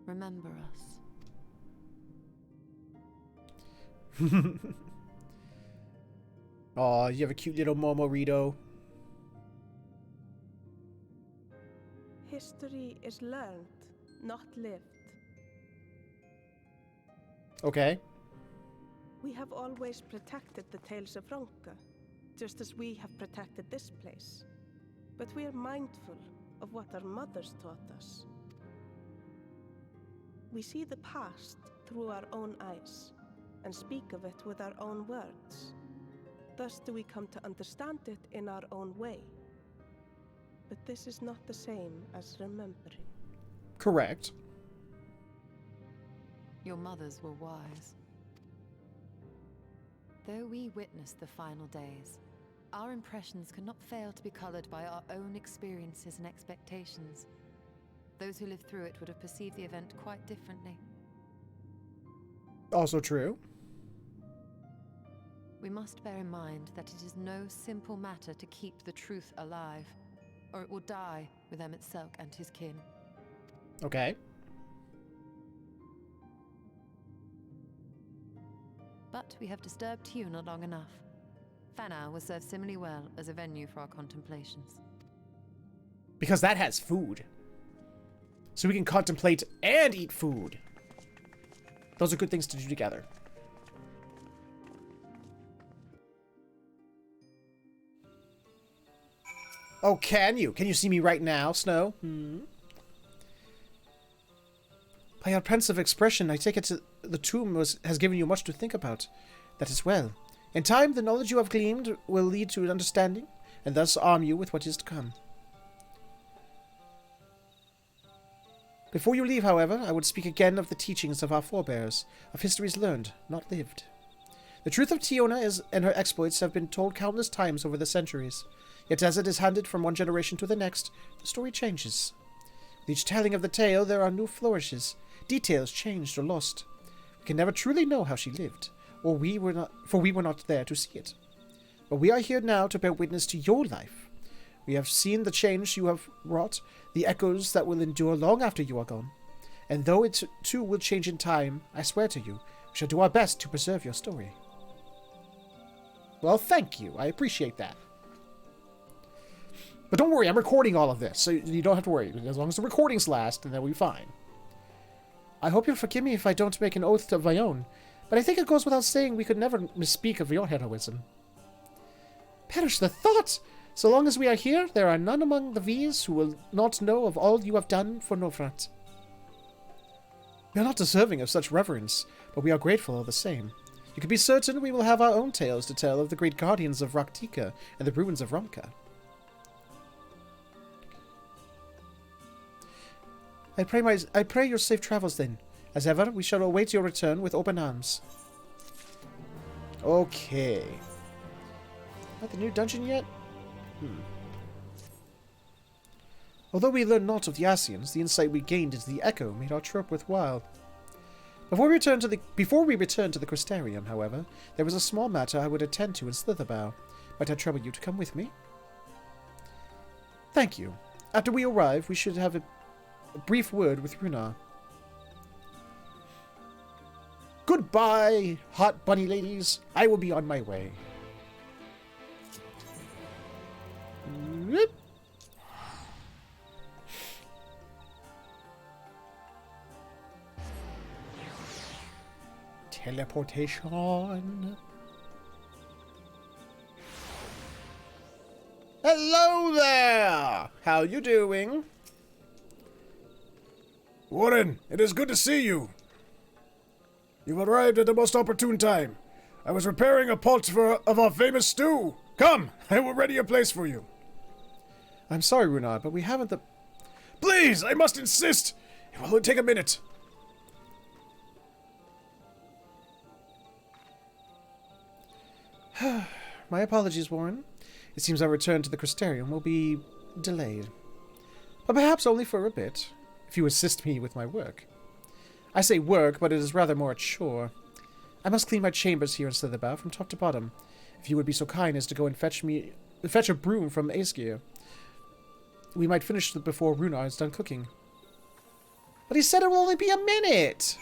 Remember us. Aw, you have a cute little Momorito. History is learned, not lived. Okay. We have always protected the Tales of Ronka, just as we have protected this place. But we are mindful of what our mothers taught us. We see the past through our own eyes, and speak of it with our own words. Thus do we come to understand it in our own way. But this is not the same as remembering. Correct. Your mothers were wise. Though we witnessed the final days, our impressions could not fail to be colored by our own experiences and expectations. Those who lived through it would have perceived the event quite differently. Also true. We must bear in mind that it is no simple matter to keep the truth alive, or it will die with Emmett Selk and his kin. Okay. But we have disturbed Tiuna long enough. Fanau will serve similarly well as a venue for our contemplations. Because that has food. So we can contemplate and eat food. Those are good things to do together. Oh, can you? Can you see me right now, Snow? By your pensive expression, I take it the tomb has given you much to think about. That is well. In time, the knowledge you have gleaned will lead to an understanding, and thus arm you with what is to come. Before you leave, however, I would speak again of the teachings of our forebears, of histories learned, not lived. The truth of Tiuna and her exploits have been told countless times over the centuries, yet as it is handed from one generation to the next, the story changes. With each telling of the tale, there are new flourishes, details changed or lost. We can never truly know how she lived, for we were not there to see it. But we are here now to bear witness to your life. We have seen the change you have wrought, the echoes that will endure long after you are gone. And though it too will change in time, I swear to you, we shall do our best to preserve your story. Well, thank you. I appreciate that. But don't worry, I'm recording all of this, so you don't have to worry. As long as the recordings last, then we'll be fine. I hope you'll forgive me if I don't make an oath of my own, but I think it goes without saying we could never misspeak of your heroism. Perish the thought! So long as we are here, there are none among the V's who will not know of all you have done for Norfront. We are not deserving of such reverence, but we are grateful all the same. You can be certain we will have our own tales to tell of the great guardians of Raktika and the ruins of Romka. I pray your safe travels then. As ever, we shall await your return with open arms. Okay. Not the new dungeon yet? Although we learned naught of the Ascians, the insight we gained into the Echo made our trip worthwhile. Before we return to the Crystarium, however, there was a small matter I would attend to in Slitherbow. Might I trouble you to come with me? Thank you. After we arrive, we should have a brief word with Runar. Goodbye, hot bunny ladies. I will be on my way. Teleportation. Hello there! How you doing? Warren, it is good to see you. You've arrived at the most opportune time. I was preparing a pot of our famous stew. Come, I will ready a place for you. I'm sorry, Runar, but we haven't the... Please, I must insist. It will only take a minute. My apologies, Warren. It seems our return to the Crystarium will be delayed. But perhaps only for a bit, if you assist me with my work. I say work, but it is rather more a chore. I must clean my chambers here in Slitherbow from top to bottom. If you would be so kind as to go and fetch a broom from Ascian, we might finish it before Runar is done cooking. But he said it will only be a minute.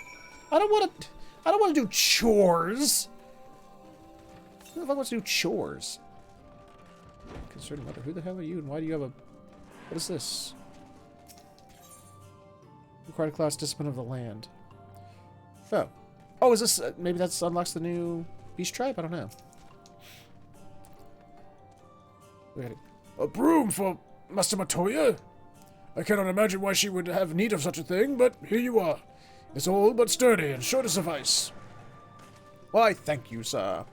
I don't want to do chores. Who the fuck wants to do chores? Concerned mother, who the hell are you and why do you have a... What is this? Required class discipline of the land. Oh. Oh, is this... maybe that unlocks the new beast tribe? I don't know. A broom for Master Matoya? I cannot imagine why she would have need of such a thing, but here you are. It's old but sturdy and sure to suffice. Why, thank you, sir.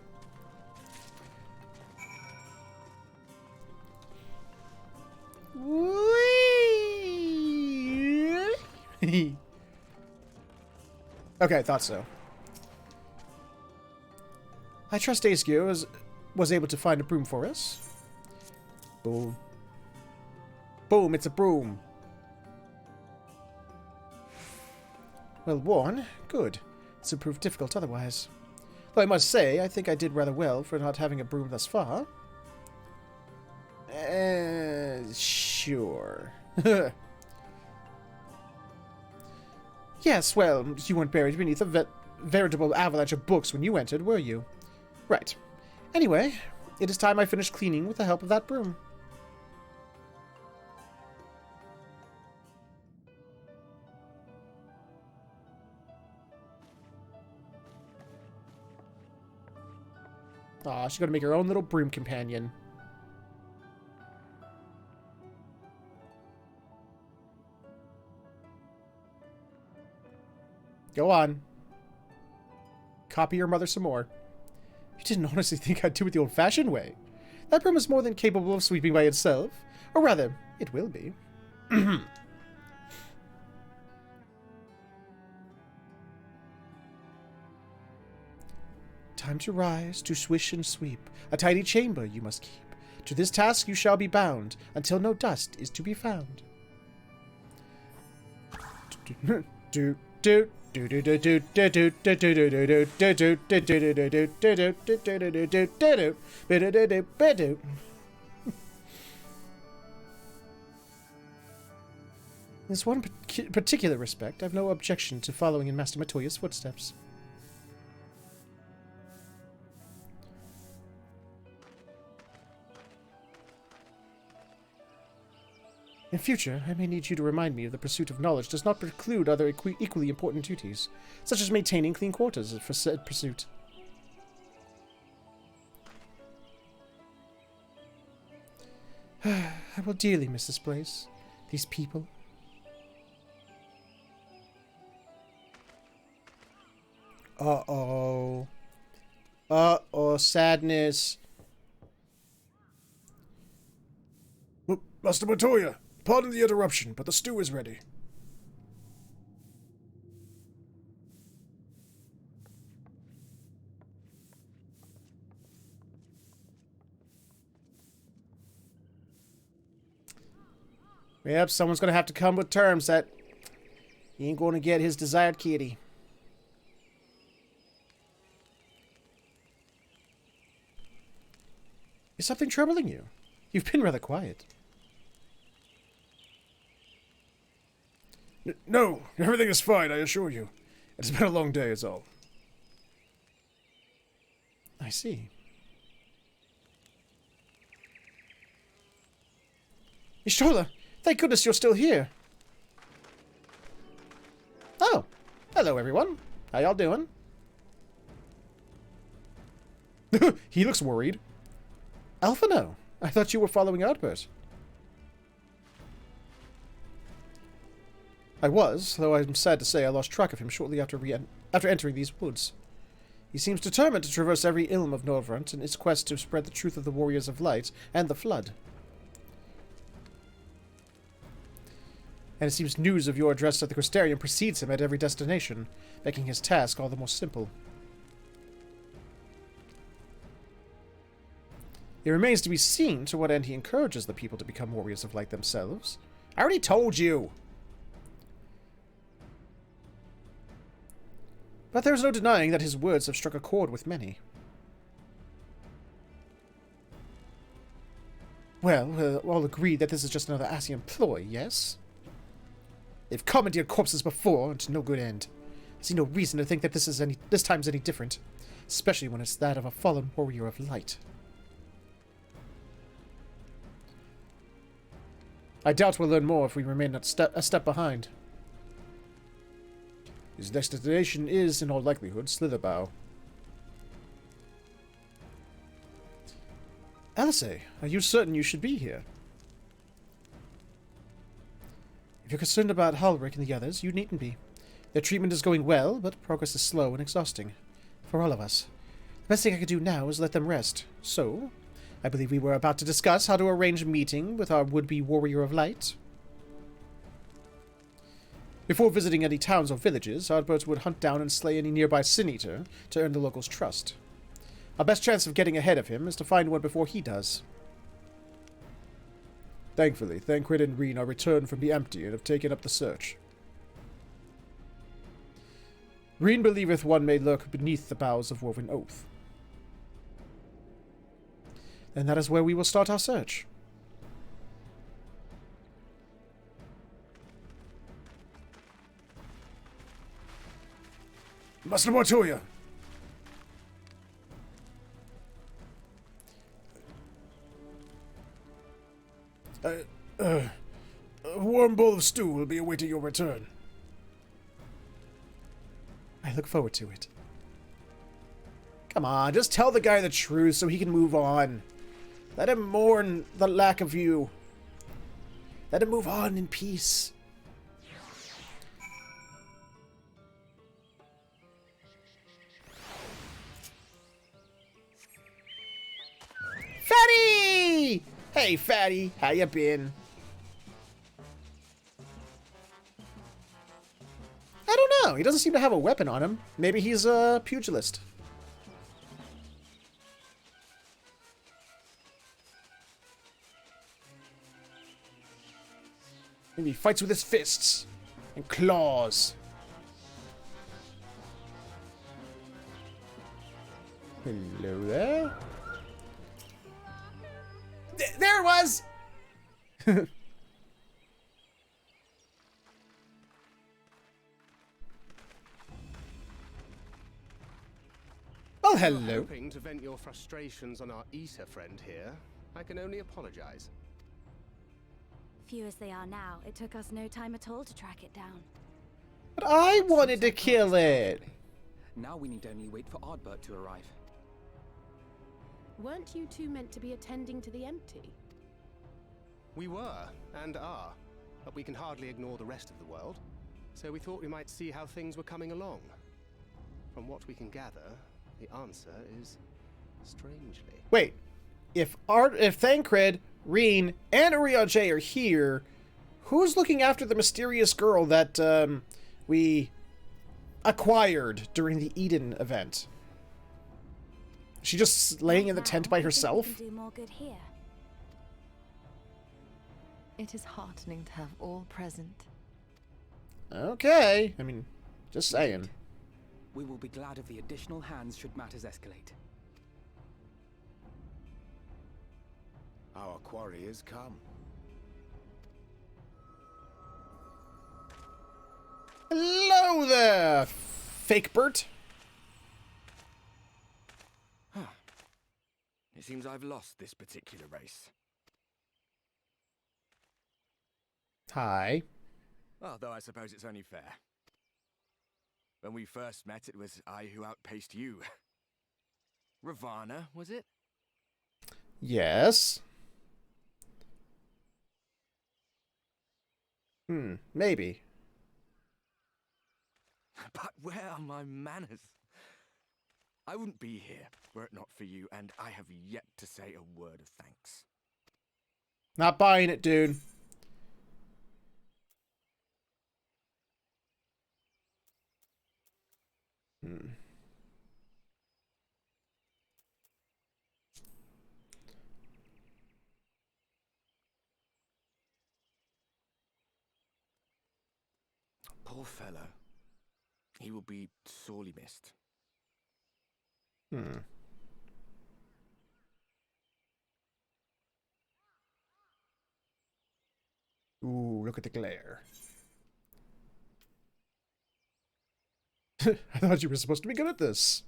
Okay, I thought so. I trust Ascian was able to find a broom for us. Boom. Boom, it's a broom. Well worn. Good. This would prove difficult otherwise. Though I must say, I think I did rather well for not having a broom thus far. Sure. Yes, well, you weren't buried beneath a veritable avalanche of books when you entered, were you? Right. Anyway, it is time I finished cleaning with the help of that broom. Aw, she's gonna make her own little broom companion. Go on. Copy your mother some more. You didn't honestly think I'd do it the old-fashioned way. That broom is more than capable of sweeping by itself. Or rather, it will be. Time to rise, to swish and sweep. A tidy chamber you must keep. To this task you shall be bound, until no dust is to be found. do do do do do do do do do do do do do do. In this one particular respect, I have no objection to following in Master Matoya's footsteps. In future, I may need you to remind me of the pursuit of knowledge does not preclude other equally important duties, such as maintaining clean quarters for said pursuit. I will dearly miss this place, these people. Uh-oh. Uh-oh, sadness. Master Matoya, pardon the interruption, but the stew is ready. Yep, someone's gonna have to come with terms that he ain't gonna get his desired kitty. Is something troubling you? You've been rather quiet. No, everything is fine, I assure you. It's been a long day, is all. I see. Ishtola, thank goodness you're still here. Oh, hello everyone. How y'all doing? He looks worried. Alphino, I thought you were following Ardbert. I was, though I'm sad to say I lost track of him shortly after entering these woods. He seems determined to traverse every ilm of Norvrant in his quest to spread the truth of the Warriors of Light and the Flood. And it seems news of your address at the Crystarium precedes him at every destination, making his task all the more simple. It remains to be seen to what end he encourages the people to become Warriors of Light themselves. I already told you! But there is no denying that his words have struck a chord with many. Well, we're all agreed that this is just another Ascian ploy, yes? They've commandeered corpses before, and to no good end. I see no reason to think that this time's any different, especially when it's that of a fallen warrior of light. I doubt we'll learn more if we remain a step behind. His destination is, in all likelihood, Slitherbow. Alice, are you certain you should be here? If you're concerned about Halric and the others, you needn't be. Their treatment is going well, but progress is slow and exhausting. For all of us. The best thing I could do now is let them rest. So, I believe we were about to discuss how to arrange a meeting with our would-be Warrior of Light. Before visiting any towns or villages, Ardbert would hunt down and slay any nearby Sin-Eater to earn the locals' trust. Our best chance of getting ahead of him is to find one before he does. Thankfully, Thancred and Reen are returned from the Empty and have taken up the search. Reen believeth one may lurk beneath the boughs of Woven Oath. Then that is where we will start our search. Master Matoya! A warm bowl of stew will be awaiting your return. I look forward to it. Come on, just tell the guy the truth so he can move on. Let him mourn the lack of you. Let him move on in peace. Fatty! Hey, Fatty, how you been? I don't know. He doesn't seem to have a weapon on him. Maybe he's a pugilist. Maybe he fights with his fists. And claws. Hello there. There it was! Oh, hello. Hoping to vent your frustrations on our Issa friend here, I can only apologize. Few as they are now, it took us no time at all to track it down. But I wanted to kill it. Now we need only wait for Ardbert to arrive. Weren't you two meant to be attending to the empty? We were, and are, but we can hardly ignore the rest of the world. So we thought we might see how things were coming along. From what we can gather, the answer is strangely. Wait, if Thancred, Reen, and Urianger are here, who's looking after the mysterious girl that we acquired during the Eden event? Is she just laying in the tent by herself? We can do more good here. It is heartening to have all present. Okay, I mean, just saying. We will be glad of the additional hands should matters escalate. Our quarry has come. Hello there, fake Bert. Huh. It seems I've lost this particular race. Hi. Although I suppose it's only fair. When we first met, it was I who outpaced you. Ravana, was it? Yes. Maybe. But where are my manners? I wouldn't be here were it not for you, and I have yet to say a word of thanks. Not buying it, dude. Poor fellow. He will be sorely missed. Ooh, look at the glare. I thought you were supposed to be good at this.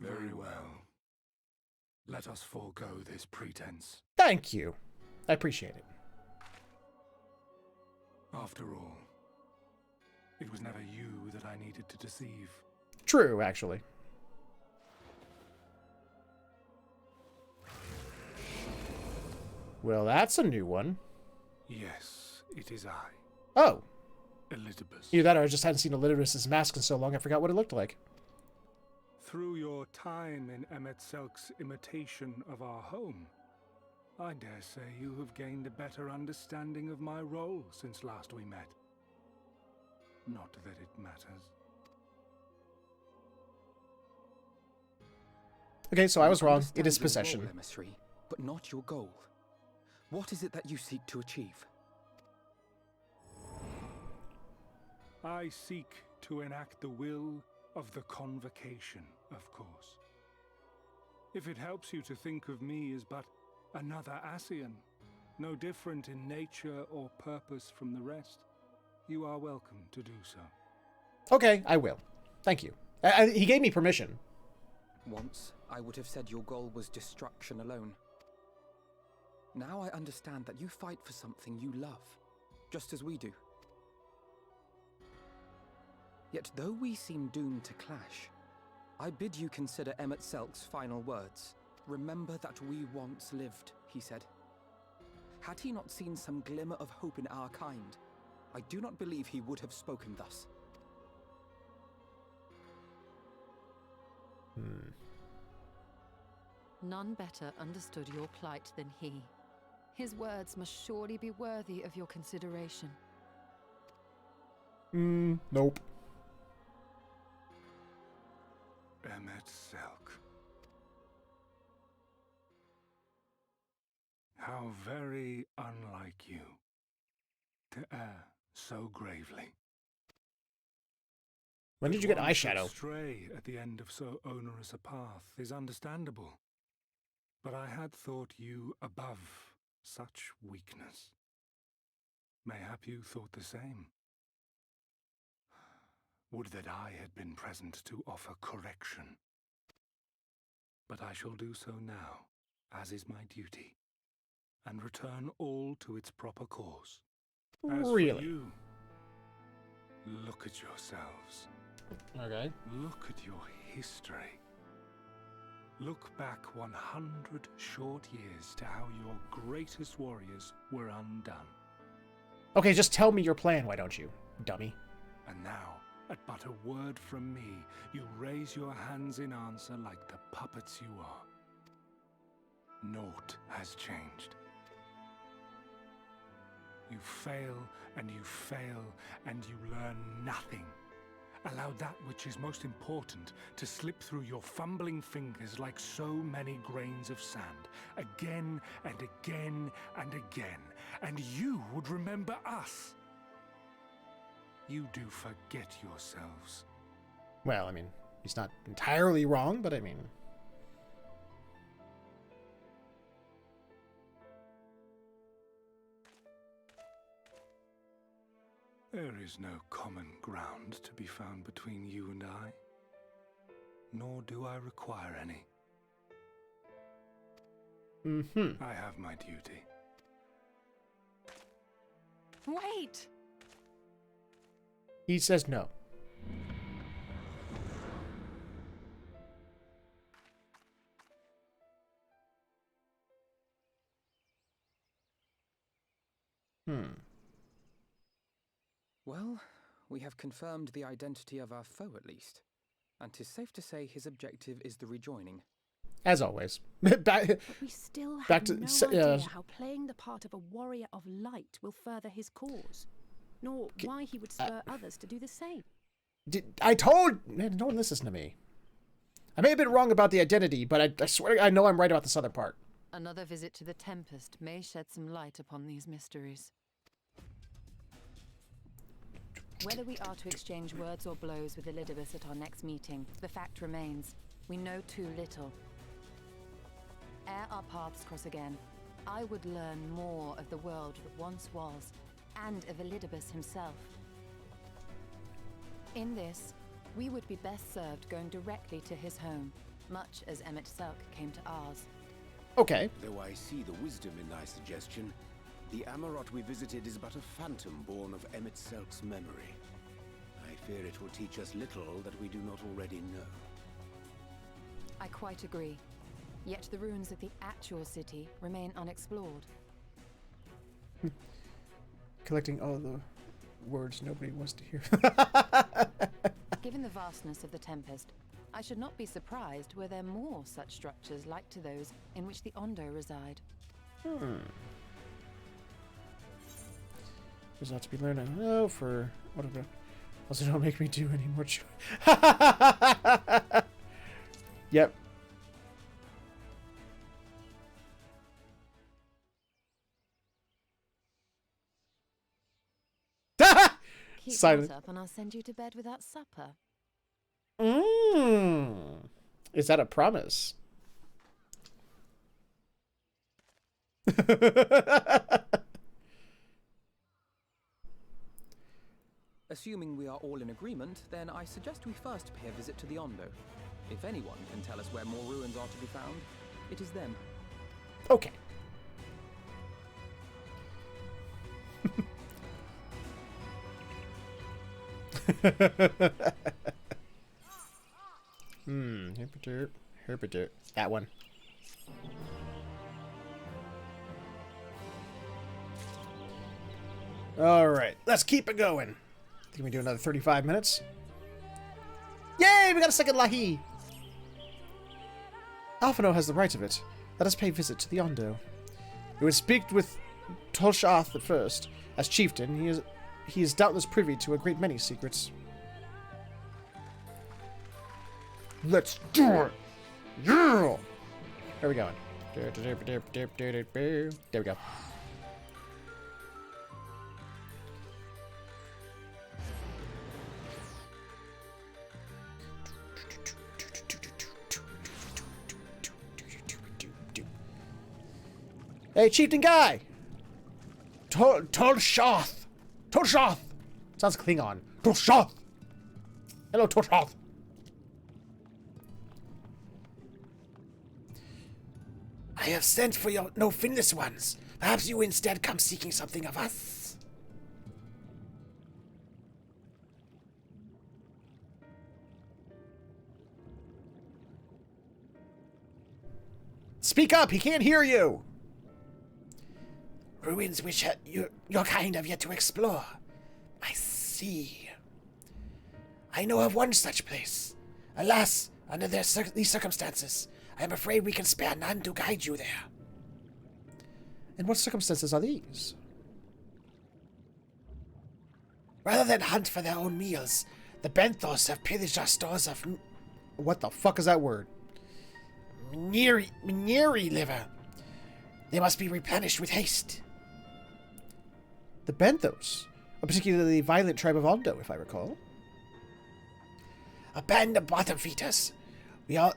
Very well. Let us forego this pretense. Thank you. I appreciate it. After all, it was never you that I needed to deceive. True, actually. Well, that's a new one. Yes, it is I. Oh. Elizabeth. Either that or I just hadn't seen Elizabeth's mask in so long I forgot what it looked like. Through your time in Emet-Selk's imitation of our home, I dare say you have gained a better understanding of my role since last we met. Not that it matters. Okay, so I was wrong. It Understand is your possession. role, emissary, but not your goal. What is it that you seek to achieve? I seek to enact the will of the Convocation, of course. If it helps you to think of me as but another Ascian, no different in nature or purpose from the rest, you are welcome to do so. Okay, I will. Thank you. He gave me permission. Once, I would have said your goal was destruction alone. Now I understand that you fight for something you love, just as we do. Yet though we seem doomed to clash, I bid you consider Emet-Selk's final words. Remember that we once lived, he said. Had he not seen some glimmer of hope in our kind, I do not believe he would have spoken thus. None better understood your plight than he. His words must surely be worthy of your consideration. Nope. Emet-Selk. How very unlike you to err so gravely. When did you get One should eyeshadow? Stray at the end of so onerous a path is understandable, but I had thought you above such weakness. Mayhap you thought the same. Would that I had been present to offer correction. But I shall do so now, as is my duty, and return all to its proper course. As Really? for you, look at yourselves. Okay. Look at your history. Look back 100 short years to how your greatest warriors were undone. Okay, just tell me your plan, why don't you, dummy? And now, at but a word from me, you raise your hands in answer like the puppets you are. Naught has changed. You fail, and you fail, and you learn nothing. Allow that which is most important to slip through your fumbling fingers like so many grains of sand, again and again and again, and you would remember us. You do forget yourselves. Well, I mean, he's not entirely wrong, but I mean... There is no common ground to be found between you and I, nor do I require any. Mm-hmm. I have my duty. Wait! He says no. Well, we have confirmed the identity of our foe at least. And 'tis safe to say his objective is the rejoining. As always. But we still have no idea how playing the part of a warrior of light will further his cause, nor why he would spur others to do the same. I told... Man, no one listens to me. I may have been wrong about the identity, but I swear I know I'm right about this other part. Another visit to the Tempest may shed some light upon these mysteries. Whether we are to exchange words or blows with Elidibus at our next meeting, the fact remains, we know too little. Ere our paths cross again, I would learn more of the world that once was, and of Elidibus himself. In this, we would be best served going directly to his home, much as Emmett Selk came to ours. Okay. Though I see the wisdom in thy suggestion, the Amarot we visited is but a phantom born of Emmett Selk's memory. I fear it will teach us little that we do not already know. I quite agree. Yet the ruins of the actual city remain unexplored. Collecting all the words nobody wants to hear. Given the vastness of the Tempest, I should not be surprised were there more such structures like to those in which the Ondo reside. There's not to be learned. I don't know for what about. Also, don't make me do any more. Yep. Keep Silent. that up and I'll send you to bed without supper. Is that a promise? Assuming we are all in agreement, then I suggest we first pay a visit to the Ondo. If anyone can tell us where more ruins are to be found, it is them. Okay. Herberdirt. That one. Alright, let's keep it going. Think we do another 35 minutes. Yay, we got a second Lahi! Alphino has the right of it. Let us pay visit to the Ondo. We would speak with Tolshath at first. As chieftain, he is doubtless privy to a great many secrets. Let's do it! Yeah! Where are we going? There we go. Hey, chieftain guy! Tolshoth! Tolshoth! Sounds Klingon. Tolshoth! Hello, Tolshoth! I have sent for your no finless ones. Perhaps you instead come seeking something of us. Speak up! He can't hear you! Ruins which your kind have yet to explore. I see. I know of one such place. Alas, under these circumstances, I am afraid we can spare none to guide you there. And what circumstances are these? Rather than hunt for their own meals, the Benthos have pillaged our stores of... What the fuck is that word? Minieri liver. They must be replenished with haste. The Benthos, a particularly violent tribe of Ondo, if I recall. A band of bottom feeders. We all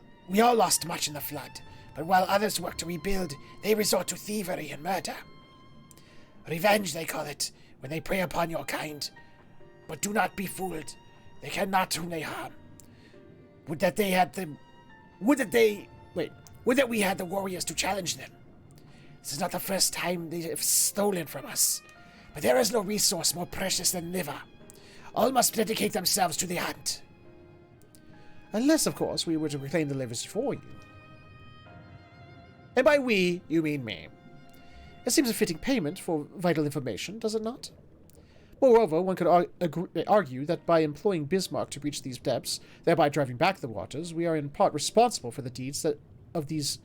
lost much in the flood, but while others work to rebuild, they resort to thievery and murder. Revenge, they call it, when they prey upon your kind. But do not be fooled. They cannot whom they harm. Would that we had the warriors to challenge them. This is not the first time they have stolen from us. But there is no resource more precious than liver. All must dedicate themselves to the hunt. Unless, of course, we were to reclaim the livers for you. And by we, you mean me. It seems a fitting payment for vital information, does it not? Moreover, one could argue that by employing Bismarck to reach these depths, thereby driving back the waters, we are in part responsible for the deeds of those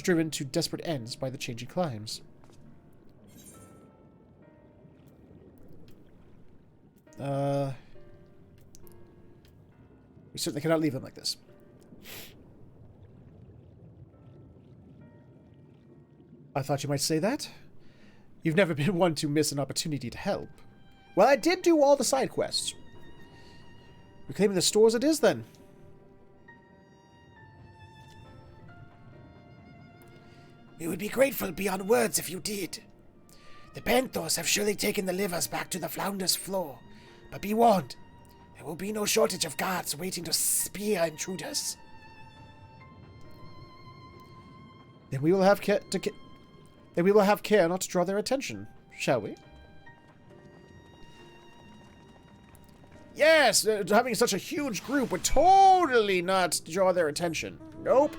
driven to desperate ends by the changing climes. We certainly cannot leave them like this. I thought you might say that. You've never been one to miss an opportunity to help. Well, I did do all the side quests. Reclaiming the stores it is, then. We would be grateful beyond words if you did. The Benthos have surely taken the livers back to the Flounder's floor. But be warned, there will be no shortage of guards waiting to spear intruders. Then we will have care not to draw their attention, shall we? Yes, having such a huge group would totally not draw their attention. Nope.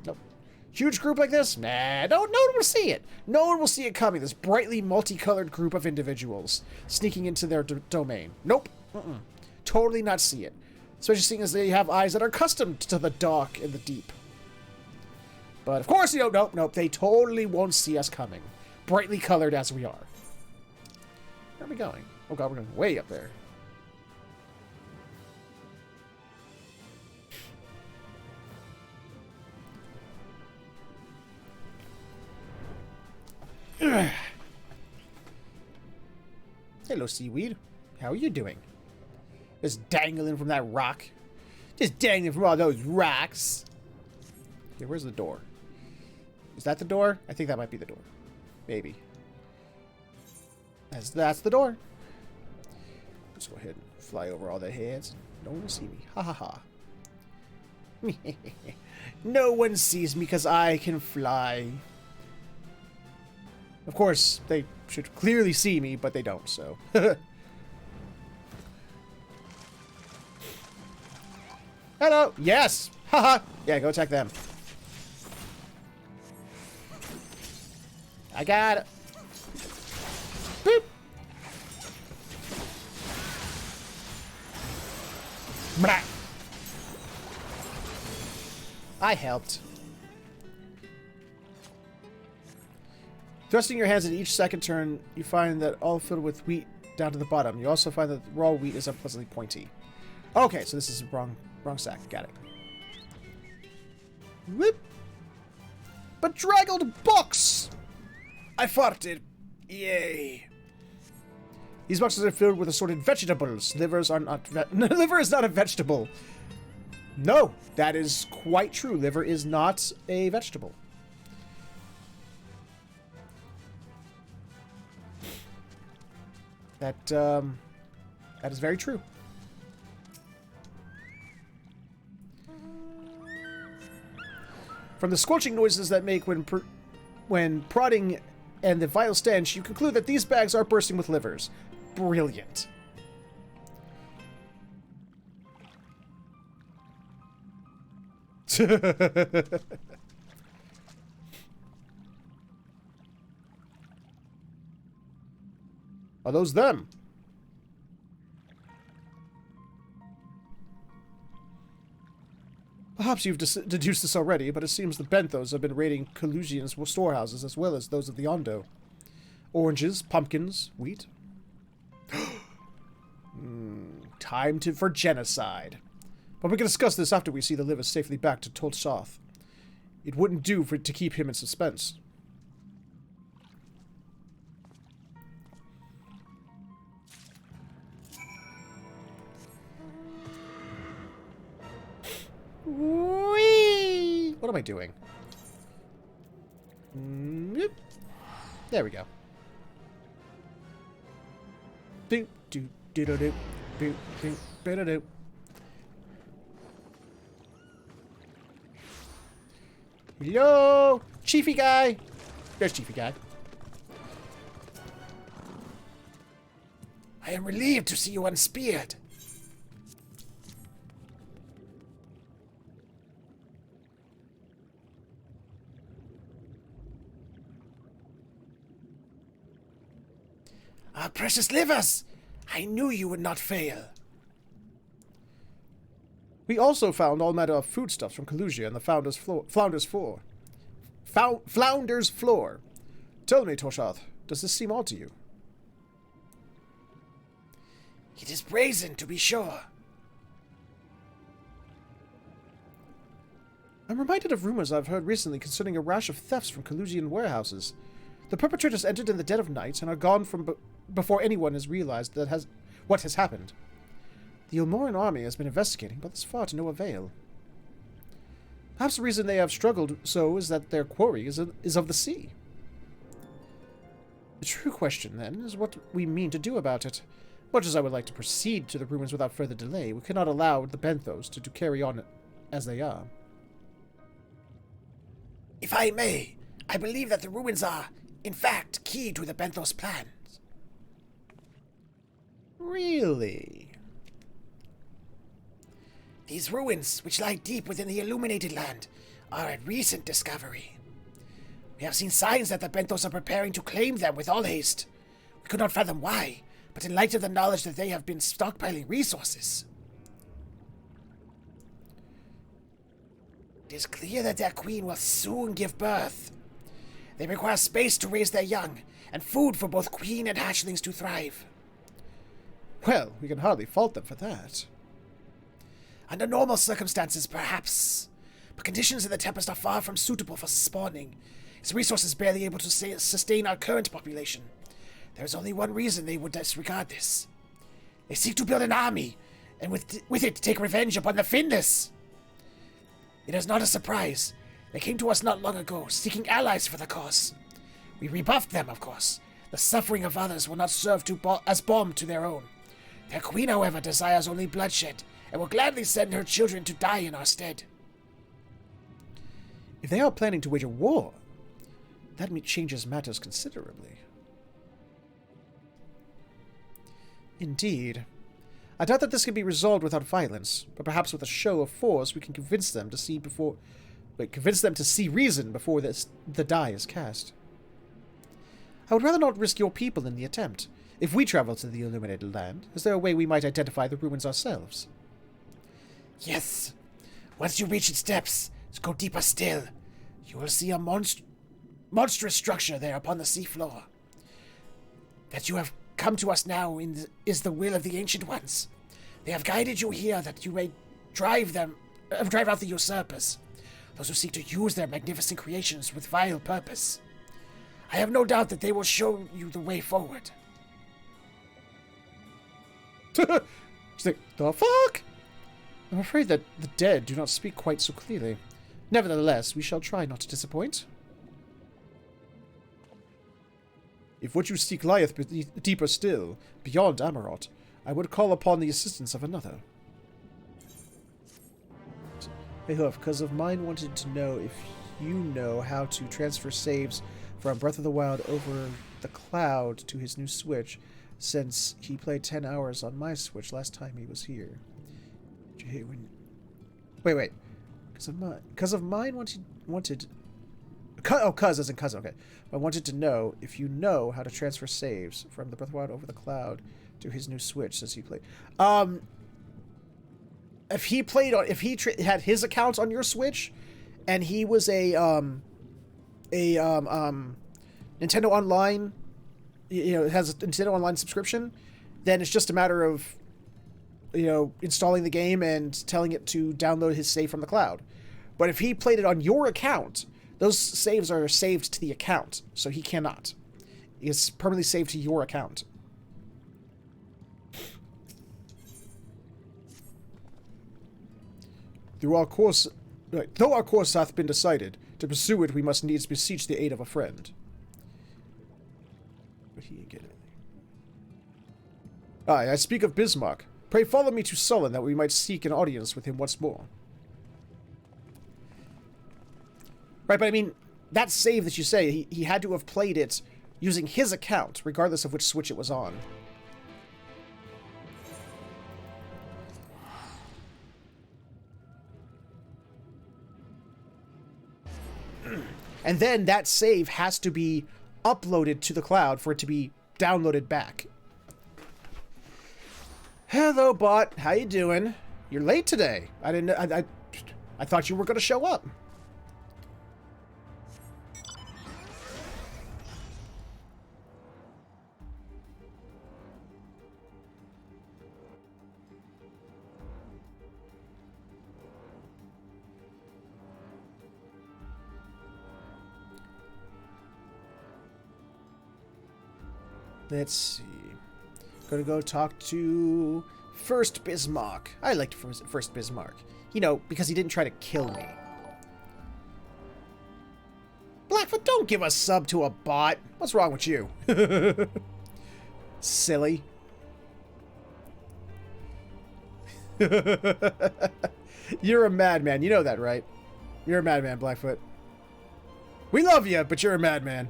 Nope. Huge group like this? Nah, no one will see it. No one will see it coming. This brightly multicolored group of individuals sneaking into their domain. Nope. Totally not see it. Especially seeing as they have eyes that are accustomed to the dark and the deep. But of course, nope. They totally won't see us coming. Brightly colored as we are. Where are we going? Oh god, we're going way up there. Hello, seaweed. How are you doing? Just dangling from that rock. Just dangling from all those rocks. Okay, where's the door? Is that the door? I think that might be the door. Maybe. That's the door. Let's go ahead and fly over all their heads. No one will see me. Ha ha ha. No one sees me because I can fly. Of course, they should clearly see me, but they don't, so. Hello! Yes! Haha! Yeah, go attack them. I got it. Boop! Blah. I helped. Thrusting your hands in each second turn, you find that all filled with wheat down to the bottom. You also find that raw wheat is unpleasantly pointy. Okay, so this is the wrong sack. Got it. Whoop. bedraggled box! I farted. Yay. These boxes are filled with assorted vegetables. Liver is not a vegetable. No, that is quite true. Liver is not a vegetable. That is very true. From the squelching noises that make when prodding and the vile stench, you conclude that these bags are bursting with livers. Brilliant. Are those them? Perhaps you've deduced this already, but it seems the Benthos have been raiding Collusian's storehouses as well as those of the Ondo. Oranges, pumpkins, wheat. Time for genocide. But we can discuss this after we see the liver safely back to Tolsath. It wouldn't do to keep him in suspense. Whee! What am I doing? Yep. There we go. Boop, doo, doo, doo, doo. Boop, boop, doo, doo, doo. Hello? Chiefy guy! There's Chiefy guy. I am relieved to see you unspeared. Our precious livers! I knew you would not fail. We also found all manner of foodstuffs from Collusia and the Flounder's Floor. Flounder's Floor. Tell me, Toshath, does this seem odd to you? It is brazen, to be sure. I'm reminded of rumors I've heard recently concerning a rash of thefts from Collusian warehouses. The perpetrators entered in the dead of night and are gone from before anyone has realized what has happened. The Ilmoran army has been investigating, but thus far to no avail. Perhaps the reason they have struggled so is that their quarry is of the sea. The true question, then, is what we mean to do about it. Much as I would like to proceed to the ruins without further delay, we cannot allow the Benthos to carry on as they are. If I may, I believe that the ruins are, in fact, key to the Benthos plans. Really? These ruins, which lie deep within the Illuminated Land, are a recent discovery. We have seen signs that the Benthos are preparing to claim them with all haste. We could not fathom why, but in light of the knowledge that they have been stockpiling resources, it is clear that their queen will soon give birth. They require space to raise their young, and food for both queen and hatchlings to thrive. Well, we can hardly fault them for that. Under normal circumstances, perhaps, but conditions in the Tempest are far from suitable for spawning. Its resources barely able to sustain our current population. There is only one reason they would disregard this. They seek to build an army, and with it take revenge upon the Findus. It is not a surprise. They came to us not long ago, seeking allies for the cause. We rebuffed them, of course. The suffering of others will not serve as balm to their own. Their queen, however, desires only bloodshed, and will gladly send her children to die in our stead. If they are planning to wage a war, that changes matters considerably. Indeed. I doubt that this can be resolved without violence, but perhaps with a show of force we can convince them to see reason before the die is cast. I would rather not risk your people in the attempt. If we travel to the Illuminated Land, is there a way we might identify the ruins ourselves? Yes. Once you reach its depths, go deeper still. You will see a monstrous structure there upon the seafloor. That you have come to us now is the will of the Ancient Ones. They have guided you here that you may drive out the usurpers. those who seek to use their magnificent creations with vile purpose. I have no doubt that they will show you the way forward. He's like, the fuck? I'm afraid that the dead do not speak quite so clearly. Nevertheless, we shall try not to disappoint. If what you seek lieth deeper still, beyond Amarot, I would call upon the assistance of another. Hey Hoof, cuz of mine wanted to know if you know how to transfer saves from Breath of the Wild over the cloud to his new Switch, since he played 10 hours on my Switch last time he was here. Did you hate when... Wait. Cuz of mine wanted... Oh, cuz as in cousin, okay. I wanted to know if you know how to transfer saves from the Breath of the Wild over the cloud to his new Switch since he played. If he played on, if he had his account on your Switch, and he was a Nintendo Online, has a Nintendo Online subscription, then it's just a matter of, installing the game and telling it to download his save from the cloud. But if he played it on your account, those saves are saved to the account, so he cannot. It's permanently saved to your account. Though our course hath been decided, to pursue it we must needs beseech the aid of a friend. But he ain't getting anything. Aye, I speak of Bismarck. Pray follow me to Sullen, that we might seek an audience with him once more. Right, but I mean, that save that you say, he had to have played it using his account, regardless of which Switch it was on. And then that save has to be uploaded to the cloud for it to be downloaded back. Hello, bot. How you doing? You're late today. I thought you were going to show up. Let's see. Gonna go talk to First Bismarck. I liked First Bismarck. Because he didn't try to kill me. Blackfoot, don't give a sub to a bot. What's wrong with you? Silly. You're a madman. You know that, right? You're a madman, Blackfoot. We love you, but you're a madman.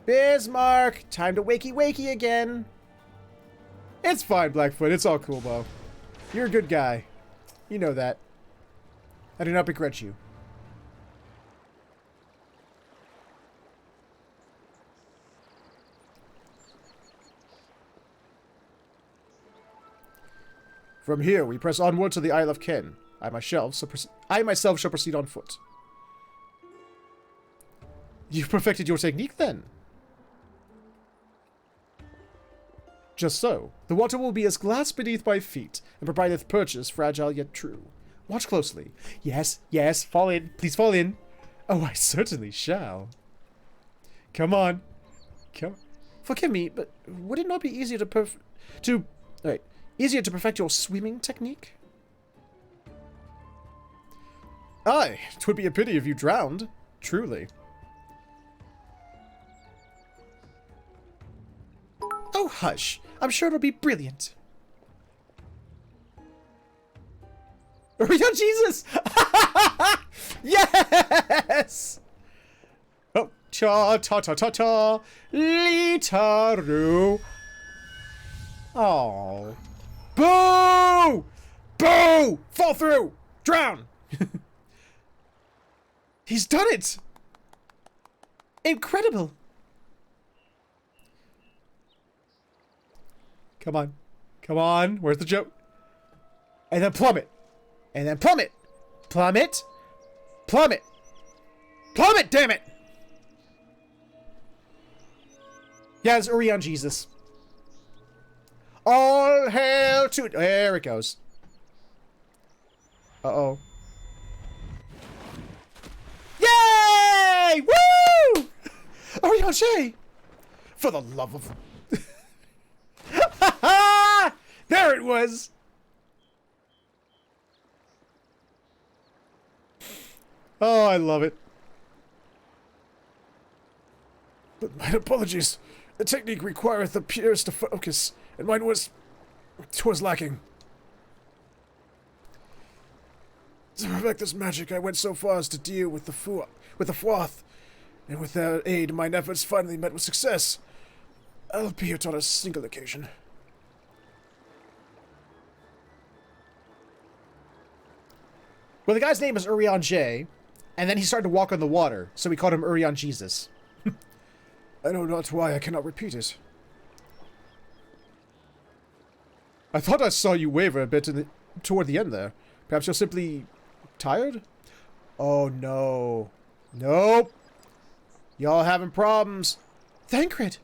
Bismarck! Time to wakey again. It's fine, Blackfoot. It's all cool, Bo. You're a good guy. You know that. I do not begrudge you. From here, we press onward to the Isle of Ken. I myself shall proceed on foot. You've perfected your technique, then? Just so. The water will be as glass beneath my feet, and provideth purchase fragile yet true. Watch closely. Yes, fall in. Please fall in. Oh, I certainly shall. Come on. Forgive me, but would it not be easier to perfect your swimming technique? Aye, 'twould be a pity if you drowned. Truly. Oh, hush. I'm sure it'll be brilliant. Oh, Jesus! Yes! Oh, ta-ta-ta-ta-ta, Litaru. Oh. Boo! Boo! Fall through! Drown! He's done it! Incredible! Come on. Come on. Where's the joke? And then plummet. And then plummet. Plummet. Plummet. Plummet, damn it! Yeah, it's Urion Jesus. All hail to... There it goes. Uh-oh. Yay! Woo! Urion Shay! For the love of... There it was! Oh, I love it. But my apologies. The technique requireth the peers to focus, and mine was... 'twas lacking. To perfect this magic, I went so far as to deal with the Fwath, and with their aid, mine efforts finally met with success, albeit on a single occasion. Well, the guy's name is Urion J, and then he started to walk on the water, so we called him Urion Jesus. I know not why I cannot repeat it. I thought I saw you waver a bit toward the end there. Perhaps you're simply tired? Oh, no. Nope. Y'all having problems. Thancred.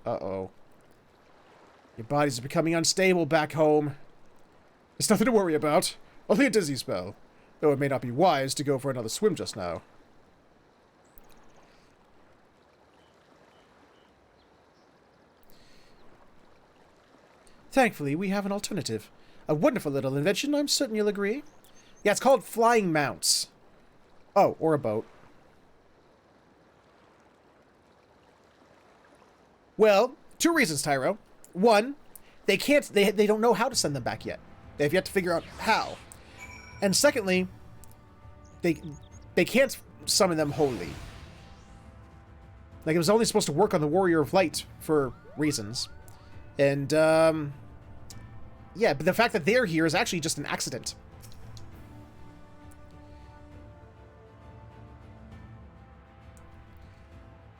Uh-oh. Your bodies are becoming unstable back home. There's nothing to worry about. Only a dizzy spell. Though it may not be wise to go for another swim just now. Thankfully, we have an alternative. A wonderful little invention, I'm certain you'll agree. Yeah, it's called flying mounts. Oh, or a boat. Well, 2 reasons, Tyro. 1, they don't know how to send them back yet. They've yet to figure out how. And secondly, they can't summon them wholly. Like, it was only supposed to work on the Warrior of Light for reasons. And, yeah, but the fact that they're here is actually just an accident.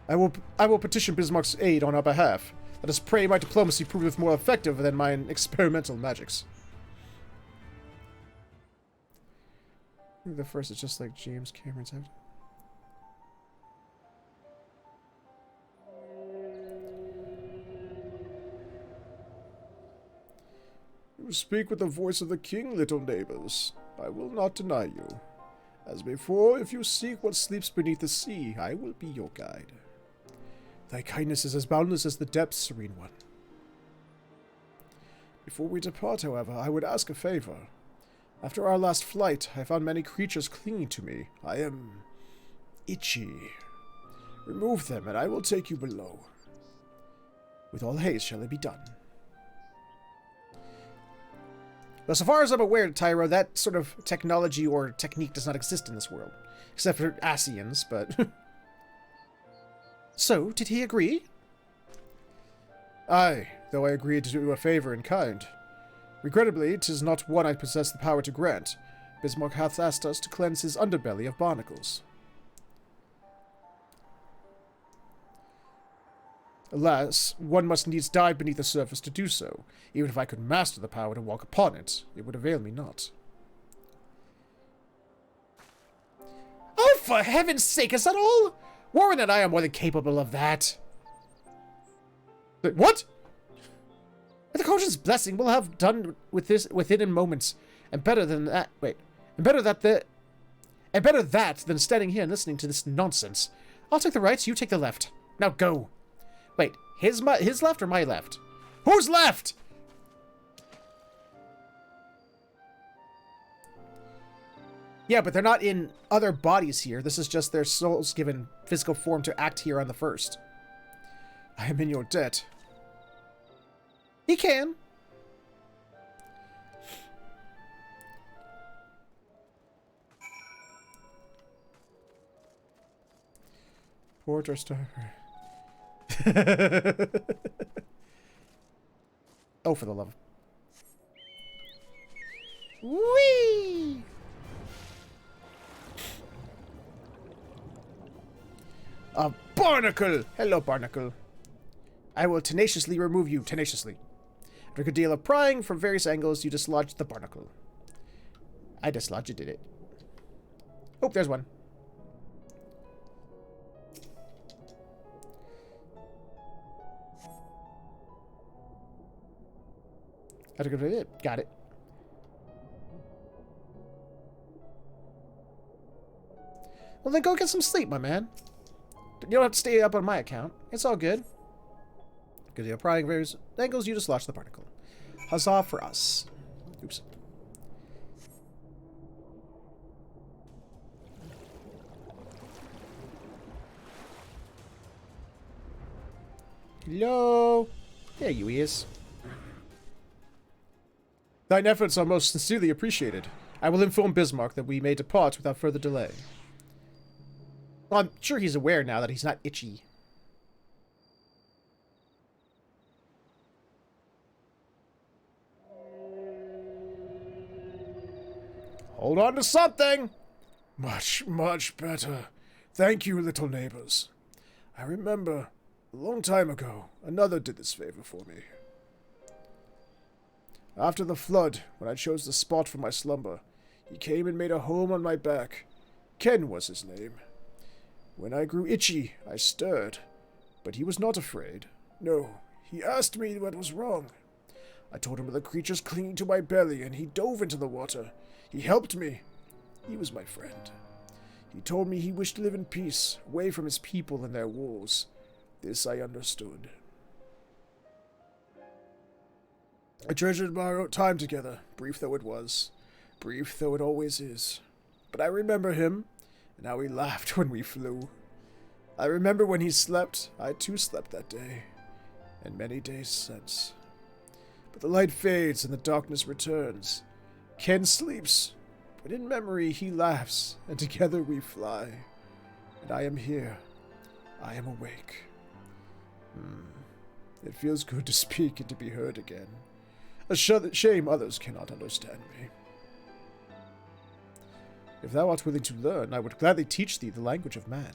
I will petition Bismarck's aid on our behalf. Let us pray my diplomacy proveth more effective than mine experimental magics. I think the first is just like James Cameron's head. You speak with the voice of the king, little neighbors. I will not deny you. As before, if you seek what sleeps beneath the sea, I will be your guide. Thy kindness is as boundless as the depths, serene one. Before we depart, however, I would ask a favor. After our last flight, I found many creatures clinging to me. I am itchy. Remove them, and I will take you below. With all haste shall it be done. Well, so far as I'm aware, Tyro, that sort of technology or technique does not exist in this world. Except for Ascians, but... So, did he agree? Aye, though I agreed to do a favor in kind. Regrettably, 'tis not one I possess the power to grant. Bismarck hath asked us to cleanse his underbelly of barnacles. Alas, one must needs dive beneath the surface to do so. Even if I could master the power to walk upon it, it would avail me not. Oh, for heaven's sake, is that all? Warren and I are more than capable of that. But what? With the Coach's blessing, we'll have done with this within in moments. And better than that, and better that than standing here and listening to this nonsense. I'll take the right, you take the left. Now go. Wait, his left or my left? Who's left? Yeah, but they're not in other bodies here. This is just their souls given physical form to act here on the first. I am in your debt. He can. Port or star. Oh, for the love of... Whee! A barnacle! Hello, barnacle. I will tenaciously remove you, tenaciously. After a good deal of prying from various angles, you dislodged the barnacle. I dislodged it. Oh, there's one. Got it. Well, then go get some sleep, my man. You don't have to stay up on my account. It's all good. Because you're prying various angles, you dislodge the particle. Huzzah for us. Oops. Hello? There you is. Thine efforts are most sincerely appreciated. I will inform Bismarck that we may depart without further delay. Well, I'm sure he's aware now that he's not itchy. Hold on to something! Much, much better. Thank you, little neighbors. I remember, a long time ago, another did this favor for me. After the flood, when I chose the spot for my slumber, he came and made a home on my back. Ken was his name. When I grew itchy, I stirred, but he was not afraid. No, he asked me what was wrong. I told him of the creatures clinging to my belly, and he dove into the water. He helped me. He was my friend. He told me he wished to live in peace, away from his people and their wars. This I understood. I treasured our time together, brief though it was, brief though it always is. But I remember him, and how he laughed when we flew. I remember when he slept. I too slept that day, and many days since. But the light fades and the darkness returns. Ken sleeps, but in memory he laughs, and together we fly. And I am here. I am awake. It feels good to speak and to be heard again. A shame others cannot understand me. If thou art willing to learn, I would gladly teach thee the language of man.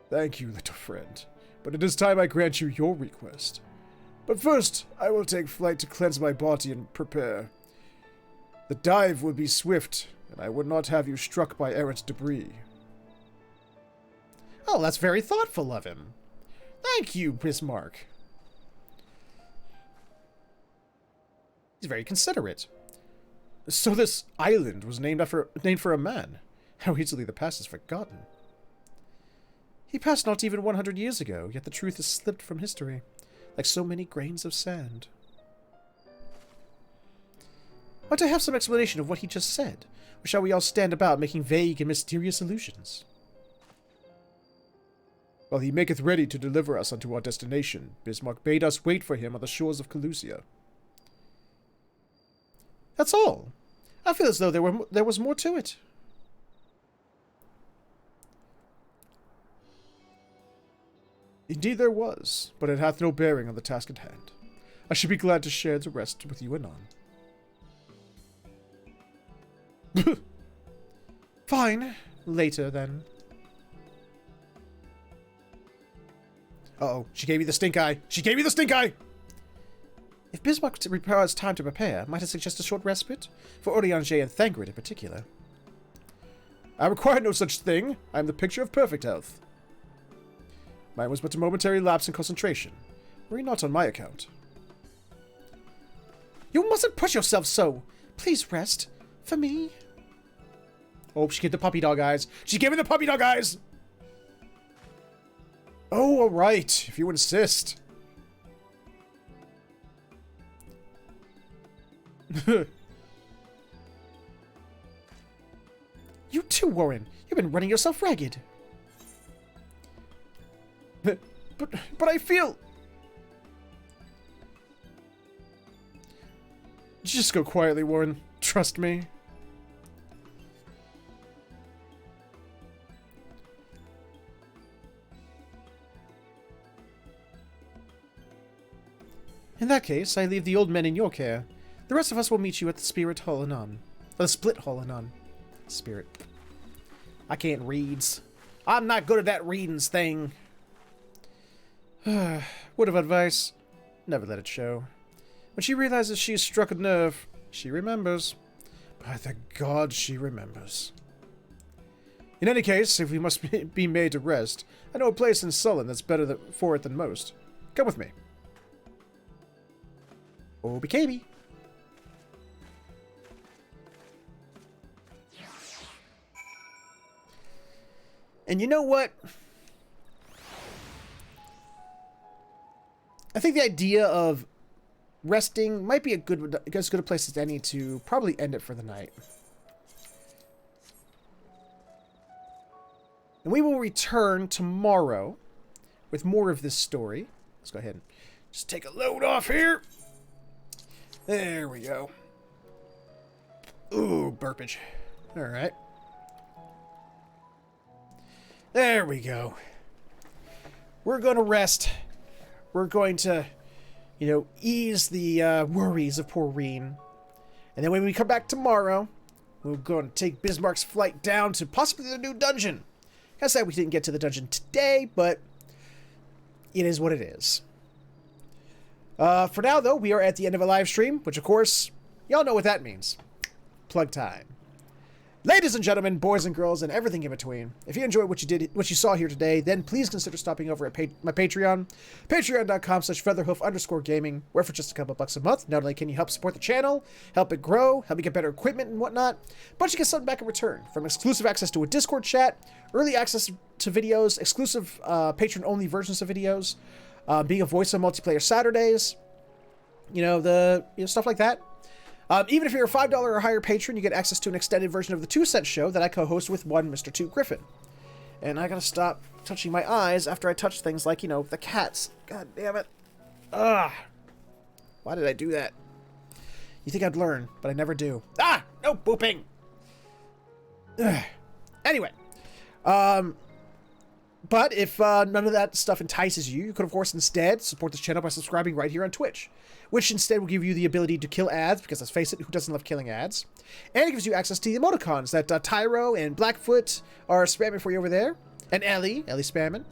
Thank you, little friend, but it is time I grant you your request. But first, I will take flight to cleanse my body and prepare. The dive will be swift, and I would not have you struck by errant debris. Oh, that's very thoughtful of him. Thank you, Bismarck. He's very considerate. So this island was named for a man. How easily the past is forgotten. He passed not even 100 years ago, yet the truth has slipped from history, like so many grains of sand. Want to have some explanation of what he just said, or shall we all stand about making vague and mysterious allusions? While he maketh ready to deliver us unto our destination, Bismarck bade us wait for him on the shores of Calusia. That's all. I feel as though there was more to it. Indeed there was, but it hath no bearing on the task at hand. I should be glad to share the rest with you anon. Fine. Later, then. Uh-oh. She gave me the stink eye. She gave me the stink eye! If Bismarck requires time to prepare, might I suggest a short respite? For Orianger and Thangrid in particular. I require no such thing. I am the picture of perfect health. Mine was but a momentary lapse in concentration. Worry not on my account. You mustn't push yourself so. Please rest. For me. Oh, she gave the puppy dog eyes. She gave me the puppy dog eyes! Oh, alright, if you insist. You too, Warren. You've been running yourself ragged. But I feel... Just go quietly, Warren. Trust me. In that case, I leave the old men in your care. The rest of us will meet you at the Spirit Hall anon. The Split Hall anon. Spirit. I can't reads. I'm not good at that readings thing. Word of advice. Never let it show. When she realizes she's struck a nerve, She remembers. By the gods, she remembers. In any case, if we must be made to rest, I know a place in Sullen that's better for it than most. Come with me. Obi-Kaby. And you know what? I think the idea of resting might be as good a place as any to probably end it for the night. And we will return tomorrow with more of this story. Let's go ahead and just take a load off here. There we go. Ooh, burpage. All right. There we go. We're going to rest. We're going to, you know, ease the worries of poor Reen. And then when we come back tomorrow, we're going to take Bismarck's flight down to possibly the new dungeon. I said we didn't get to the dungeon today, but it is what it is. For now, though, we are at the end of a live stream, which, of course, y'all know what that means. Plug time. Ladies and gentlemen, boys and girls, and everything in between, if you enjoyed what you saw here today, then please consider stopping over at my Patreon, patreon.com/featherhoof_gaming, where for just a couple bucks a month, not only can you help support the channel, help it grow, help me get better equipment and whatnot, but you get something back in return, from exclusive access to a Discord chat, early access to videos, exclusive patron-only versions of videos, being a voice on multiplayer Saturdays, stuff like that. Even if you're a $5 or higher patron, you get access to an extended version of the 2 Cent Show that I co-host with one Mr. 2 Griffin. And I gotta stop touching my eyes after I touch things like, the cats. God damn it. Ugh. Why did I do that? You think I'd learn, but I never do. Ah! No booping! Ugh. Anyway. But if none of that stuff entices you, you could, of course, instead support this channel by subscribing right here on Twitch, which instead will give you the ability to kill ads, because let's face it, who doesn't love killing ads? And it gives you access to the emoticons that Tyro and Blackfoot are spamming for you over there, and Ellie spamming.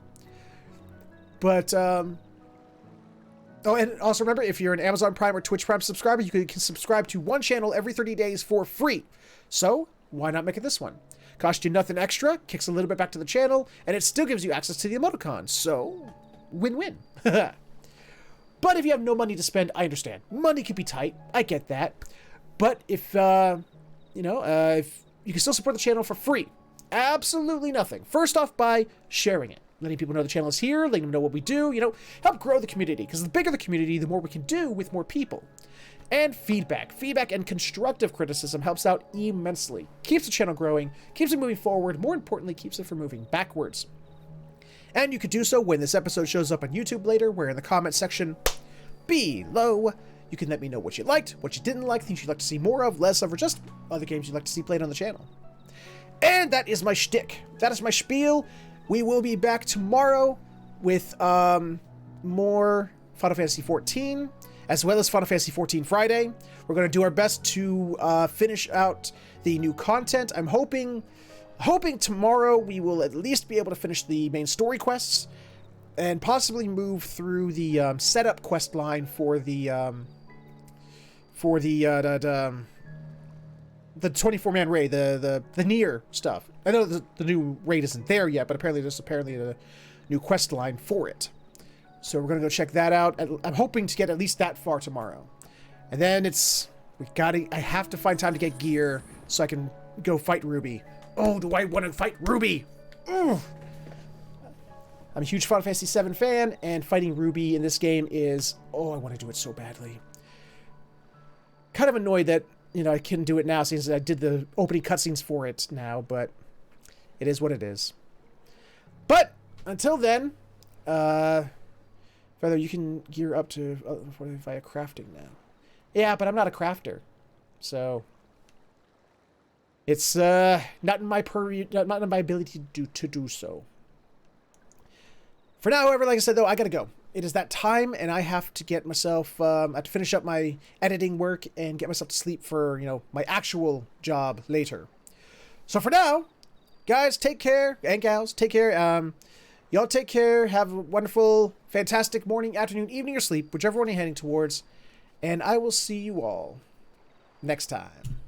But, oh, and also remember, if you're an Amazon Prime or Twitch Prime subscriber, you can subscribe to one channel every 30 days for free. So, why not make it this one? Cost you nothing extra, kicks a little bit back to the channel, and it still gives you access to the emoticons. So, win-win. But if you have no money to spend, I understand. Money can be tight. I get that. But if, if you can still support the channel for free. Absolutely nothing. First off, by sharing it. Letting people know the channel is here, letting them know what we do, help grow the community. Because the bigger the community, the more we can do with more people. And feedback. Feedback and constructive criticism helps out immensely. Keeps the channel growing, keeps it moving forward, more importantly, keeps it from moving backwards. And you could do so when this episode shows up on YouTube later, where in the comment section below, you can let me know what you liked, what you didn't like, things you'd like to see more of, less of, or just other games you'd like to see played on the channel. And that is my shtick. That is my spiel. We will be back tomorrow with more Final Fantasy XIV, as well as Final Fantasy XIV Friday. We're going to do our best to finish out the new content. I'm hoping tomorrow we will at least be able to finish the main story quests and possibly move through the setup quest line for the 24-man raid, the Nier stuff. I know the new raid isn't there yet, but apparently there's a new quest line for it. So we're going to go check that out. I'm hoping to get at least that far tomorrow. And then I have to find time to get gear so I can go fight Ruby. Oh, do I want to fight Ruby? Ugh. I'm a huge Final Fantasy VII fan, and fighting Ruby in this game is, I want to do it so badly. Kind of annoyed that, I couldn't do it now since I did the opening cutscenes for it now, but it is what it is. But until then, Feather, you can gear up to via crafting now. Yeah, but I'm not a crafter, so it's not in my ability to do so. For now, however, like I said, though, I gotta go. It is that time, and I have to get myself. I have to finish up my editing work and get myself to sleep for my actual job later. So for now, guys, take care, and gals, take care. Y'all take care. Have a wonderful, fantastic morning, afternoon, evening, or sleep, whichever one you're heading towards. And I will see you all next time.